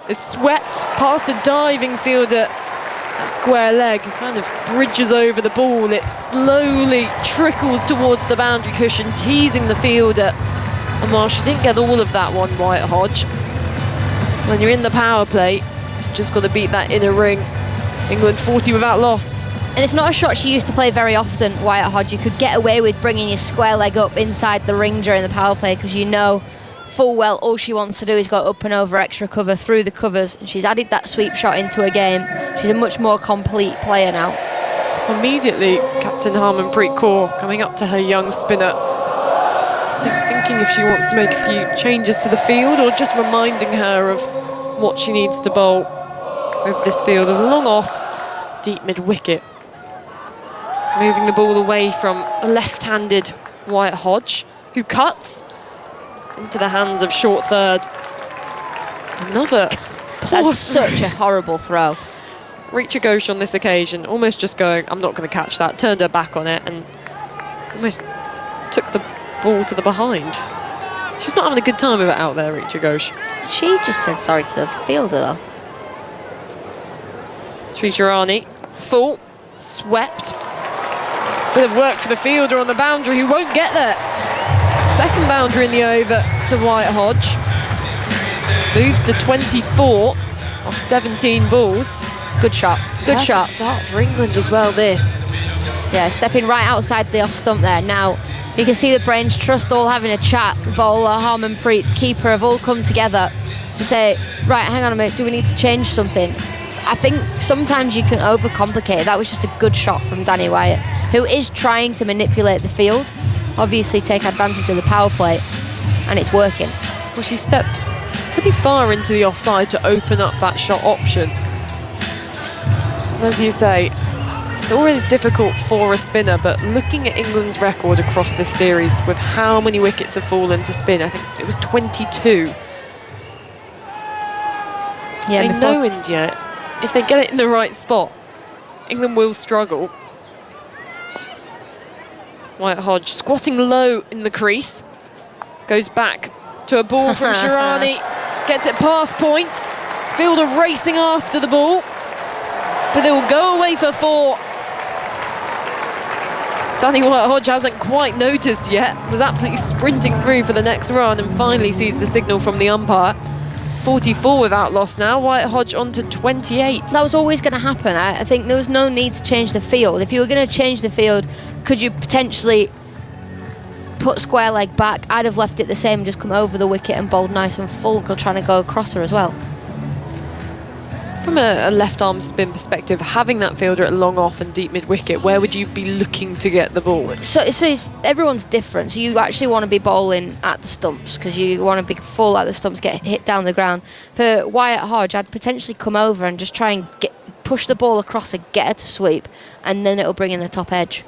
is swept past a diving fielder at square leg, who kind of bridges over the ball. It slowly trickles towards the boundary cushion, teasing the fielder. And while she didn't get all of that one, Wyatt Hodge, when you're in the power play, you've just got to beat that inner ring. England 40 without loss. And it's not a shot she used to play very often, Wyatt Hodge. You could get away with bringing your square leg up inside the ring during the power play because you know full well all she wants to do is go up and over extra cover through the covers. And she's added that sweep shot into her game. She's a much more complete player now. Immediately, Captain Harmanpreet Kaur coming up to her young spinner, thinking if she wants to make a few changes to the field or just reminding her of what she needs to bowl with this field of long off, deep mid-wicket. Moving the ball away from a left-handed Wyatt Hodge, who cuts. into the hands of short third. Another That's such a horrible throw. Richa Ghosh on this occasion, almost just going, I'm not going to catch that, turned her back on it and almost took the ball to the behind. She's not having a good time of it out there, Richa Ghosh. She just said sorry to the fielder, though. Sri Sharani, full, swept. Bit of work for the fielder on the boundary, who won't get there. Second boundary in the over to White Hodge. Moves to 24 off 17 balls. Good shot. Good Perfect shot. start for England as well, this. Yeah, stepping right outside the off stump there. Now, you can see the Brains Trust all having a chat. The bowler, Harmanpreet, keeper have all come together to say, right, hang on a minute, do we need to change something? I think sometimes you can overcomplicate it. That was just a good shot from Danny Wyatt, who is trying to manipulate the field, obviously take advantage of the power play, and it's working. Well, she stepped pretty far into the offside to open up that shot option. And as you say, it's always difficult for a spinner, but looking at England's record across this series with how many wickets have fallen to spin, I think it was 22. So Yeah, they know India, if they get it in the right spot, England will struggle. White Hodge squatting low in the crease, goes back to a ball from Sharani, gets it past point, fielder racing after the ball, but they will go away for 4. Danny White Hodge hasn't quite noticed yet, was absolutely sprinting through for the next run and finally sees the signal from the umpire. 44 without loss now, White Hodge on to 28. That was always going to happen. I think there was no need to change the field. If you were going to change the field, could you potentially put square leg back? I'd have left it the same and just come over the wicket and bowled nice and full, trying to go across her as well. From a left arm spin perspective, having that fielder at long off and deep mid wicket, where would you be looking to get the ball? So if everyone's different. So you actually want to be bowling at the stumps because you want to be full at the stumps, get hit down the ground. For Wyatt Hodge, I'd potentially come over and just try and push the ball across and get her to sweep, and then it'll bring in the top edge.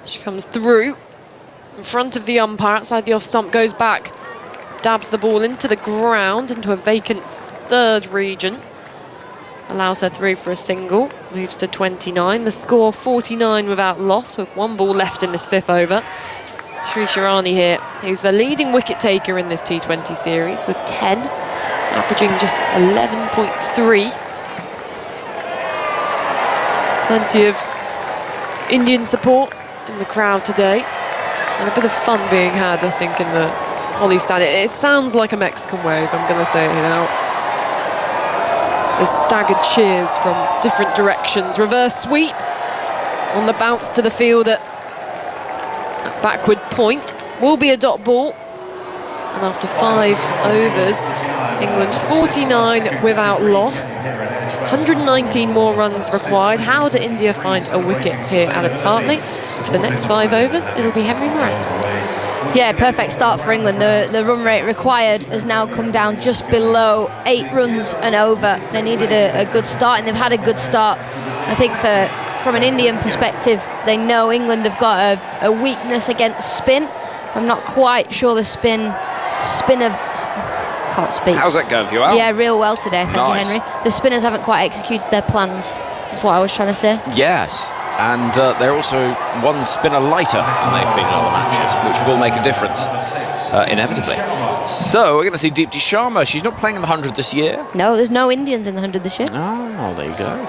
She comes through in front of the umpire outside the off stump, goes back, dabs the ball into the ground, into a vacant third region. Allows her through for a single, moves to 29. The score 49 without loss, with 1 ball left in this 5th over. Sri Sharani here, who's the leading wicket taker in this T20 series with 10, averaging just 11.3. Plenty of Indian support in the crowd today, and a bit of fun being had, I think, in the Holly stand. It sounds like a Mexican wave, I'm going to say it now. There's staggered cheers from different directions. Reverse sweep on the bounce to the fielder. At backward point will be a dot ball. And after 5 overs, England 49 without loss. 119 more runs required. How do India find a wicket here at its Hartley? For the next 5 overs, it'll be Henry Moran. Yeah, perfect start for England. The run rate required has now come down just below 8 runs and over. They needed a good start, and they've had a good start. I think from an Indian perspective, they know England have got a weakness against spin. I'm not quite sure the spin can't speak. How's that going for you, Al? Yeah, real well today, thank you, Henry. The spinners haven't quite executed their plans. That's what I was trying to say. Yes. And they're also 1 spinner lighter than they've been in other matches, which will make a difference, inevitably. So we're going to see Deepti Sharma. She's not playing in the 100 this year. No, there's no Indians in the 100 this year. Oh, there you go.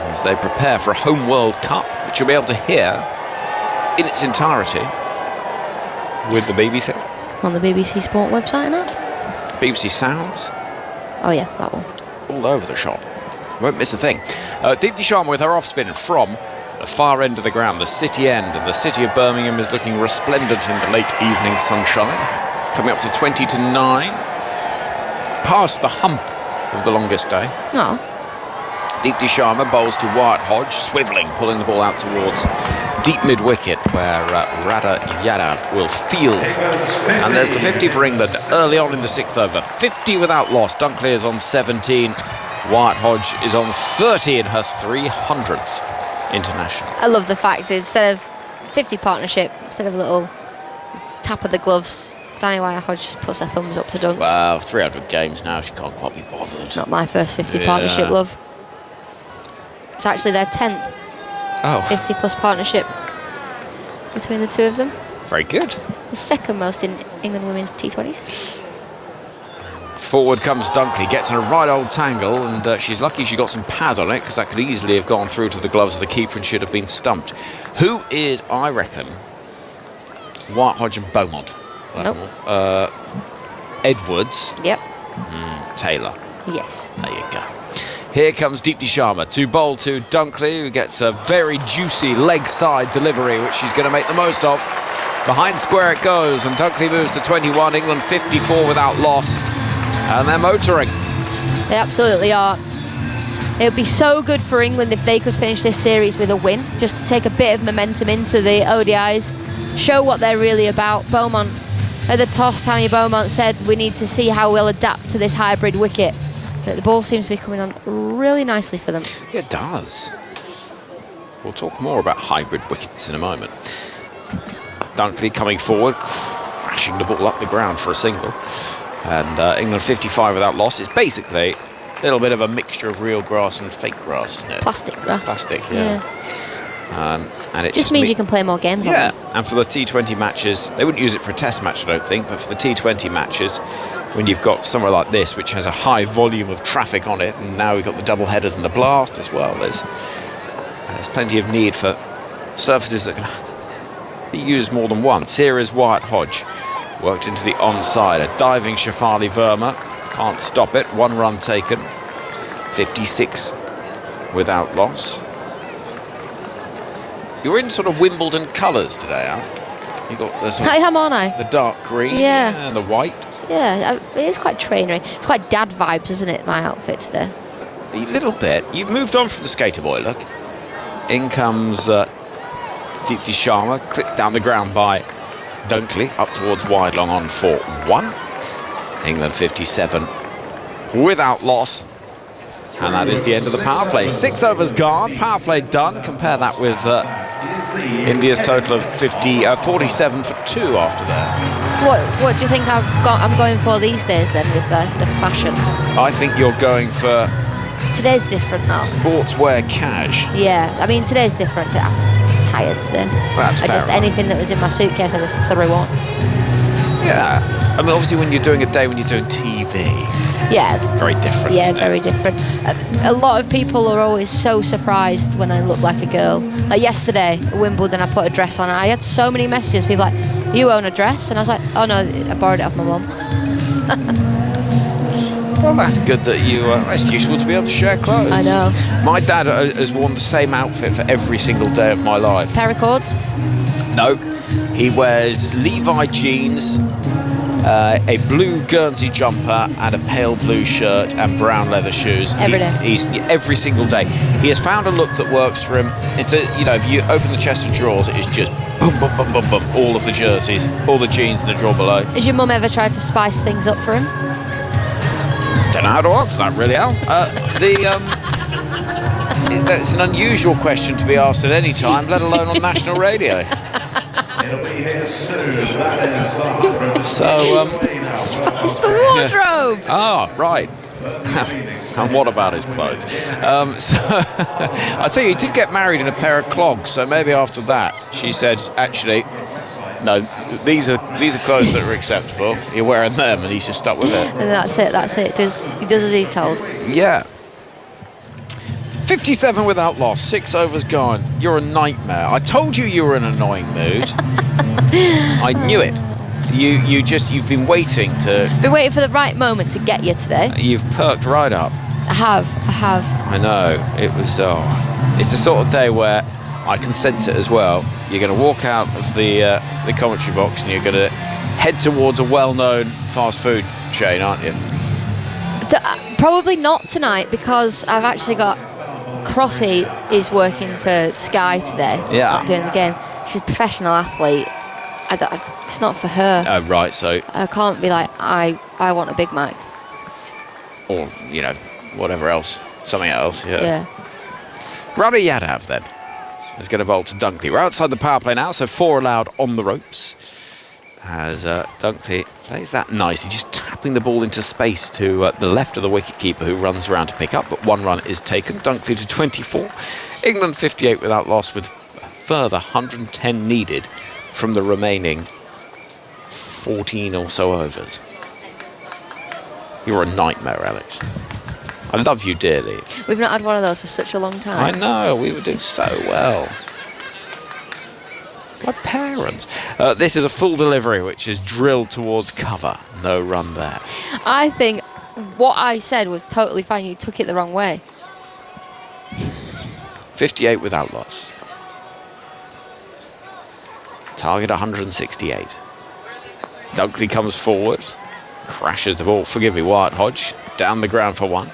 As they prepare for a home World Cup, which you'll be able to hear in its entirety with the BBC. On the BBC Sport website and that. BBC Sounds. Oh yeah, that one. All over the shop. Won't miss a thing. Deepti Sharma with her off spin from the far end of the ground, the city end, and the city of Birmingham is looking resplendent in the late evening sunshine. Coming up to 20 to 9. Past the hump of the longest day. Oh. Deepti Sharma bowls to White Hodge, swivelling, pulling the ball out towards deep mid-wicket, where Radha Yadav will field. And there's the 50 for England early on in the 6th over. 50 without loss. Dunkley is on 17. White Hodge is on 30 in her 300th international. I love the fact that instead of 50 partnership, instead of a little tap of the gloves, Danny White-Hodge just puts her thumbs up to dunks. Well, 300 games now, she can't quite be bothered. Not my first 50 partnership, love. It's actually their 10th 50-plus partnership between the two of them. Very good. The second most in England women's T20s. Forward comes Dunkley, gets in a right old tangle, and she's lucky she got some pad on it, because that could easily have gone through to the gloves of the keeper and she'd have been stumped. Who is, I reckon, White-Hodge and Beaumont? Nope. Edwards. Yep. Taylor. Yes. There you go. Here comes Deepti Sharma to bowl to Dunkley, who gets a very juicy leg side delivery, which she's going to make the most of. Behind square it goes, and Dunkley moves to 21. England 54 without loss, and they're motoring. They absolutely are. It would be so good for England if they could finish this series with a win, just to take a bit of momentum into the ODIs, show what they're really about. Beaumont, at the toss, Tammy Beaumont said we need to see how we'll adapt to this hybrid wicket. But the ball seems to be coming on really nicely for them. It does. We'll talk more about hybrid wickets in a moment. Dunkley coming forward, crashing the ball up the ground for a single. And England 55 without loss. It's basically a little bit of a mixture of real grass and fake grass, isn't it? Plastic grass. Plastic, yeah. And it just means you can play more games on it. And for the T20 matches, they wouldn't use it for a test match, I don't think, but for the T20 matches, when you've got somewhere like this, which has a high volume of traffic on it, and now we've got the double headers and the blast as well, there's plenty of need for surfaces that can be used more than once. Here is White-Hodge, worked into the onside, a diving Shafali Verma, can't stop it, 1 run taken, 56 without loss. You're in sort of Wimbledon colours today, Al. You got the sort Hi, aren't I? the dark green and the white. Yeah, it is quite trainery. It's quite dad vibes, isn't it, my outfit today? A little bit. You've moved on from the skater boy look. In comes Deepti Sharma, clipped down the ground by Dunkley, up towards wide long on for 1. England 57 without loss. And that is the end of the power play. 6 overs gone, power play done. Compare that with India's total of 47 for 2 after that. What do you think I'm going for these days then with the fashion? I think you're going for Today's different now. Sportswear cash. Yeah, I mean today's different. I'm tired today. That's fair enough. Anything that was in my suitcase I just threw on. Yeah, I mean obviously when you're doing a day when you're doing TV, yeah, very different. Yeah, isn't very it? different. A lot of people are always so surprised when I look like a girl. Like yesterday at Wimbledon, I put a dress on. I had so many messages. People like, "You own a dress?" And I was like, "Oh no, I borrowed it off my mum." Well, that's good that you. It's useful to be able to share clothes. I know. My dad has worn the same outfit for every single day of my life. Paracords? No, he wears Levi jeans, a blue Guernsey jumper, and a pale blue shirt and brown leather shoes. Every day. He's every single day. He has found a look that works for him. It's if you open the chest of drawers, it is just boom, boom, boom, boom, boom. All of the jerseys, all the jeans in the drawer below. Has your mum ever tried to spice things up for him? Don't know how to answer that really, Al. It's an unusual question to be asked at any time, let alone on national radio. So, Spice the wardrobe! Ah, right. And what about his clothes? So I tell you, he did get married in a pair of clogs, so maybe after that she said, actually, no, these are clothes that are acceptable. You're wearing them, and he's just stuck with it. And that's it. He does as he's told. Yeah. 57 without loss, 6 overs gone. You're a nightmare. I told you were in an annoying mood. I knew it. You've been waiting to... Been waiting for the right moment to get you today. You've perked right up. I have. I know. It was... it's the sort of day where I can sense it as well. You're going to walk out of the commentary box and you're going to head towards a well-known fast food chain, aren't you? Probably not tonight, because I've actually got... Crossy is working for Sky today. Yeah. Not doing the game. She's a professional athlete. It's not for her. Oh, right, so... I can't be like, I want a Big Mac. Or, whatever else. Something else, Yeah. Rana Yadav, then, is going to bowl to Dunkley. We're outside the power play now, so 4 allowed on the ropes. as Dunkley plays that nicely, just tapping the ball into space to the left of the wicketkeeper, who runs around to pick up, but one run is taken. Dunkley to 24. England 58 without loss, with further 110 needed from the remaining 14 or so overs. You're a nightmare, Alex. I love you dearly. We've not had one of those for such a long time. I know, we were doing so well. My parents. This is a full delivery, which is drilled towards cover. No run there. I think what I said was totally fine. You took it the wrong way. 58 without loss. Target 168. Dunkley comes forward, crashes the ball. Forgive me, Wyatt Hodge down the ground for one.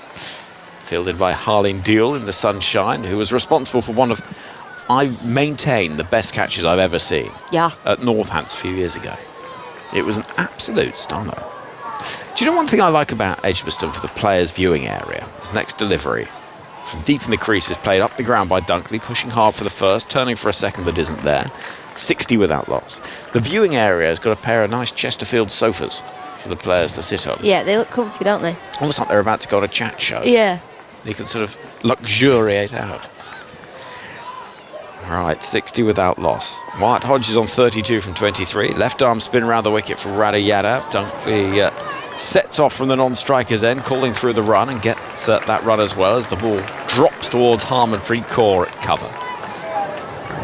Fielded by Harleen Deal in the sunshine, who was responsible for one of, I maintain, the best catches I've ever seen. Yeah. At Northants a few years ago. It was an absolute stunner. Do you know one thing I like about Edgbaston for the players' viewing area? His next delivery from deep in the crease is played up the ground by Dunkley, pushing hard for the first, turning for a second that isn't there. 60 without loss. The viewing area has got a pair of nice Chesterfield sofas for the players to sit on. Yeah, they look comfy, don't they? Almost like they're about to go on a chat show. Yeah. You can sort of luxuriate out. Right, 60 without loss. Wyatt Hodge is on 32 from 23. Left arm spin round the wicket for Rada Yadav. Dunkley sets off from the non-striker's end, calling through the run, and gets that run as well as the ball drops towards Harmanpreet Kaur at cover.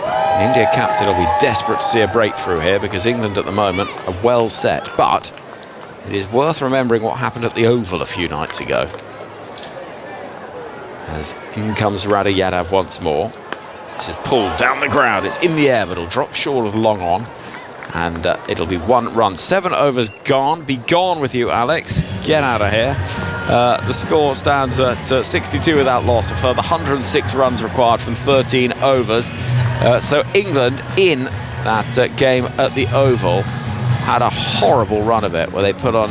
The India captain will be desperate to see a breakthrough here, because England at the moment are well set. But it is worth remembering what happened at the Oval a few nights ago. As in comes Rada Yadav once more. This is pulled down the ground. It's in the air, but it'll drop short of long on. And it'll be one run. 7 overs gone. Be gone with you, Alex. Get out of here. The score stands at 62 without loss. A further 106 runs required from 13 overs. So England, in that game at the Oval, had a horrible run of it, where they put on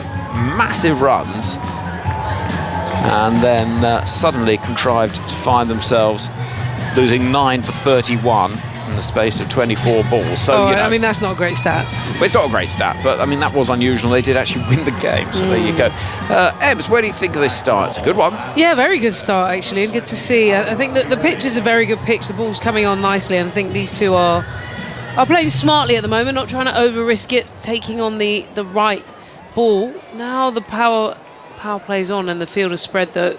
massive runs and then suddenly contrived to find themselves losing 9 for 31 in the space of 24 balls. So, you know, I mean, that's not a great stat. Well, it's not a great stat, but I mean, that was unusual. They did actually win the game, so there you go. Ebbs, where do you think of this start? It's a good one. Yeah, very good start, actually, and good to see. I think that the pitch is a very good pitch. The ball's coming on nicely, and I think these two are playing smartly at the moment, not trying to over-risk it, taking on the right ball. Now the power plays on, and the field is spread, though.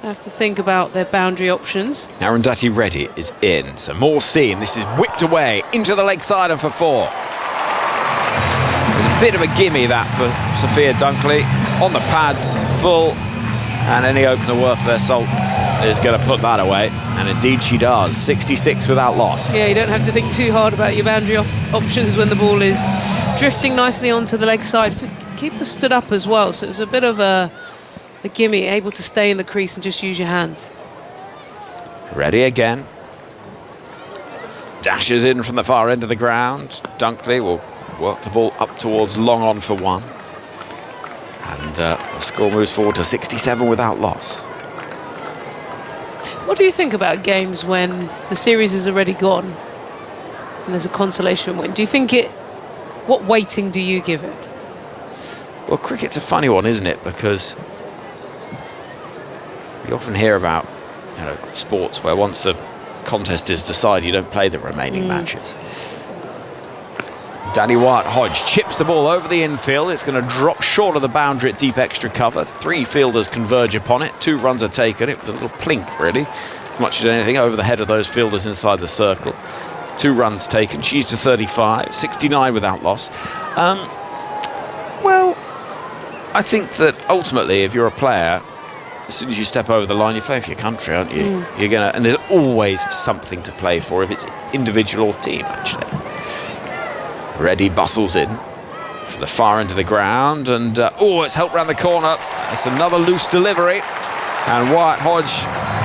I have to think about their boundary options. Arundhati Reddy is in, so more seam. This is whipped away into the leg side and for 4. There's a bit of a gimme that for Sophia Dunkley. On the pads, full, and any opener worth their salt is going to put that away, and indeed she does. 66 without loss. Yeah, you don't have to think too hard about your boundary options when the ball is drifting nicely onto the leg side. Keeper stood up as well, so it was a bit of a gimme, able to stay in the crease and just use your hands. Ready again. Dashes in from the far end of the ground. Dunkley will work the ball up towards long on for 1. And the score moves forward to 67 without loss. What do you think about games when the series is already gone and there's a consolation win? Do you think what weighting do you give it? Well, cricket's a funny one, isn't it? Because you often hear about, you know, sports where once the contest is decided, you don't play the remaining matches. Danny Wyatt Hodge chips the ball over the infield. It's going to drop short of the boundary at deep extra cover. 3 fielders converge upon it. 2 runs are taken. It was a little plink, really, as much as anything, over the head of those fielders inside the circle. 2 runs taken. She's to 35. 69 without loss. Well, I think that ultimately, if you're a player, as soon as you step over the line, you're playing for your country, aren't you? You're gonna, and there's always something to play for, if it's individual or team, actually. Reddy bustles in from the far end of the ground, and it's helped round the corner. It's another loose delivery, and Wyatt Hodge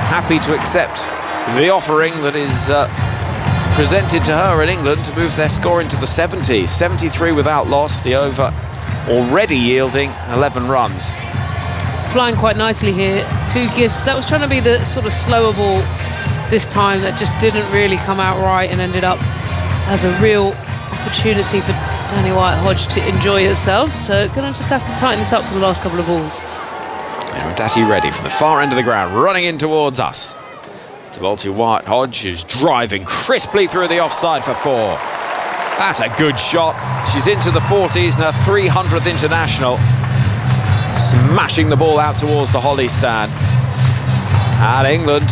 happy to accept the offering that is presented to her in England to move their score into the 70s. 73 without loss. The over already yielding 11 runs. Flying quite nicely here. 2 gifts. That was trying to be the sort of slower ball this time that just didn't really come out right and ended up as a real opportunity for Danny White-Hodge to enjoy herself, so going to just have to tighten this up for the last couple of balls. And Dati ready from the far end of the ground, running in towards us. Devolti White-Hodge, who's driving crisply through the offside for 4. That's a good shot. She's into the 40s and her 300th international. Smashing the ball out towards the Holly stand. And England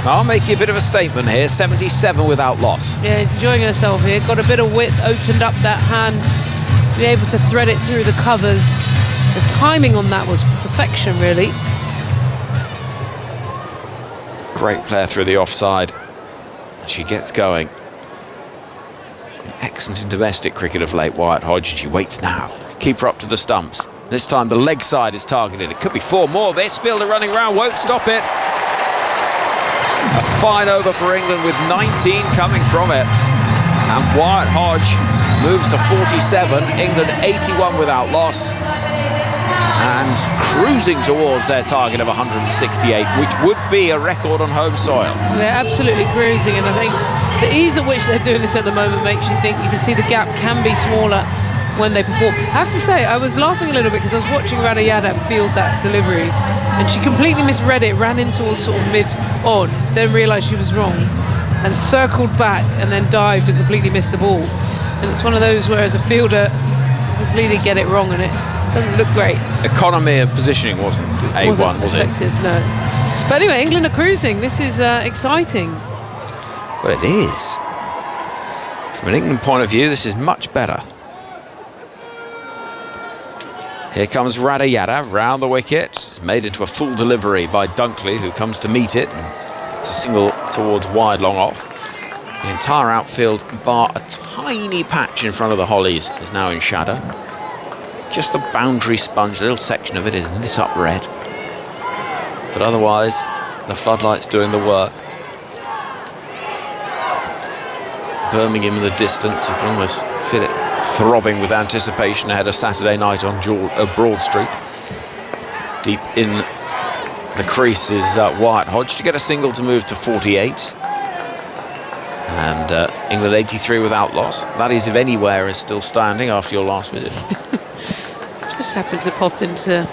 are making a bit of a statement here, 77 without loss. Yeah, enjoying herself here. Got a bit of width, opened up that hand to be able to thread it through the covers. The timing on that was perfection, really. Great player through the offside. She gets going. She's been excellent in domestic cricket of late, White-Hodge, and she waits now. Keep her up to the stumps. This time the leg side is targeted. It could be 4 more. This fielder running around won't stop it. A fine over for England with 19 coming from it. And White-Hodge moves to 47. England 81 without loss. And cruising towards their target of 168, which would be a record on home soil. They're absolutely cruising, and I think the ease at which they're doing this at the moment makes you think you can see the gap can be smaller when they perform. I have to say, I was laughing a little bit because I was watching Radha Yadav field that delivery, and she completely misread it, ran in towards sort of mid-on, then realised she was wrong, and circled back and then dived and completely missed the ball. And it's one of those where as a fielder, you completely get it wrong and it doesn't look great. Economy of positioning wasn't A1, was it? Effective, no. But anyway, England are cruising. This is exciting. Well, it is. From an England point of view, this is much better. Here comes Radha Yadav round the wicket. It's made into a full delivery by Dunkley, who comes to meet it. It's a single towards wide long off. The entire outfield, bar a tiny patch in front of the Hollies, is now in shadow. Just the boundary sponge, a little section of it is lit up red. But otherwise, the floodlights doing the work. Birmingham in the distance, you can almost feel it throbbing with anticipation ahead of Saturday night on Broad Street. Deep in the crease is White-Hodge to get a single to move to 48. And England 83 without loss. That is, if anywhere, is still standing after your last visit. Just happened to pop into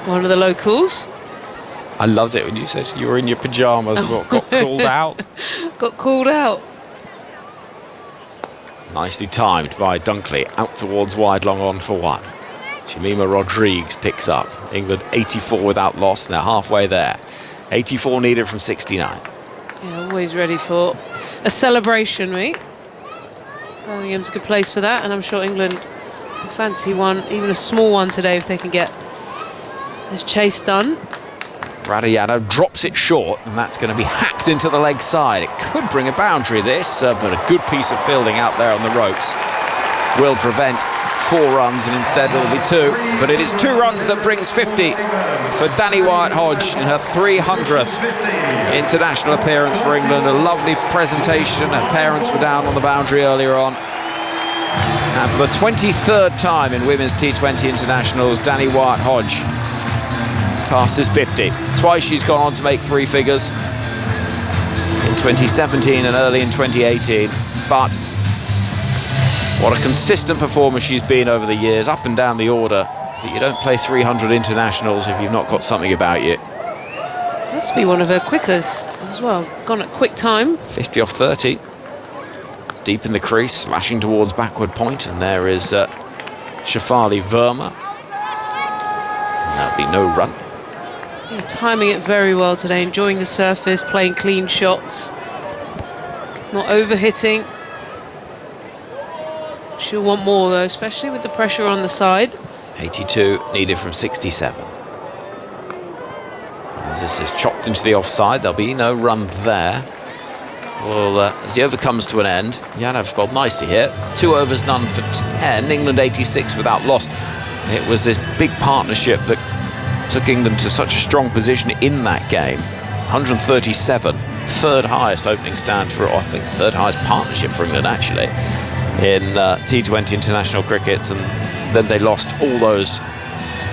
one of the locals. I loved it when you said you were in your pyjamas and got called out. Got called out. Nicely timed by Dunkley, out towards wide long on for 1. Jemima Rodrigues picks up. England 84 without loss, and they're halfway there. 84 needed from 69. Yeah, always ready for a celebration, mate. Birmingham's a good place for that, and I'm sure England fancy one, even a small one today, if they can get this chase done. Radha Yadav drops it short, and that's going to be hacked into the leg side. It could bring a boundary, this, but a good piece of fielding out there on the ropes will prevent 4 runs, and instead it'll be 2. But it is 2 runs that brings 50 for Danny White-Hodge in her 300th international appearance for England. A lovely presentation. Her parents were down on the boundary earlier on. And for the 23rd time in women's T20 internationals, Danny White-Hodge passes 50. Twice she's gone on to make 3 figures in 2017 and early in 2018. But what a consistent performer she's been over the years, up and down the order. But you don't play 300 internationals if you've not got something about you. Must be one of her quickest as well. Gone at quick time. 50 off 30. Deep in the crease, slashing towards backward point, and there is Shafali Verma. And there'll be no run. Yeah, timing it very well today, enjoying the surface, playing clean shots, not over-hitting. She'll want more though, especially with the pressure on the side. 82 needed from 67. As this is chopped into the offside, there'll be no run there. Well, as the over comes to an end, Yadav bowled nicely here. 2 overs, none for 10. England 86 without loss. It was this big partnership that took England to such a strong position in that game. 137, 3rd highest opening stand for, I think, 3rd highest partnership for England actually in T20 international cricket, and then they lost all those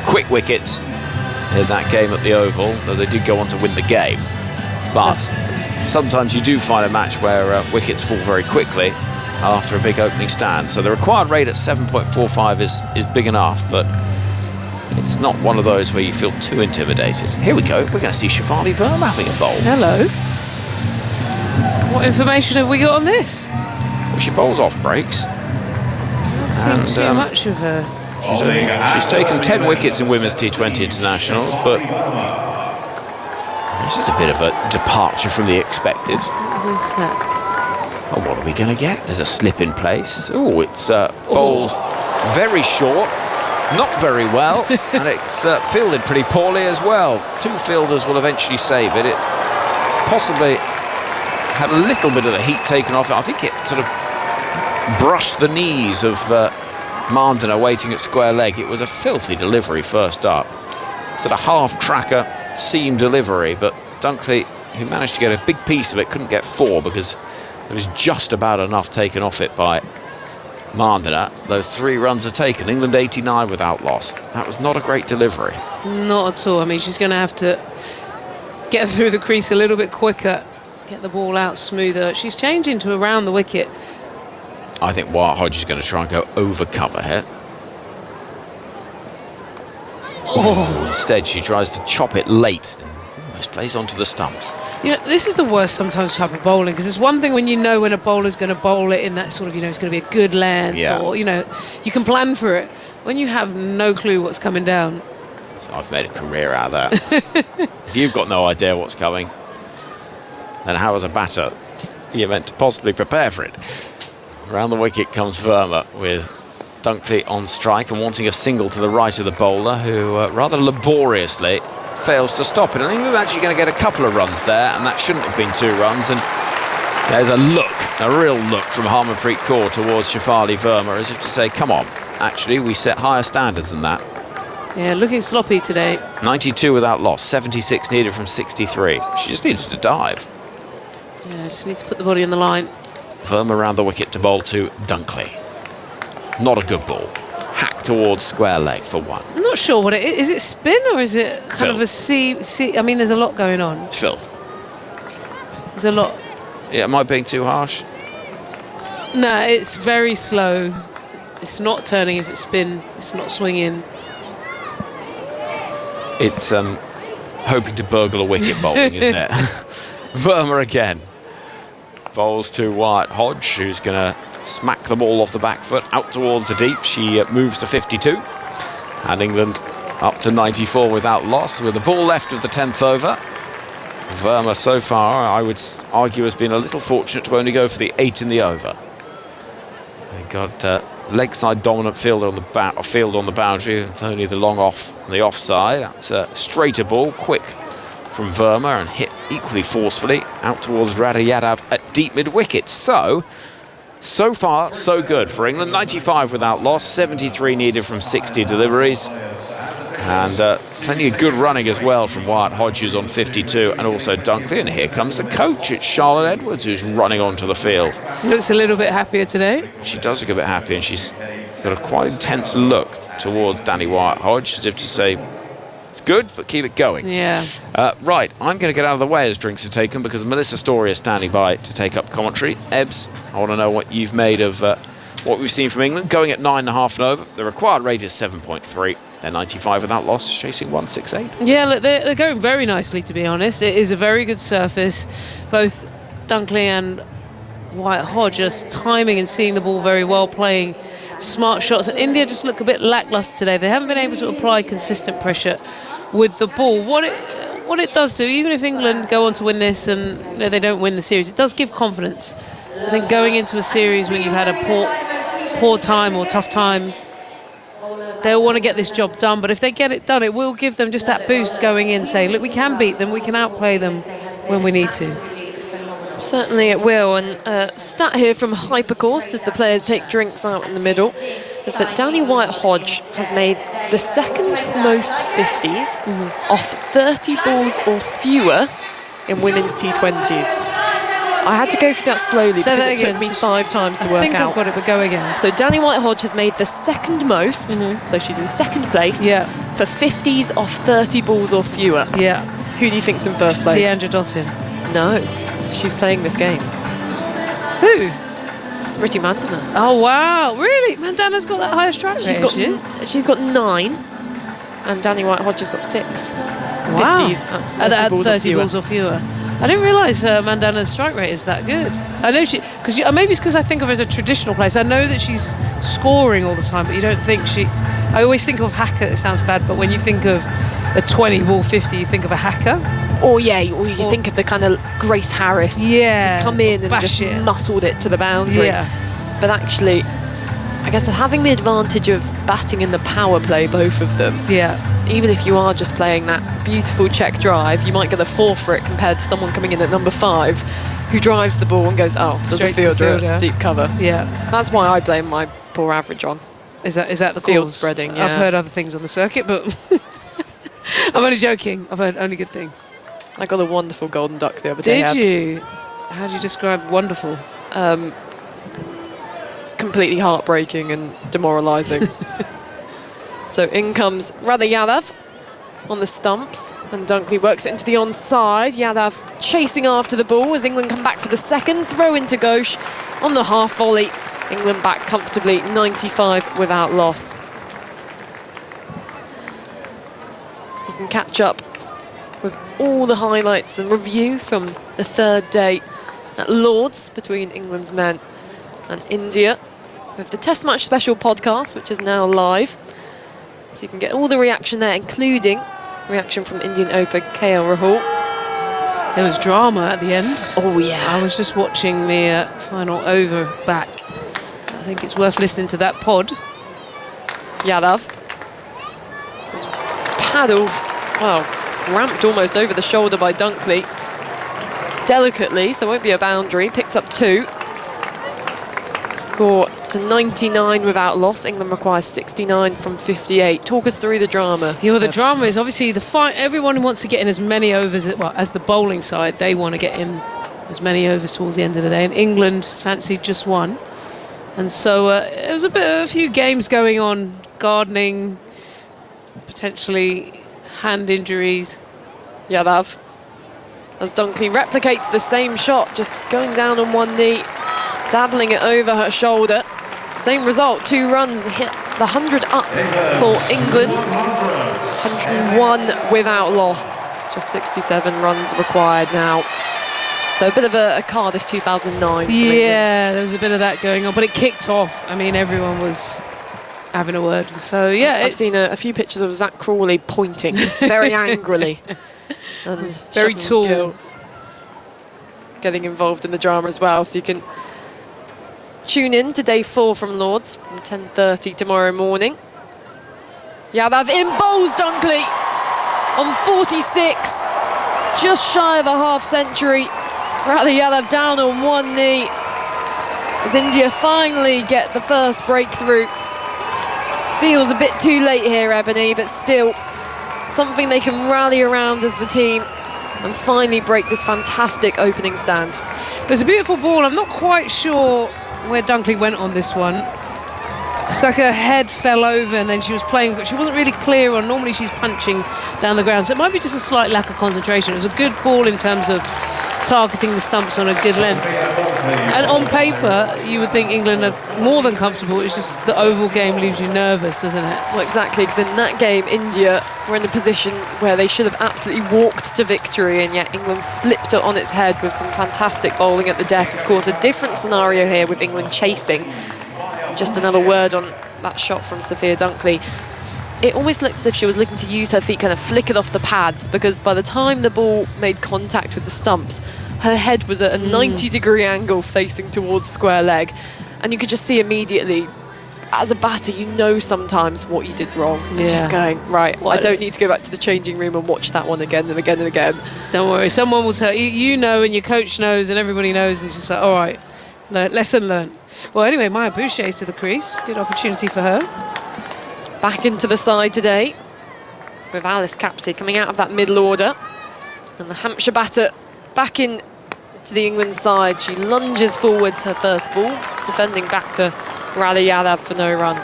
quick wickets in that game at the Oval, though they did go on to win the game. But sometimes you do find a match where wickets fall very quickly. after a big opening stand. So the required rate at 7.45 is big enough, but it's not one of those where you feel too intimidated. Here we go. We're going to see Shefali Verma having a bowl. Hello. What information have we got on this? Well, she bowls off breaks. I've seen too much of her. She's taken 10 wickets in Women's T20 internationals, but this is a bit of a departure from the expected. What is that? Oh, what are we going to get? There's a slip in place. Oh, it's bowled very short, not very well, and it's fielded pretty poorly as well. 2 fielders will eventually save it. It possibly had a little bit of the heat taken off it. I think it sort of brushed the knees of Mandana waiting at square leg. It was a filthy delivery first up. Sort of half-tracker seam delivery, but Dunkley, who managed to get a big piece of it, couldn't get 4 because there was just about enough taken off it by Mandana. Those 3 runs are taken. England 89 without loss. That was not a great delivery. Not at all. I mean, she's going to have to get through the crease a little bit quicker, get the ball out smoother. She's changing to around the wicket. I think Wyatt Hodge is going to try and go over cover here. Oh, instead she tries to chop it late and almost plays onto the stumps. You know, this is the worst sometimes type of bowling, because it's one thing when you know when a bowler's going to bowl it in that sort of, you know, it's going to be a good length, or, you know, you can plan for it. When you have no clue what's coming down. So I've made a career out of that. If you've got no idea what's coming, then how as a batter you're meant to possibly prepare for it? Around the wicket comes Verma with Dunkley on strike and wanting a single to the right of the bowler, who rather laboriously fails to stop it. I think we're actually going to get a couple of runs there, and that shouldn't have been 2 runs. And there's a look, a real look from Harmanpreet Kaur towards Shefali Verma, as if to say, come on, actually, we set higher standards than that. Yeah, looking sloppy today. 92 without loss, 76 needed from 63. She just needed to dive. Yeah, just need to put the body on the line. Verma around the wicket to bowl to Dunkley. Not a good ball. Hack towards square leg for 1. I'm not sure what it is. Is it spin or is it kind of a C? I mean, there's a lot going on. It's filth. There's a lot. Yeah, am I being too harsh? No, it's very slow. It's not turning if it's spin. It's not swinging. It's hoping to burgle a wicket bowling, isn't it? Verma again. Bowls to Wyatt Hodge, who's going to smack the ball off the back foot out towards the deep. She moves to 52. And England up to 94 without loss, with the ball left of the 10th over. Verma so far, I would argue, has been a little fortunate to only go for the 8 in the over. They got leg side dominant field on the boundary, with only the long off on the offside. That's a straighter ball, quick from Verma, and hit equally forcefully out towards Radha Yadav at deep mid-wicket. So far, so good for England. 95 without loss, 73 needed from 60 deliveries. And plenty of good running as well from Wyatt Hodge, who's on 52, and also Dunkley. And here comes the coach. It's Charlotte Edwards, who's running onto the field. Looks a little bit happier today. She does look a bit happy, and she's got a quite intense look towards Danny Wyatt Hodge, as if to say, it's good, but keep it going. Yeah. Right, I'm going to get out of the way as drinks are taken, because Melissa Story is standing by to take up commentary. Ebbs, I want to know what you've made of what we've seen from England, going at 9.5 and over. The required rate is 7.3. They're 95 without loss, chasing 168. Yeah, look, they're going very nicely, to be honest. It is a very good surface. Both Dunkley and Wyatt Hodge are timing and seeing the ball very well, playing smart shots. And India just look a bit lacklustre today. They haven't been able to apply consistent pressure with the ball. What it does do, even if England go on to win this and they don't win the series, it does give confidence. I think going into a series when you've had a poor time or tough time, they'll want to get this job done, but if they get it done, it will give them just that boost going in, saying, look, we can beat them, we can outplay them when we need to. Certainly it will. And stat here from Hypercourse, as the players take drinks out in the middle, is that Danny Wyatt Hodge has made the second most 50s off 30 balls or fewer in women's T20s. I had to go through that slowly because it took me 5 times to work out. I think I've got it, but go again. So Danny Wyatt Hodge has made the second most, so she's in second place, for 50s off 30 balls or fewer. Yeah. Who do you think's in first place? Deandra Dottin. No, she's playing this game. Who? Smriti Mandana. Oh, wow. Really? Mandana's got that higher strike rate, She's got 9, and Danny White-Hodge has got 6. Wow. 50s at 30 balls or fewer. I didn't realise Mandana's strike rate is that good. I know because maybe it's because I think of her as a traditional player. I know that she's scoring all the time, but you don't think I always think of hacker, it sounds bad, but when you think of a 20 ball 50, you think of a hacker. Or you think of the kind of Grace Harris. Yeah. Who's come in and just muscled it to the boundary. Yeah. But actually, I guess having the advantage of batting in the power play, both of them. Yeah. Even if you are just playing that beautiful check drive, you might get a 4 for it compared to someone coming in at number 5 who drives the ball and goes, there's Straight a to the fielder fielder. at deep cover. Yeah. That's why I blame my poor average on. Is that the Field cause? spreading, yeah. I've heard other things on the circuit, but I'm only joking. I've heard only good things. I got a wonderful golden duck the other day. Did you? How do you describe wonderful? Completely heartbreaking and demoralising. So in comes Radha Yadav on the stumps, and Dunkley works it into the onside. Yadav chasing after the ball as England come back for the second. Throw into Ghosh on the half volley. England back comfortably, 95 without loss. You can catch up with all the highlights and review from the third day at Lord's between England's men and India with the Test Match Special podcast, which is now live. So you can get all the reaction there, including reaction from Indian opener KL Rahul. There was drama at the end. Oh, yeah. I was just watching the final over back. I think it's worth listening to that pod. Yadav is paddled, ramped almost over the shoulder by Dunkley. Delicately, so it won't be a boundary. Picks up 2. Score to 99 without loss. England requires 69 from 58. Talk us through the drama. Yeah, well, the drama is obviously the fight. Everyone wants to get in as many overs, as the bowling side, they want to get in as many overs towards the end of the day. And England fancied just one. And so it was a few games going on, gardening, potentially hand injuries. Yadav, as Dunkley replicates the same shot, just going down on one knee, dabbling it over her shoulder. Same result, 2 runs, hit the 100 up for England. 101 without loss, just 67 runs required now. So a bit of a Cardiff 2009 for England. Yeah, there was a bit of that going on, but it kicked off. I mean, everyone was having a word. So, yeah. I've seen a few pictures of Zach Crawley pointing very angrily. And very tall. Gill getting involved in the drama as well. So you can tune in to day 4 from Lord's from 10:30 tomorrow morning. Yadav in bowls Dunkley on 46, just shy of a half century. Radha Yadav down on one knee as India finally get the first breakthrough. Feels a bit too late here, Ebony, but still something they can rally around as the team and finally break this fantastic opening stand. It was a beautiful ball. I'm not quite sure where Dunkley went on this one. It's like her head fell over and then she was playing, but she wasn't really clear on. Normally she's punching down the ground, so it might be just a slight lack of concentration. It was a good ball in terms of targeting the stumps on a good length. And on paper, you would think England are more than comfortable. It's just the oval game leaves you nervous, doesn't it? Well, exactly, because in that game, India were in a position where they should have absolutely walked to victory, and yet England flipped it on its head with some fantastic bowling at the death. Of course, a different scenario here with England chasing. Just another word on that shot from Sophia Dunkley. It almost looked as if she was looking to use her feet, kind of flick it off the pads, because by the time the ball made contact with the stumps, her head was at a 90-degree angle facing towards square leg. And you could just see immediately, as a batter, you know sometimes what you did wrong. Yeah. Just going, right, I don't need to go back to the changing room and watch that one again and again and again. Don't worry, someone will tell you. You know, and your coach knows, and everybody knows, and it's just like, all right, lesson learned. Well, anyway, Maya Boucher's to the crease. Good opportunity for her. Back into the side today with Alice Capsey coming out of that middle order. And the Hampshire batter back in to the England side. She lunges forwards her first ball, defending back to Radha Yadav for no run.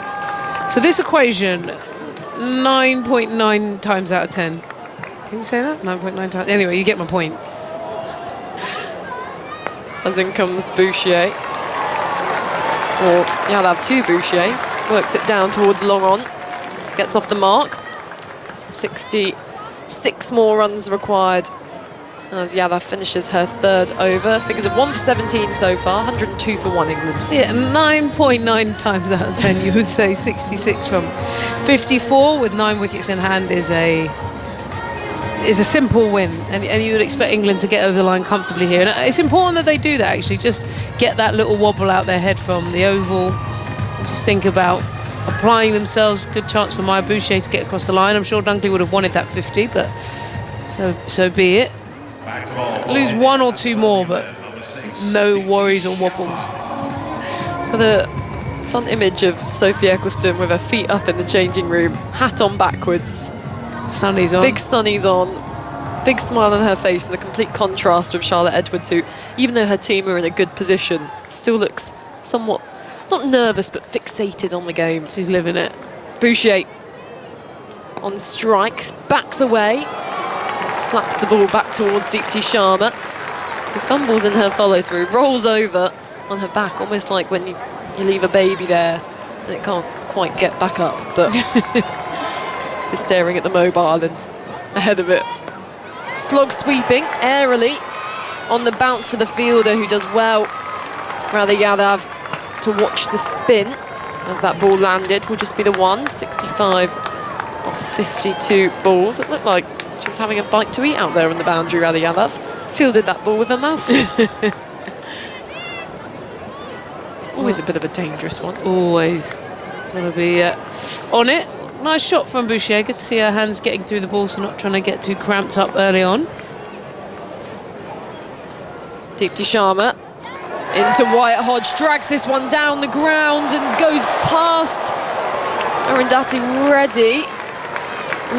So this equation, 9.9 times out of 10. Can you say that? 9.9 times. Anyway, you get my point. As in comes Boucher. Or Yadav to Boucher. Works it down towards long on. Gets off the mark. 66 more runs required as Yadav finishes her third over. Figures of 1 for 17 so far, 102 for 1 England. Yeah, 9.9 times out of 10 you would say 66 from 54 with 9 wickets in hand is a simple win, and you would expect England to get over the line comfortably here. And it's important that they do that, actually, just get that little wobble out their head from the oval. Just think about applying themselves. Good chance for Maya Boucher to get across the line. I'm sure Dunkley would have wanted that 50, but so be it. Lose 1 or 2 more, but no worries or wobbles. For the fun image of Sophie Eccleston with her feet up in the changing room, hat on backwards. Sunny's on. Big sunnies on. Big smile on her face, and the complete contrast with Charlotte Edwards, who, even though her team are in a good position, still looks somewhat, not nervous, but fixated on the game. She's living it. Boucher on strike, backs away, and slaps the ball back towards Deepti Sharma, who fumbles in her follow-through, rolls over on her back, almost like when you leave a baby there and it can't quite get back up, but is staring at the mobile and ahead of it. Slog sweeping airily on the bounce to the fielder, who does well. Rather Yadav to watch the spin as that ball landed. Will just be the one. 65 off 52 balls. It looked like she was having a bite to eat out there on the boundary. Rather Yadav fielded that ball with her mouth. Always a bit of a dangerous one. Always gotta be on it. Nice shot from Boucher. Good to see her hands getting through the ball, so not trying to get too cramped up early on. Deepti Sharma into Wyatt Hodge, drags this one down the ground and goes past Arundhati Reddy.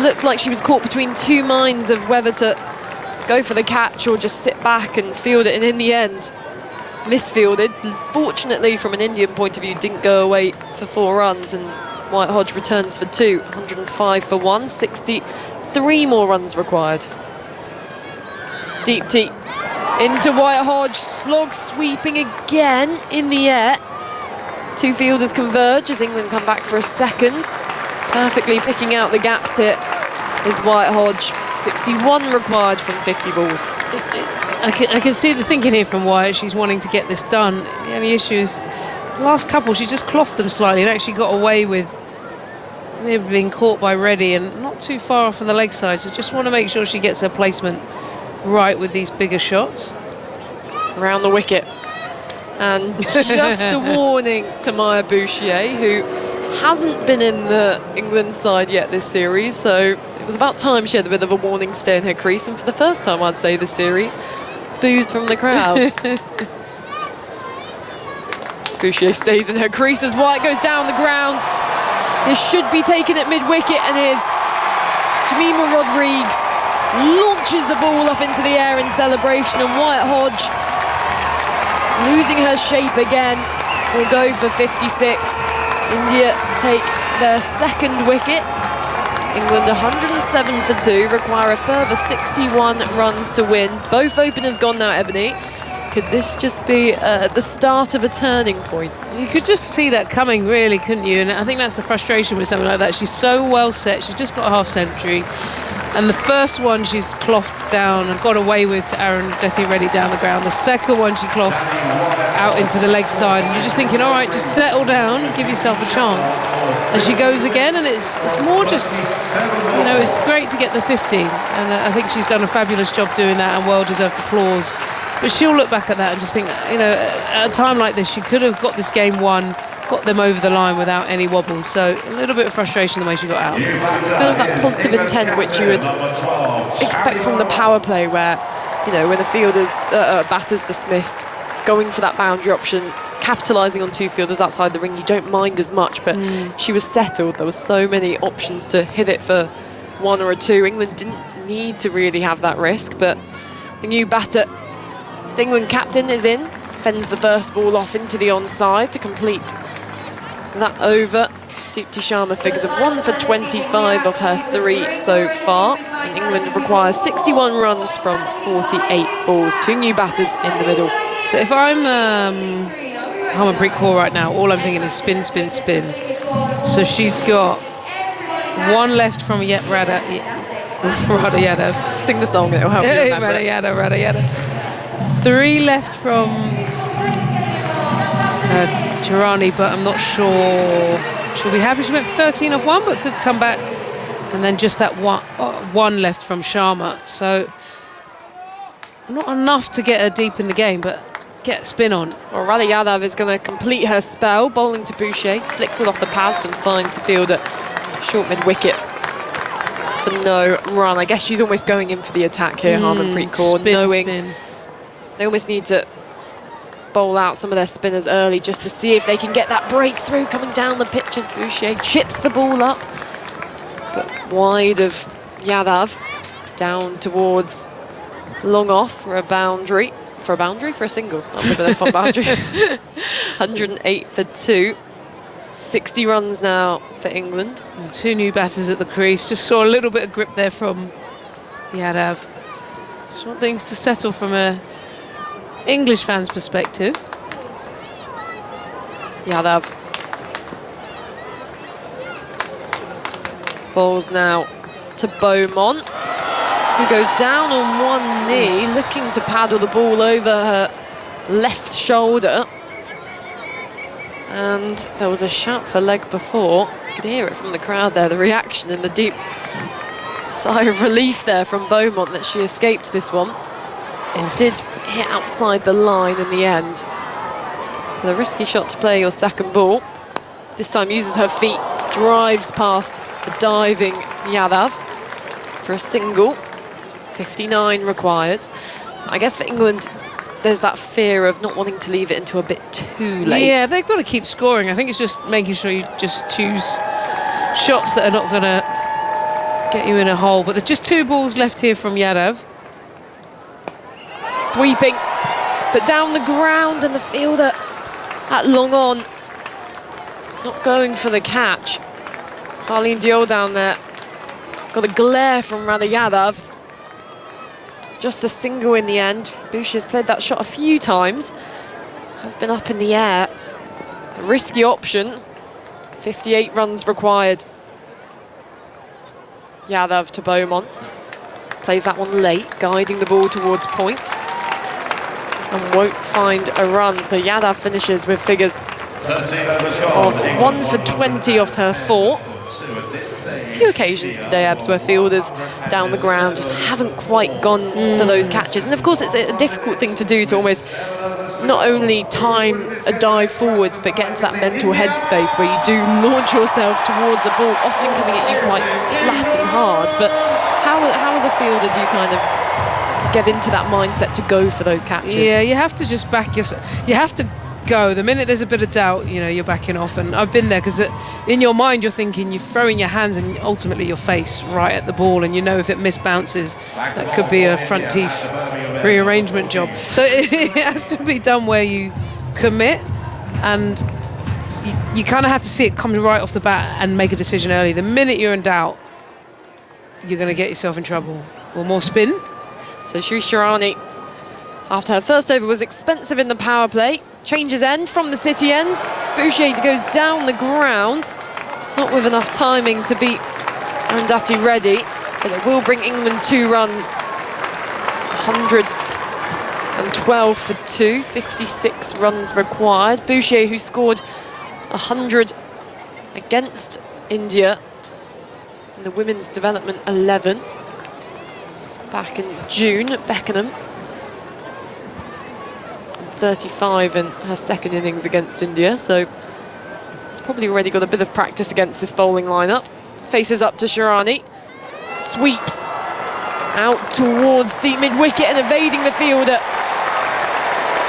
Looked like she was caught between 2 minds of whether to go for the catch or just sit back and field it, and in the end misfielded. Fortunately, from an Indian point of view, didn't go away for 4 runs, and Wyatt Hodge returns for 2, 105 for 1, 63 more runs required. Deepti into Wyatt Hodge, slog sweeping again in the air. 2 fielders converge as England come back for a second. Perfectly picking out the gaps here is Wyatt Hodge. 61 required from 50 balls. I can see the thinking here from Wyatt. She's wanting to get this done. The only issue is the last couple, she just clothed them slightly and actually got away with being caught by Reddy and not too far off on the leg side. So just want to make sure she gets her placement right with these bigger shots. Around the wicket. And just a warning to Maya Boucher, who hasn't been in the England side yet this series, so it was about time she had a bit of a warning stay in her crease, and for the first time, I'd say, this series, boos from the crowd. Boucher stays in her crease as Wyatt goes down the ground. This should be taken at mid-wicket, and is. Jemima Rodrigues launches the ball up into the air in celebration, and Wyatt Hodge, losing her shape again, will go for 56. India take their 2nd wicket. England 107 for 2, require a further 61 runs to win. Both openers gone now, Ebony. Could this just be the start of a turning point? You could just see that coming, really, couldn't you? And I think that's the frustration with something like that. She's so well set. She's just got a half-century. And the first one she's clothed down and got away with to Arundhati Reddy down the ground. The second one she cloths out into the leg side. And you're just thinking, all right, just settle down and give yourself a chance. And she goes again, and it's more just, you know, it's great to get the 50. And I think she's done a fabulous job doing that, and well-deserved applause. But she'll look back at that and just think, you know, at a time like this, she could have got this game won, got them over the line without any wobbles. So a little bit of frustration the way she got out. It's kind of that positive intent which you would expect from the power play, where, you know, when the fielders, batter's dismissed, going for that boundary option, capitalising on 2 fielders outside the ring, you don't mind as much. But she was settled. There were so many options to hit it for 1 or a 2. England didn't need to really have that risk, but the new batter, the England captain, is in, fends the first ball off into the onside to complete that over. Deepti Sharma figures of 1 for 25 of her 3 so far. And England requires 61 runs from 48 balls. 2 new batters in the middle. So if I'm Harmanpreet Kaur right now, all I'm thinking is spin, spin, spin. So she's got 1 left from Radha Yadav. Sing the song, it'll help you remember. Radha Yadav. 3 left from Tirani, but I'm not sure she'll be happy. She went 13 off 1, but could come back. And then just that one left from Sharma. So not enough to get her deep in the game, but get a spin on. Well, Radha Yadav is going to complete her spell, bowling to Boucher, flicks it off the pads and finds the fielder short mid-wicket for no run. I guess she's almost going in for the attack here, Harmanpreet Kaur, knowing they almost need to bowl out some of their spinners early just to see if they can get that breakthrough coming down the pitch as Boucher chips the ball up, but wide of Yadav, down towards long off for a boundary. For a single. Not with a fun boundary. 108 for 2. 60 runs now for England. And 2 new batters at the crease. Just saw a little bit of grip there from Yadav. Just want things to settle from a English fan's perspective. Yadav bowls now to Beaumont, who goes down on 1 knee, looking to paddle the ball over her left shoulder. And there was a shout for leg before. You could hear it from the crowd there, the reaction and the deep sigh of relief there from Beaumont that she escaped this one. It did hit outside the line in the end. But a risky shot to play your second ball. This time uses her feet, drives past a diving Yadav for a single. 59 required. I guess for England, there's that fear of not wanting to leave it until a bit too late. Yeah, they've got to keep scoring. I think it's just making sure you just choose shots that are not going to get you in a hole. But there's just 2 balls left here from Yadav. Sweeping, but down the ground, and the fielder at long on, not going for the catch. Harleen Diol down there. Got a glare from Radha Yadav. Just the single in the end. Boucher's played that shot a few times. Has been up in the air. A risky option. 58 runs required. Yadav to Beaumont. Plays that one late, guiding the ball towards point. And won't find a run. So Yadav finishes with figures of 1 for 20 off her 4. A few occasions today, Abs, where fielders down the ground just haven't quite gone for those catches. And of course, it's a difficult thing to do, to almost not only time a dive forwards, but get into that mental headspace where you do launch yourself towards a ball, often coming at you quite flat and hard. But how as a fielder do you kind of get into that mindset to go for those catches? Yeah, you have to just back yourself. You have to go. The minute there's a bit of doubt, you know, you're backing off. And I've been there, because in your mind you're thinking, you're throwing your hands and ultimately your face right at the ball, and you know if it misbounces, that could be a front teeth rearrangement job. So it has to be done where you commit, and you kind of have to see it coming right off the bat and make a decision early. The minute you're in doubt, you're going to get yourself in trouble. Well, more spin. So Sri Sharani, after her first over was expensive in the power play, changes end from the city end. Boucher goes down the ground, not with enough timing to beat Arundhati Reddy, but it will bring England 2 runs. 112 for 2, 56 runs required. Boucher, who scored 100 against India in the Women's Development 11 back in June at Beckenham. 35 in her second innings against India, so it's probably already got a bit of practice against this bowling lineup. Faces up to Sharani, sweeps out towards deep mid-wicket and evading the fielder.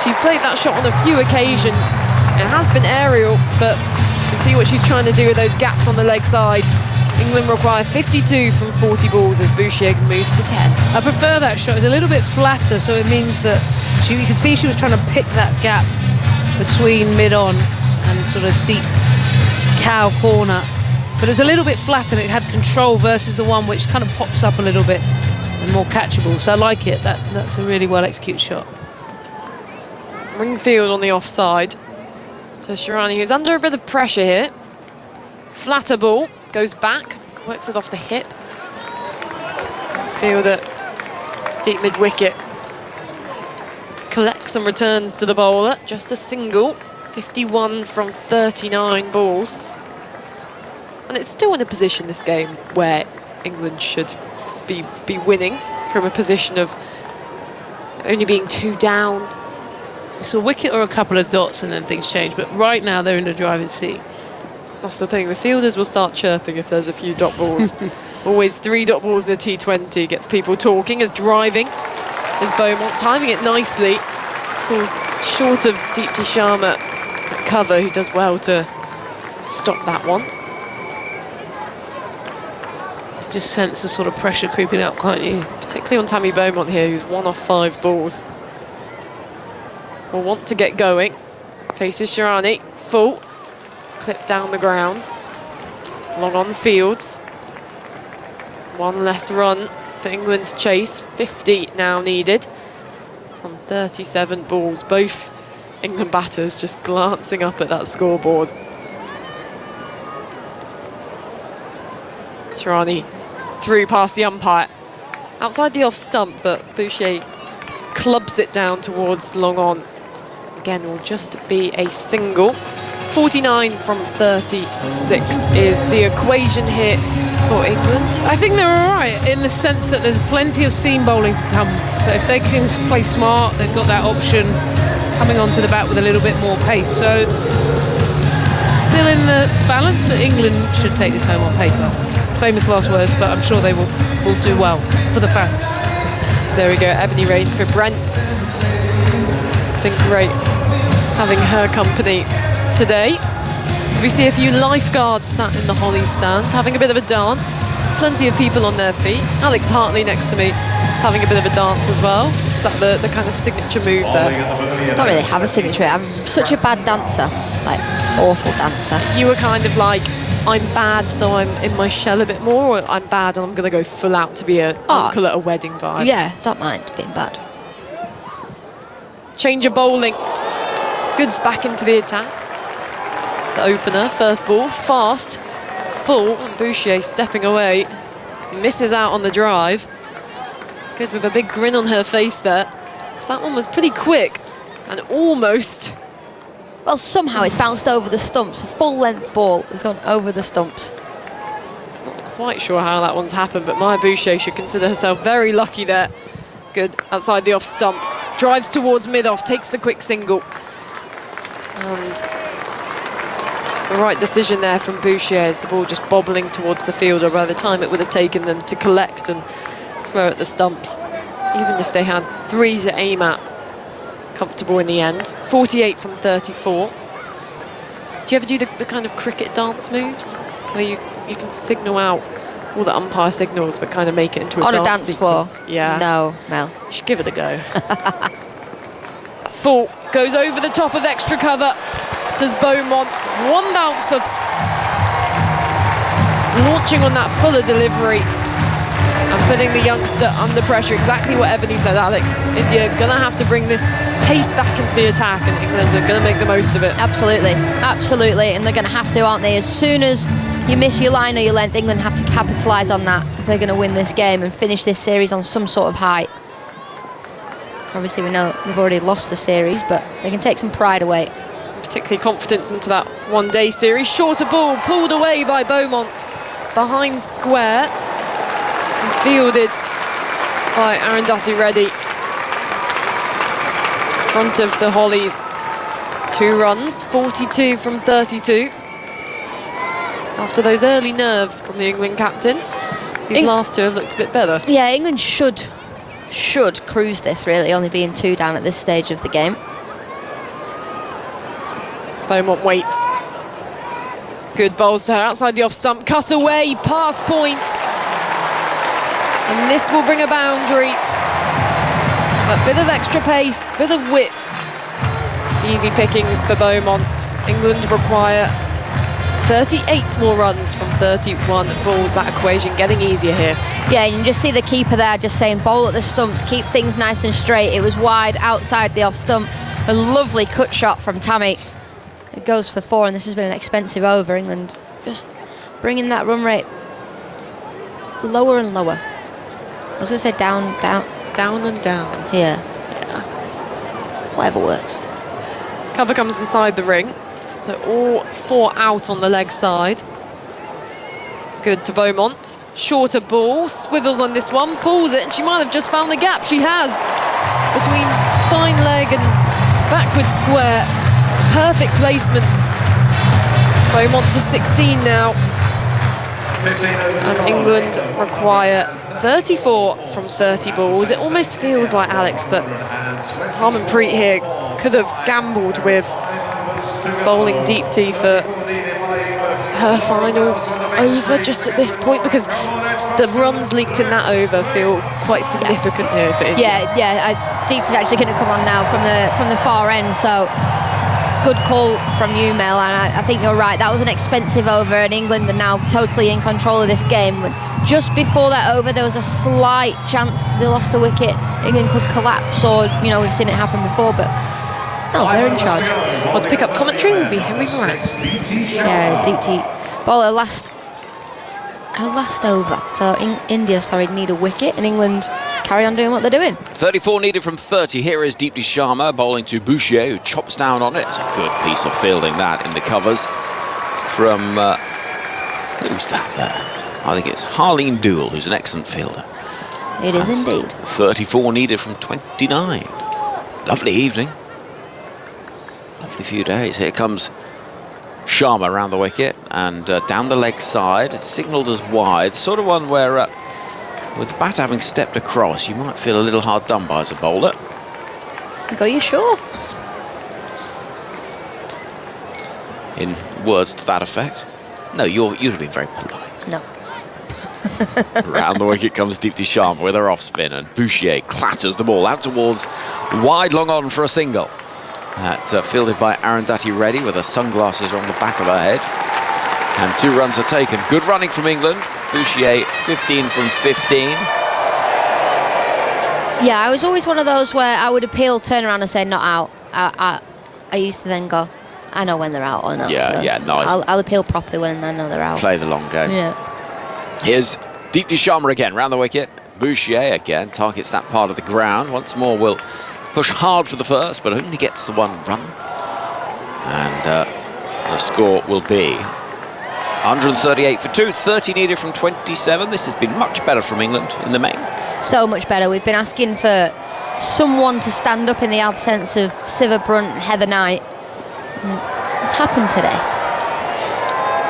She's played that shot on a few occasions. It has been aerial, but you can see what she's trying to do with those gaps on the leg side. England require 52 from 40 balls as Boucher moves to 10. I prefer that shot. It's a little bit flatter, so it means that you could see she was trying to pick that gap between mid-on and sort of deep cow corner. But it was a little bit flatter, and it had control versus the one which kind of pops up a little bit and more catchable. So I like it. That's a really well-executed shot. Ringfield on the offside. So Shirani, who's under a bit of pressure here. Flatter ball, goes back, works it off the hip. Fielder, deep mid-wicket. Collects and returns to the bowler, just a single. 51 from 39 balls. And it's still in a position, this game, where England should be winning from a position of only being 2 down. It's a wicket or a couple of dots and then things change, but right now they're in the driving seat. That's the thing, the fielders will start chirping if there's a few dot balls. Always 3 dot balls in a T20, gets people talking, as driving, as Beaumont, timing it nicely. Falls short of Deepti Sharma at cover, who does well to stop that one. Just sense the sort of pressure creeping up, can't you? Particularly on Tammy Beaumont here, who's 1 off 5 balls. Will want to get going. Faces Shirani, full. Clip down the ground. Long on fields. 1 less run for England to chase. 50 now needed from 37 balls. Both England batters just glancing up at that scoreboard. Shirani through past the umpire. Outside the off stump, but Boucher clubs it down towards long on. Again, will just be a single. 49 from 36 is the equation here for England. I think they're all right in the sense that there's plenty of seam bowling to come. So if they can play smart, they've got that option coming onto the bat with a little bit more pace. So still in the balance, but England should take this home on paper. Famous last words, but I'm sure they will do well for the fans. There we go, Ebony Rain for Brent. It's been great having her company today. We see a few lifeguards sat in the Hollies stand, having a bit of a dance. Plenty of people on their feet. Alex Hartley next to me is having a bit of a dance as well. Is that the kind of signature move there? I don't really have a signature. I'm such a bad dancer, like awful dancer. You were kind of like, I'm bad, so I'm in my shell a bit more, or I'm bad and I'm going to go full out to be an uncle at a wedding vibe? Yeah, don't mind being bad. Change of bowling. Goods back into the attack. The opener, first ball, fast, full, and Boucher stepping away. Misses out on the drive. Good with a big grin on her face there. So that one was pretty quick and almost... Well, somehow it's bounced over the stumps. A full-length ball has gone over the stumps. Not quite sure how that one's happened, but Maya Boucher should consider herself very lucky there. Good, outside the off stump. Drives towards mid-off, takes the quick single. And the right decision there from Boucher as the ball just bobbling towards the fielder by the time it would have taken them to collect and throw at the stumps. Even if they had 3 to aim at. Comfortable in the end. 48 from 34. Do you ever do the kind of cricket dance moves where you can signal out all the umpire signals but kind of make it into a dance floor? Yeah. No, Mel. You should give it a go. Full goes over the top of extra cover. Does Beaumont. 1 bounce for launching on that Fuller delivery. And putting the youngster under pressure. Exactly what Ebony said, Alex. India going to have to bring this pace back into the attack, and England are going to make the most of it. Absolutely, absolutely. And they're going to have to, aren't they? As soon as you miss your line or your length, England have to capitalise on that if they're going to win this game and finish this series on some sort of high. Obviously, we know they've already lost the series, but they can take some pride away. Particularly confidence into that one-day series. Shorter ball pulled away by Beaumont behind square. And fielded by Arundhati Reddy. Front of the Hollies. 2 runs, 42 from 32. After those early nerves from the England captain, these last 2 have looked a bit better. Yeah, England should cruise this, really, only being 2 down at this stage of the game. Beaumont waits. Good bowls to her outside the off stump. Cut away, pass point. And this will bring a boundary. A bit of extra pace, bit of width. Easy pickings for Beaumont. England require 38 more runs from 31 balls. That equation getting easier here. Yeah, you can just see the keeper there just saying bowl at the stumps, keep things nice and straight. It was wide outside the off stump. A lovely cut shot from Tammy. It goes for 4, and this has been an expensive over. England just bringing that run rate lower and lower. I was going to say down. Down and down. Yeah. Yeah. Whatever works. Cover comes inside the ring. So all 4 out on the leg side. Good to Beaumont. Shorter ball. Swivels on this one. Pulls it, and she might have just found the gap. She has. Between fine leg and backward square. Perfect placement. Beaumont to 16 now. And England require 34 from 30 balls. It almost feels like, Alex, that Harmanpreet here could have gambled with bowling Deepti for her final over just at this point, because the runs leaked in that over feel quite significant here for India. Deepti's actually going to come on now from the far end, so good call from you, Mel, and I think you're right. That was an expensive over, and England are now totally in control of this game. Just before that over, there was a slight chance they lost a wicket. England could collapse, or, we've seen it happen before, but no, they're in charge. Well, to pick up commentary will be Henry Moran. Yeah, Deepti ball her last over. So India, need a wicket, and England carry on doing what they're doing. 34 needed from 30. Here is Deepti Sharma bowling to Bouchier, who chops down on it. It's a good piece of fielding, that, in the covers from who's that there? I think it's Harleen Dool, who's an excellent fielder. It is indeed. 34 needed from 29. Lovely evening. Lovely few days. Here comes Sharma around the wicket and down the leg side, signalled as wide. Sort of one where, with the bat having stepped across, you might feel a little hard done by as a bowler. Are you sure? In words to that effect. No, you'd have been very polite. No. Round the wicket comes Deepti Sharma with her off spin, and Bouchier clatters the ball out towards wide, long on for a single. That's fielded by Arundhati Reddy with her sunglasses on the back of her head. And 2 runs are taken. Good running from England. Bouchier 15 from 15. Yeah, I was always one of those where I would appeal, turn around and say not out. I used to then go, I know when they're out or not. Yeah, so yeah, nice. I'll appeal properly when I know they're out. Play the long game. Yeah. Here's Deepti Sharma again, round the wicket. Bouchier again targets that part of the ground. Once more will push hard for the first, but only gets the 1 run. And the score will be 138 for 2, 30 needed from 27. This has been much better from England in the main. So much better. We've been asking for someone to stand up in the absence of Siva Brunt and Heather Knight. It's happened today.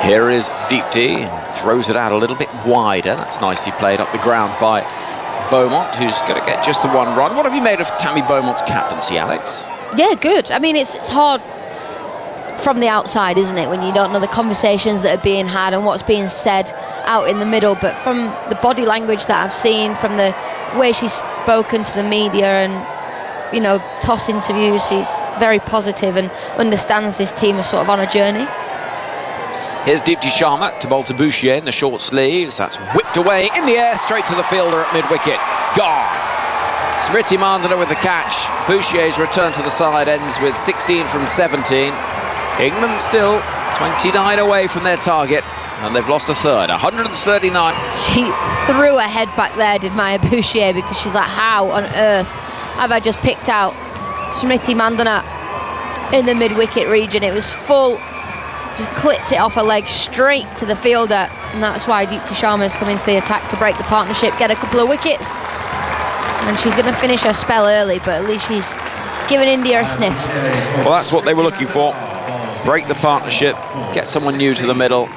Here is Deepti, throws it out a little bit wider. That's nicely played up the ground by Beaumont, who's going to get just the 1 run. What have you made of Tammy Beaumont's captaincy, Alex? Yeah, good. I mean, it's hard from the outside, isn't it, when you don't know the conversations that are being had and what's being said out in the middle. But from the body language that I've seen, from the way she's spoken to the media and, toss interviews, she's very positive and understands this team is sort of on a journey. Here's Deepti Sharma to bowl to Bouchier in the short sleeves. That's whipped away in the air, straight to the fielder at mid-wicket. Gone. Smriti Mandana with the catch. Bouchier's return to the side ends with 16 from 17. England still 29 away from their target, and they've lost a third, 139. She threw her head back there, did Maya Bouchier, because she's like, how on earth have I just picked out Smriti Mandana in the mid-wicket region? It was full. Just clipped it off her leg straight to the fielder, and that's why Deepti Sharma's come into the attack to break the partnership, get a couple of wickets, and she's going to finish her spell early, but at least she's given India a sniff. Well, that's what they were looking for. Break the partnership, get someone new to the middle,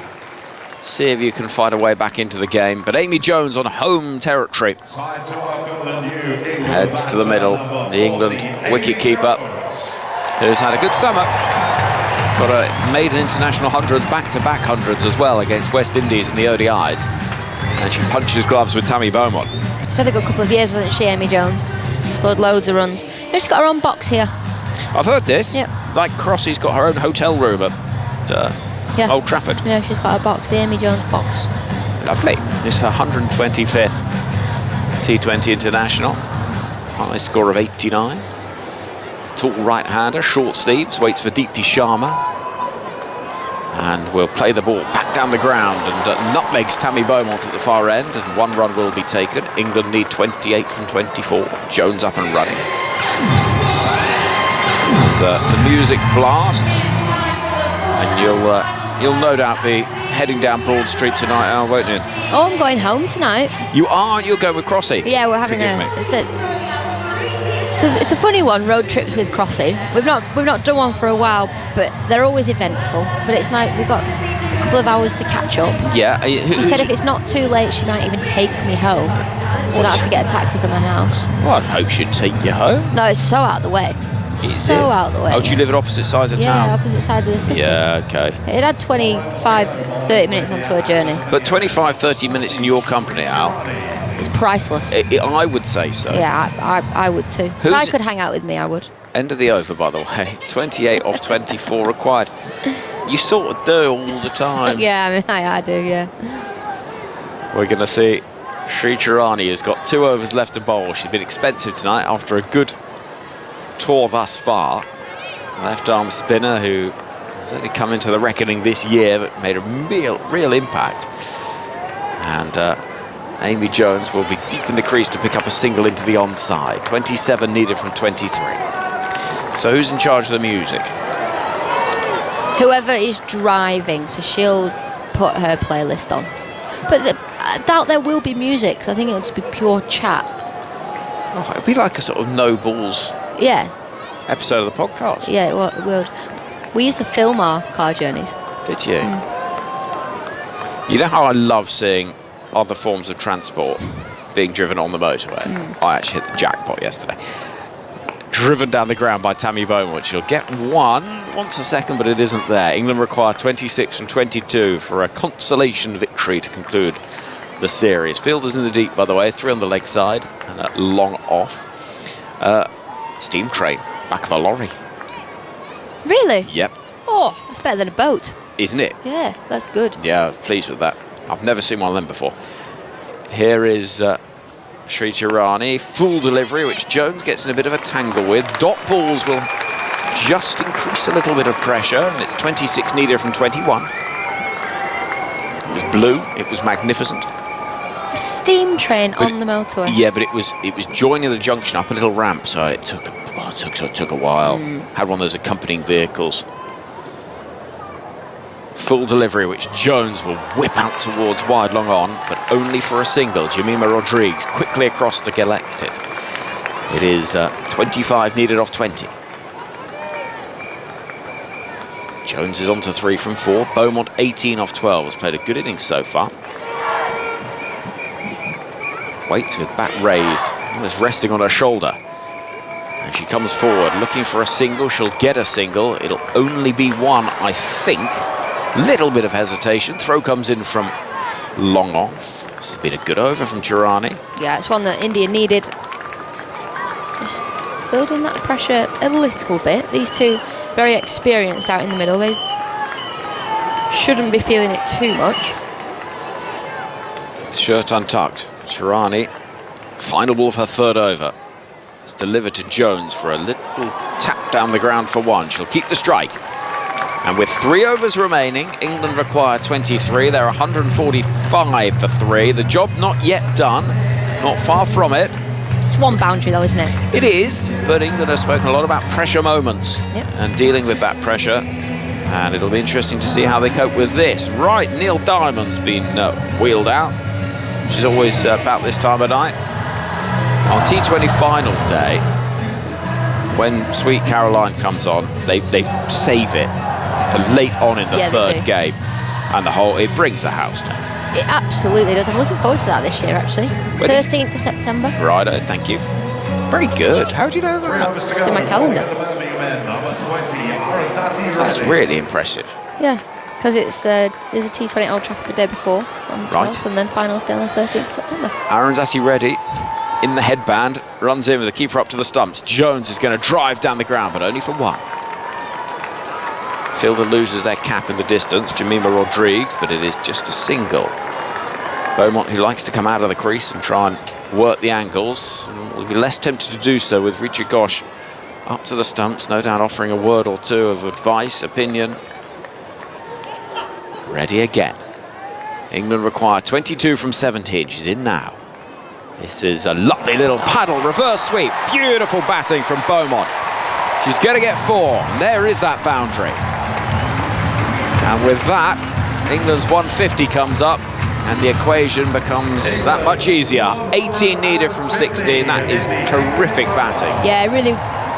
see if you can fight a way back into the game. But Amy Jones on home territory heads to the middle. The England wicket-keeper, who's had a good summer. Got a maiden international 100, back-to-back hundreds as well against West Indies in the ODIs. And she punches gloves with Tammy Beaumont. She's had a good couple of years, hasn't she, Amy Jones? Scored loads of runs. She's got her own box here. I've heard this. Yep. Like Crossie's got her own hotel room at Old Trafford. Yeah, she's got her box, the Amy Jones box. Lovely. This is her 125th T20 international. High score of 89. Tall right-hander, short sleeves, waits for Deepti Sharma. And we'll play the ball back down the ground, and nutmegs Tammy Beaumont at the far end, and 1 run will be taken. England need 28 from 24. Jones up and running. As the music blasts, and you'll no doubt be heading down Broad Street tonight, Al, won't you? Oh, I'm going home tonight. You are? You're going with Crossy? Yeah, we're having it's a funny one, road trips with Crossy. We've not done one for a while, but they're always eventful. But it's like we've got a couple of hours to catch up. Yeah. She said if it's not too late, she might even take me home, so I don't have to get a taxi from my house. Well, I'd hope she'd take you home. No, it's so out of the way. So out of the way. Oh, do you live at opposite sides of town? Yeah, opposite sides of the city. Yeah, okay. It had 25, 30 minutes onto her journey. But 25, 30 minutes in your company, Al? It's priceless. I would say so. Yeah, I would too. If I could hang out with me, I would. End of the over, by the way. 28 off 24 required. You sort of do all the time. Yeah, I mean, I do, yeah. We're going to see Sri Chirani has got 2 overs left to bowl. She's been expensive tonight after a good tour thus far. Left arm spinner who has only come into the reckoning this year but made a real impact. And Amy Jones will be deep in the crease to pick up a single into the onside. 27 needed from 23. So who's in charge of the music? Whoever is driving, so she'll put her playlist on. But I doubt there will be music, because I think it'll just be pure chat. Oh, it'd be like a sort of no balls episode of the podcast. Yeah, it would. We used to film our car journeys. Did you? You know how I love seeing other forms of transport being driven on the motorway? I actually hit the jackpot yesterday. Driven down the ground by Tammy Beaumont. She'll get once a second, but it isn't there. England require 26 from 22 for a consolation victory to conclude the series. Fielders in the deep, by the way, 3 on the leg side and a long off. Steam train, back of a lorry. Really? Yep. Oh, that's better than a boat. Isn't it? Yeah, that's good. Yeah, pleased with that. I've never seen one of them before. Here is Sri Chirani, full delivery, which Jones gets in a bit of a tangle with. Dot balls will just increase a little bit of pressure, and it's 26 needed from 21. It was blue, it was magnificent. A steam train on the motorway. Yeah, but it was joining the junction up a little ramp, so it took a while. Had one of those accompanying vehicles. Full delivery, which Jones will whip out towards wide long on, but only for a single. Jemima Rodrigues quickly across to collect it. It is 25 needed off 20. Jones is on to 3 from 4. Beaumont 18 off 12. Has played a good innings so far. Waits with bat raised. Almost resting on her shoulder. And she comes forward looking for a single. She'll get a single. It'll only be one, I think. Little bit of hesitation. Throw comes in from long off. This has been a good over from Chirani. Yeah, it's one that India needed. Just building that pressure a little bit. These two very experienced out in the middle. They shouldn't be feeling it too much. With shirt untucked, Chirani, final ball of her 3rd over. It's delivered to Jones for a little tap down the ground for 1. She'll keep the strike. And with 3 overs remaining, England require 23. They're 145 for 3. The job not yet done. Not far from it. It's one boundary though, isn't it? It is, but England has spoken a lot about pressure moments and dealing with that pressure. And it'll be interesting to see how they cope with this. Right, Neil Diamond's been wheeled out, which is always about this time of night. On T20 finals day, when Sweet Caroline comes on, they save it for late on in the 3rd game, and it brings the house down. It absolutely does. I'm looking forward to that this year, actually. 13th of September. Right, thank you. Very good. How do you know that? It's in my calendar. That's really impressive. Yeah, because there's a T20 at Old Trafford the day before on the 12th, and then finals day on the 13th of September. Arundhati ready in the headband, runs in with the keeper up to the stumps. Jones is going to drive down the ground, but only for 1. Fielder loses their cap in the distance, Jemima Rodrigues, but it is just a single. Beaumont, who likes to come out of the crease and try and work the angles, will be less tempted to do so with Richa Ghosh up to the stumps, no doubt offering a word or two of advice, opinion. Ready again. England require 22 from 17. She's in now. This is a lovely little paddle reverse sweep. Beautiful batting from Beaumont. She's going to get 4, and there is that boundary. And with that, England's 150 comes up, and the equation becomes that much easier. 18 needed from 16. That is terrific batting. Yeah,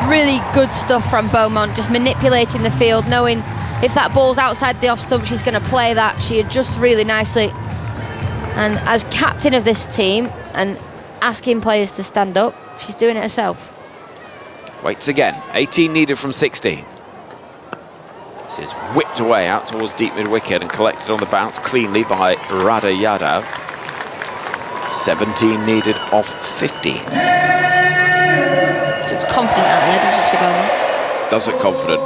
really good stuff from Beaumont, just manipulating the field, knowing if that ball's outside the off stump, she's going to play that. She adjusts really nicely. And as captain of this team and asking players to stand up, she's doing it herself. Waits again. 18 needed from 16. This is whipped away out towards deep mid-wicket and collected on the bounce cleanly by Radha Yadav. 17 needed off 50. Looks confident out there, doesn't she, Beaumont? Does look confident.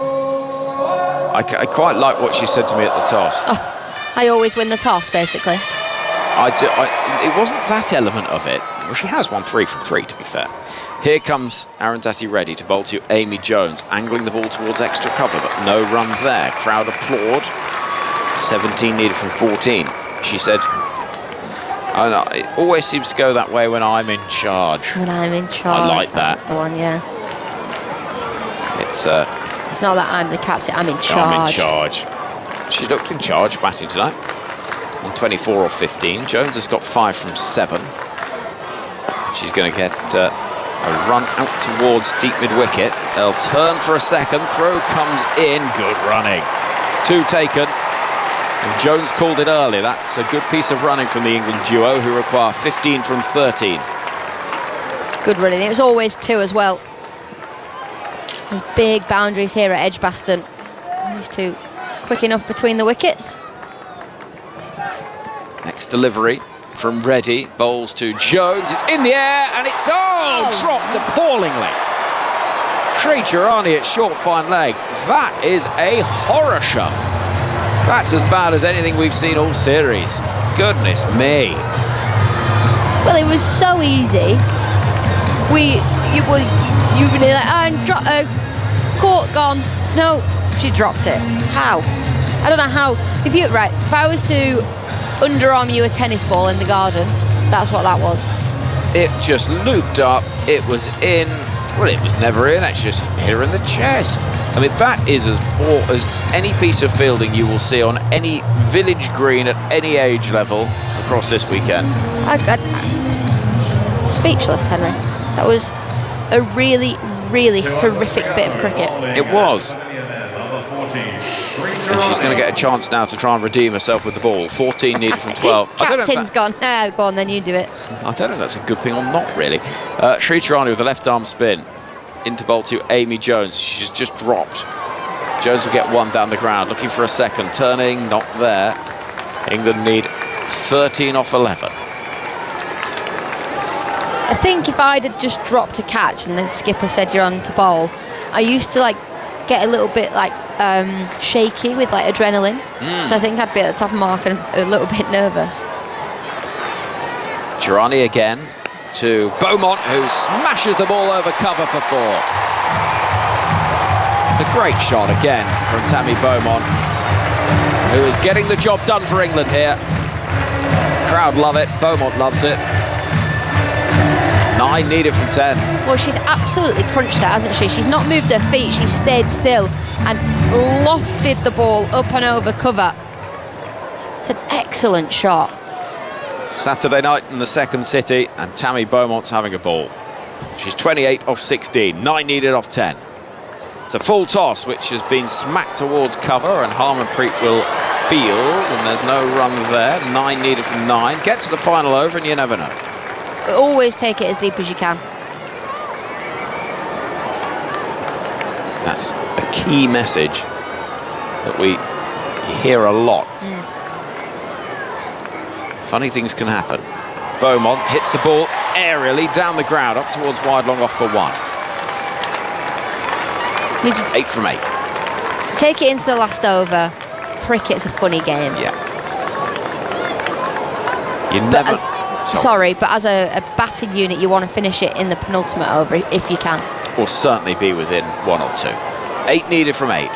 I quite like what she said to me at the toss. Oh, I always win the toss, basically. It wasn't that element of it. Well, she has won 3 from 3, to be fair. Here comes Arundhati Reddy to bowl to Amy Jones, angling the ball towards extra cover, but no runs there. Crowd applaud. 17 needed from 14. She said, "Oh no, it always seems to go that way when I'm in charge." When I'm in charge. I like that. That's the one, yeah. It's not that I'm the captain, I'm in charge. I'm in charge. She's looked in charge batting tonight. On 24 or 15. Jones has got 5 from 7. She's going to get a run out towards deep mid-wicket. They'll turn for a second. Throw comes in. Good running. 2 taken. And Jones called it early. That's a good piece of running from the England duo, who require 15 from 13. Good running. It was always 2 as well. There's big boundaries here at Edgbaston. These 2 quick enough between the wickets. Next delivery from Reddy, bowls to Jones. It's in the air and it's dropped appallingly. Sri Chirani at short fine leg. That is a horror show. That's as bad as anything we've seen all series. Goodness me. Well, it was so easy. You were like, court gone. No, she dropped it. How? I don't know how. If I was to underarm you a tennis ball in the garden, that's what that was. It just looped up. It was in. Well, it was never in. It's just hit her in the chest. I mean, that is as poor as any piece of fielding you will see on any village green at any age level across this weekend. Speechless, Henry. That was a really horrific bit of cricket. It was. And she's going to get a chance now to try and redeem herself with the ball. 14 needed from 12. Captain's gone. Go on, then you do it. I don't know if that's a good thing or not, really. Sri Chirani with the left arm spin. Into bowl to Amy Jones. She's just dropped. Jones will get 1 down the ground. Looking for a second. Turning, not there. England need 13 off 11. I think if I'd have just dropped a catch and the skipper said you're on to bowl, I used to get a little bit shaky with adrenaline. So I think I'd be at the top of the mark and a little bit nervous. Chirani again to Beaumont, who smashes the ball over cover for 4. It's a great shot again from Tammy Beaumont, who is getting the job done for England here. Crowd love it. Beaumont loves it. 9 needed from 10. Well, she's absolutely crunched that, hasn't she? She's not moved her feet. She's stayed still and lofted the ball up and over cover. It's an excellent shot. Saturday night in the second city, and Tammy Beaumont's having a ball. She's 28 off 16, 9 needed off 10. It's a full toss, which has been smacked towards cover, and Harmanpreet will field, and there's no run there. 9 needed from 9. Get to the final over, and you never know. Always take it as deep as you can. That's a key message that we hear a lot. Funny things can happen. Beaumont hits the ball aerially down the ground, up towards wide long off for 1. 8 from 8. Take it into the last over. Cricket's a funny game. Yeah. You never... Sorry, but as a batting unit, you want to finish it in the penultimate over if you can. Or certainly be within 1 or 2. 8 needed from 8.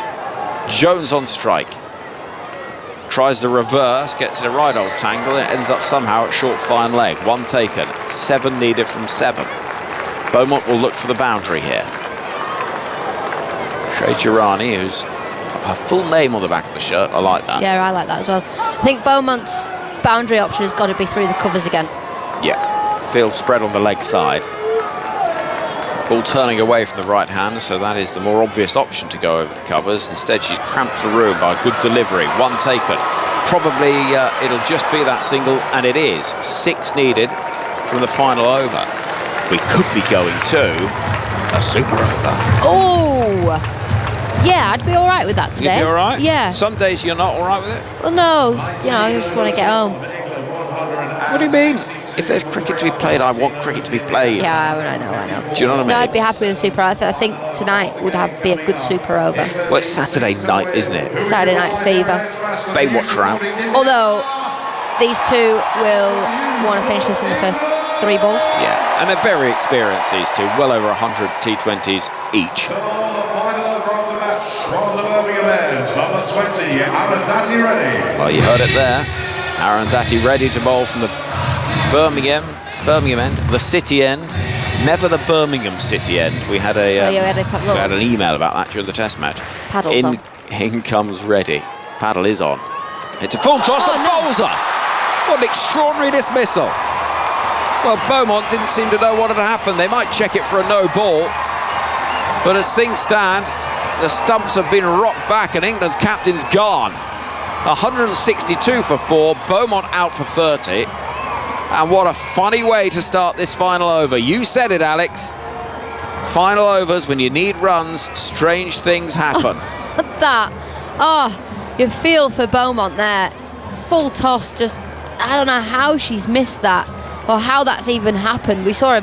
Jones on strike. tries the reverse, gets in a right old tangle, and it ends up somehow at short fine leg. 1 taken, 7 needed from 7. Beaumont will look for the boundary here. Shea Girani, who's got her full name on the back of the shirt. I like that. Yeah, I like that as well. I think Beaumont's boundary option has got to be through the covers again. Yeah, field spread on the leg side. Ball turning away from the right hand, so that is the more obvious option to go over the covers. Instead, she's cramped for room by a good delivery. 1 taken. Probably it'll just be that single, and it is. 6 needed from the final over. We could be going to a super over. Oh! Yeah, I'd be all right with that today. You'd be all right? Yeah. Some days you're not all right with it? Well, no, you know, I just want to get home. What do you mean? If there's cricket to be played, I want cricket to be played. Yeah, I know. Do you know what I mean? No, I'd be happy with a super. I think tonight would be a good super over. Well, it's Saturday night, isn't it? Saturday night fever. Baywatch are out. Although these two will want to finish this in the first 3 balls. Yeah, and they're very experienced, these two. Well over 100 T20s each. Well, you heard it there. Arundhati ready to bowl from the Birmingham end, the City end, never the Birmingham City end. We had we had an email about that during the Test match. In comes Reddy. Paddle is on. It's a full toss and bowls her. What an extraordinary dismissal. Well, Beaumont didn't seem to know what had happened. They might check it for a no ball, but as things stand, the stumps have been rocked back and England's captain's gone. 162 for 4, Beaumont out for 30. And what a funny way to start this final over. You said it, Alex. Final overs, when you need runs, strange things happen. You feel for Beaumont there. Full toss, just, I don't know how she's missed that, or how that's even happened. We saw a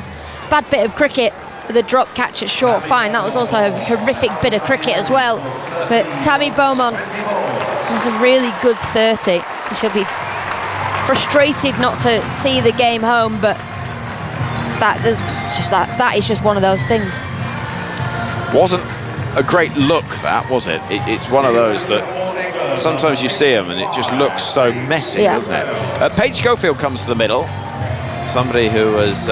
bad bit of cricket with a drop catch at short fine. That was also a horrific bit of cricket as well. But Tammy Beaumont was a really good 30. She'll be frustrated not to see the game home, but that is just one of those things. Wasn't a great look, that, was it? It's one of those that sometimes you see them and it just looks so messy, doesn't it? Paige Schofield comes to the middle. Somebody who has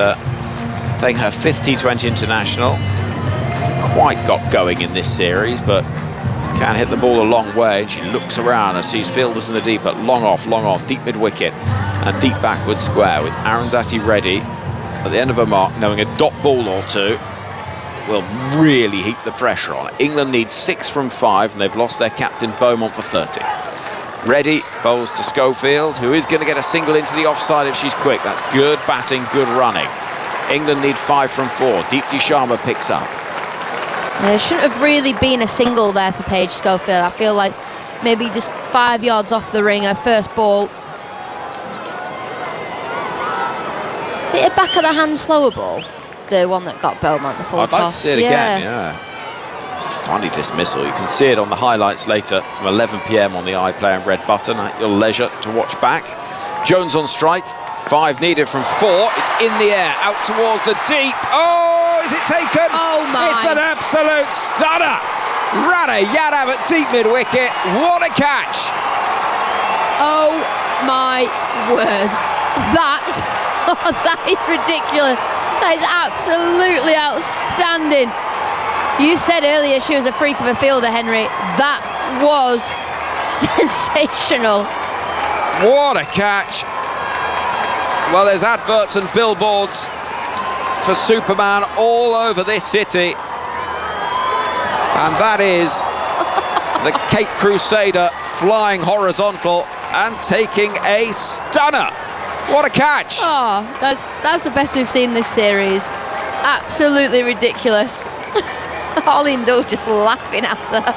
taken her 5th T20 international. Hasn't quite got going in this series, but can hit the ball a long way. She looks around and sees fielders in the deep, but long off, deep mid-wicket and deep backward square, with Arundhati ready at the end of her mark, knowing a dot ball or two will really heap the pressure on. England needs 6 from 5, and they've lost their captain Beaumont for 30. Reddy bowls to Schofield, who is going to get a single into the offside if she's quick. That's good batting, good running. England need 5 from 4. Deepti Sharma picks up. There shouldn't have really been a single there for Paige Schofield. I feel like maybe just 5 yards off the ring, her first ball. Is it a back of the hand slower ball? The one that got Beaumont the full toss? I'd like to see it again, yeah. It's a funny dismissal. You can see it on the highlights later from 11 p.m. on the iPlayer and red button at your leisure to watch back. Jones on strike. 5 needed from 4. It's in the air, out towards the deep. Oh, is it taken? Oh, my. It's an absolute stunner. Rana Yadav at deep mid-wicket. What a catch. Oh, my word. That is ridiculous. That is absolutely outstanding. You said earlier she was a freak of a fielder, Henry. That was sensational. What a catch. Well, there's adverts and billboards for Superman all over this city. And that is the Cape Crusader flying horizontal and taking a stunner. What a catch. Oh, that's the best we've seen this series. Absolutely ridiculous. Holly and Doug just laughing at her.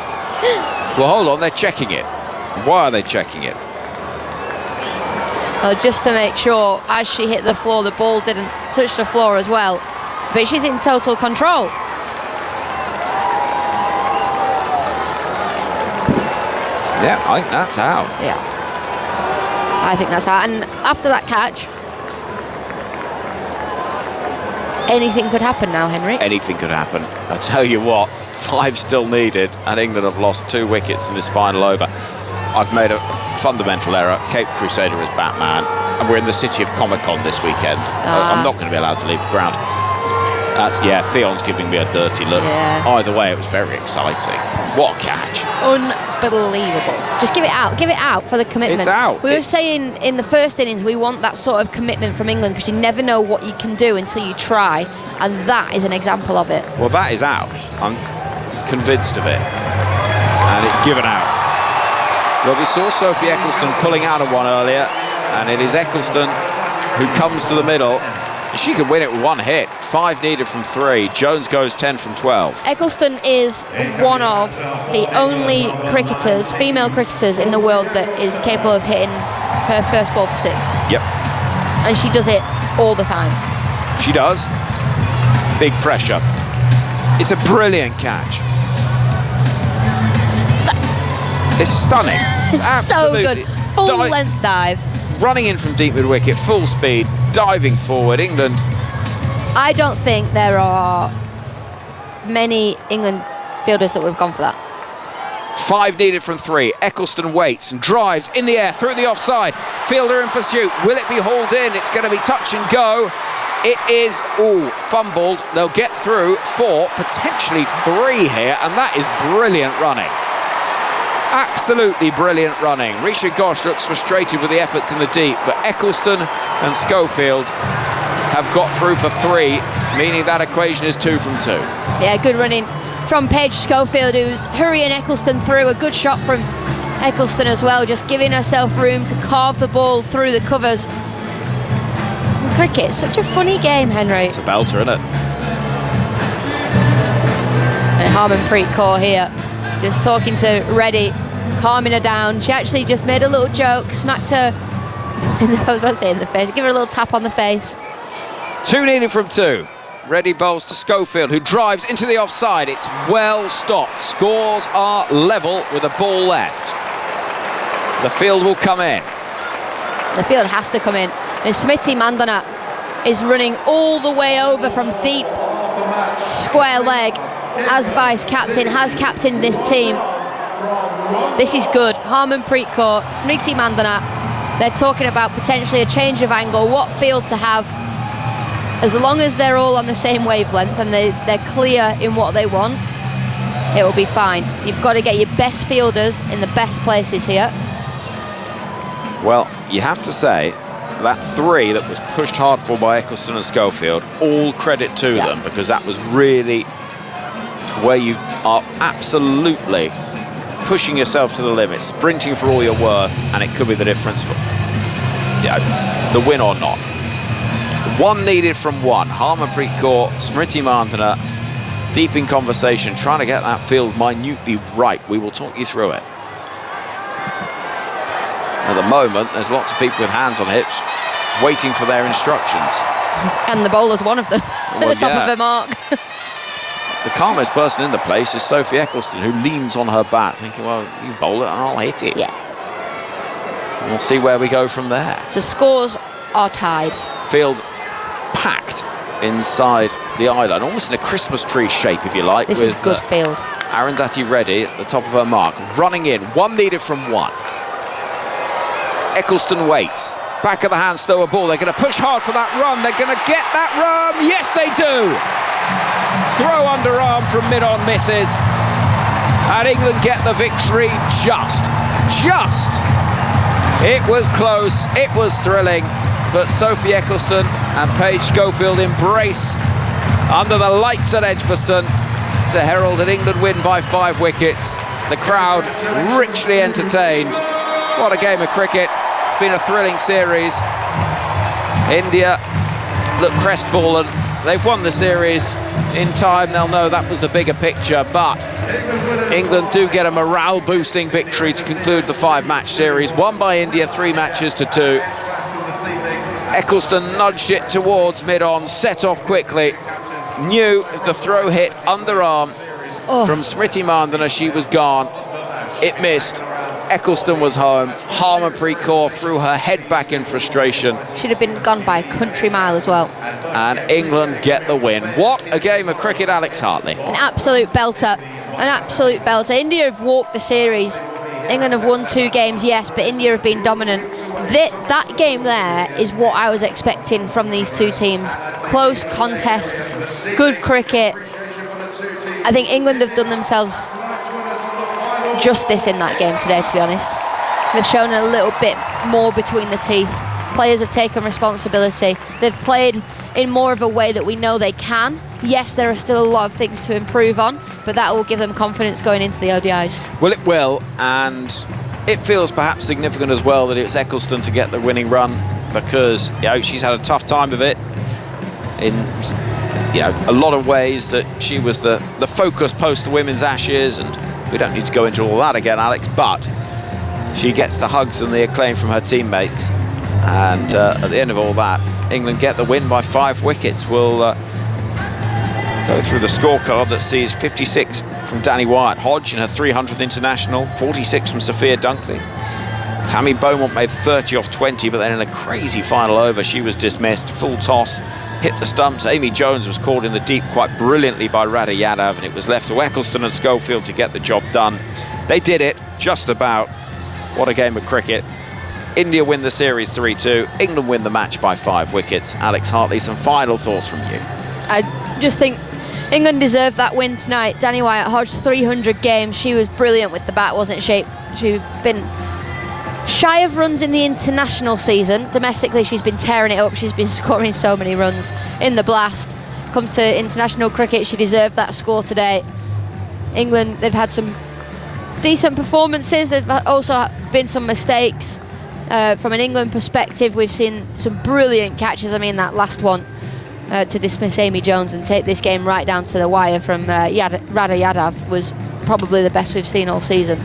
Well, hold on, they're checking it. Why are they checking it? Well, just to make sure, as she hit the floor, the ball didn't touch the floor as well. But she's in total control. Yeah, I think that's out. Yeah. I think that's out. And after that catch, anything could happen now, Henry. Anything could happen. I tell you what, 5 still needed, and England have lost 2 wickets in this final over. I've made a fundamental error. Cape Crusader is Batman, and we're in the city of Comic-Con this weekend. I'm not going to be allowed to leave the ground. Theon's giving me a dirty look. Yeah. Either way, it was very exciting. What a catch. Unbelievable. Just give it out for the commitment. It's out. We were saying in the first innings, we want that sort of commitment from England because you never know what you can do until you try, and that is an example of it. Well, that is out. I'm convinced of it. And it's given out. Well, we saw Sophie Eccleston pulling out of one earlier, and it is Eccleston who comes to the middle. She could win it with one hit. 5 needed from 3. Jones goes 10 from 12. Eccleston is one of the only female cricketers in the world that is capable of hitting her first ball for 6. Yep. And she does it all the time. She does. Big pressure. It's a brilliant catch. It's stunning. It's so good. Full length dive. Running in from deep mid-wicket, full speed, diving forward. England. I don't think there are many England fielders that would have gone for that. 5 needed from 3. Eccleston waits and drives in the air through the offside. Fielder in pursuit. Will it be hauled in? It's going to be touch and go. It is fumbled. They'll get through 4, potentially 3 here, and that is brilliant running. Absolutely brilliant running. Risha Ghosh looks frustrated with the efforts in the deep, but Eccleston and Schofield have got through for 3, meaning that equation is 2 from 2. Yeah, good running from Paige Schofield, who's hurrying Eccleston through. A good shot from Eccleston as well, just giving herself room to carve the ball through the covers. And cricket, it's such a funny game, Henry. It's a belter, isn't it? And Harmanpreet Kaur here, just talking to Reddy, calming her down. She actually just made a little joke, smacked her, I was about to say in the face, give her a little tap on the face. 2 needed from 2. Reddy bowls to Schofield, who drives into the offside. It's well stopped. Scores are level with a ball left. The field will come in. The field has to come in. And Smriti Mandana is running all the way over from deep square leg as vice captain, has captained this team. This is good. Harmanpreet Kaur, Smriti Mandana, they're talking about potentially a change of angle, what field to have. As long as they're all on the same wavelength and they're clear in what they want, it will be fine. You've got to get your best fielders in the best places here. Well, you have to say, that 3 that was pushed hard for by Eccleston and Schofield, all credit to them, because that was really where you are absolutely pushing yourself to the limit, sprinting for all you're worth, and it could be the difference for the win or not. 1 needed from 1. Harmanpreet Kaur, Smriti Mandana, deep in conversation, trying to get that field minutely right. We will talk you through it. At the moment, there's lots of people with hands on hips waiting for their instructions. And the bowler's one of them, at the top of the mark. The calmest person in the place is Sophie Eccleston, who leans on her bat, thinking, well, you bowl it and I'll hit it. Yeah. And we'll see where we go from there. So scores are tied. Field packed inside the island, almost in a Christmas tree shape, if you like. This is good field. Arundhati Reddy at the top of her mark, running in. 1 needed from 1. Eccleston waits. Back of the hand, Stower ball. They're going to push hard for that run. They're going to get that run. Yes, they do. Throw underarm from mid-on misses. And England get the victory just. It was close. It was thrilling. But Sophie Eccleston and Paige Schofield embrace under the lights at Edgbaston to herald an England win by 5 wickets. The crowd richly entertained. What a game of cricket. It's been a thrilling series. India look crestfallen. They've won the series. In time, they'll know that was the bigger picture, but England do get a morale-boosting victory to conclude the 5-match series. Won by India, 3 matches to 2. Eccleston nudged it towards mid-on, set off quickly. Knew if the throw hit underarm from Smriti Mandana, she was gone. It missed. Eccleston was home. Harmanpreet Kaur threw her head back in frustration. Should have been gone by a country mile as well. And England get the win. What a game of cricket, Alex Hartley. An absolute belter. An absolute belter. India have walked the series England have won 2 games, yes, but India have been dominant. That game there is what I was expecting from these 2 teams. Close contests, good cricket. I think England have done themselves justice in that game today, to be honest. They've shown a little bit more between the teeth. Players have taken responsibility. They've played in more of a way that we know they can. Yes, there are still a lot of things to improve on, but that will give them confidence going into the ODIs. Well, it will, and it feels perhaps significant as well that it's Eccleston to get the winning run, because she's had a tough time of it in a lot of ways. That she was the focus post the Women's Ashes, and we don't need to go into all that again, Alex, but she gets the hugs and the acclaim from her teammates, and at the end of all that, England get the win by 5 wickets. We'll go through the scorecard that sees 56 from Danny Wyatt-Hodge in her 300th international, 46 from Sophia Dunkley. Tammy Beaumont made 30 off 20, but then in a crazy final over, she was dismissed. Full toss, hit the stumps. Amy Jones was caught in the deep quite brilliantly by Radha Yadav, and it was left to Eccleston and Schofield to get the job done. They did it, just about. What a game of cricket. India win the series 3-2. England win the match by 5 wickets. Alex Hartley, some final thoughts from you. I just think England deserved that win tonight. Danny Wyatt-Hodge, 300 games. She was brilliant with the bat, wasn't she? She's been shy of runs in the international season. Domestically, she's been tearing it up. She's been scoring so many runs in the blast. Comes to international cricket, she deserved that score today. England, they've had some decent performances. There've also been some mistakes. From an England perspective, we've seen some brilliant catches. I mean, that last one to dismiss Amy Jones and take this game right down to the wire from Radha Yadav was probably the best we've seen all season.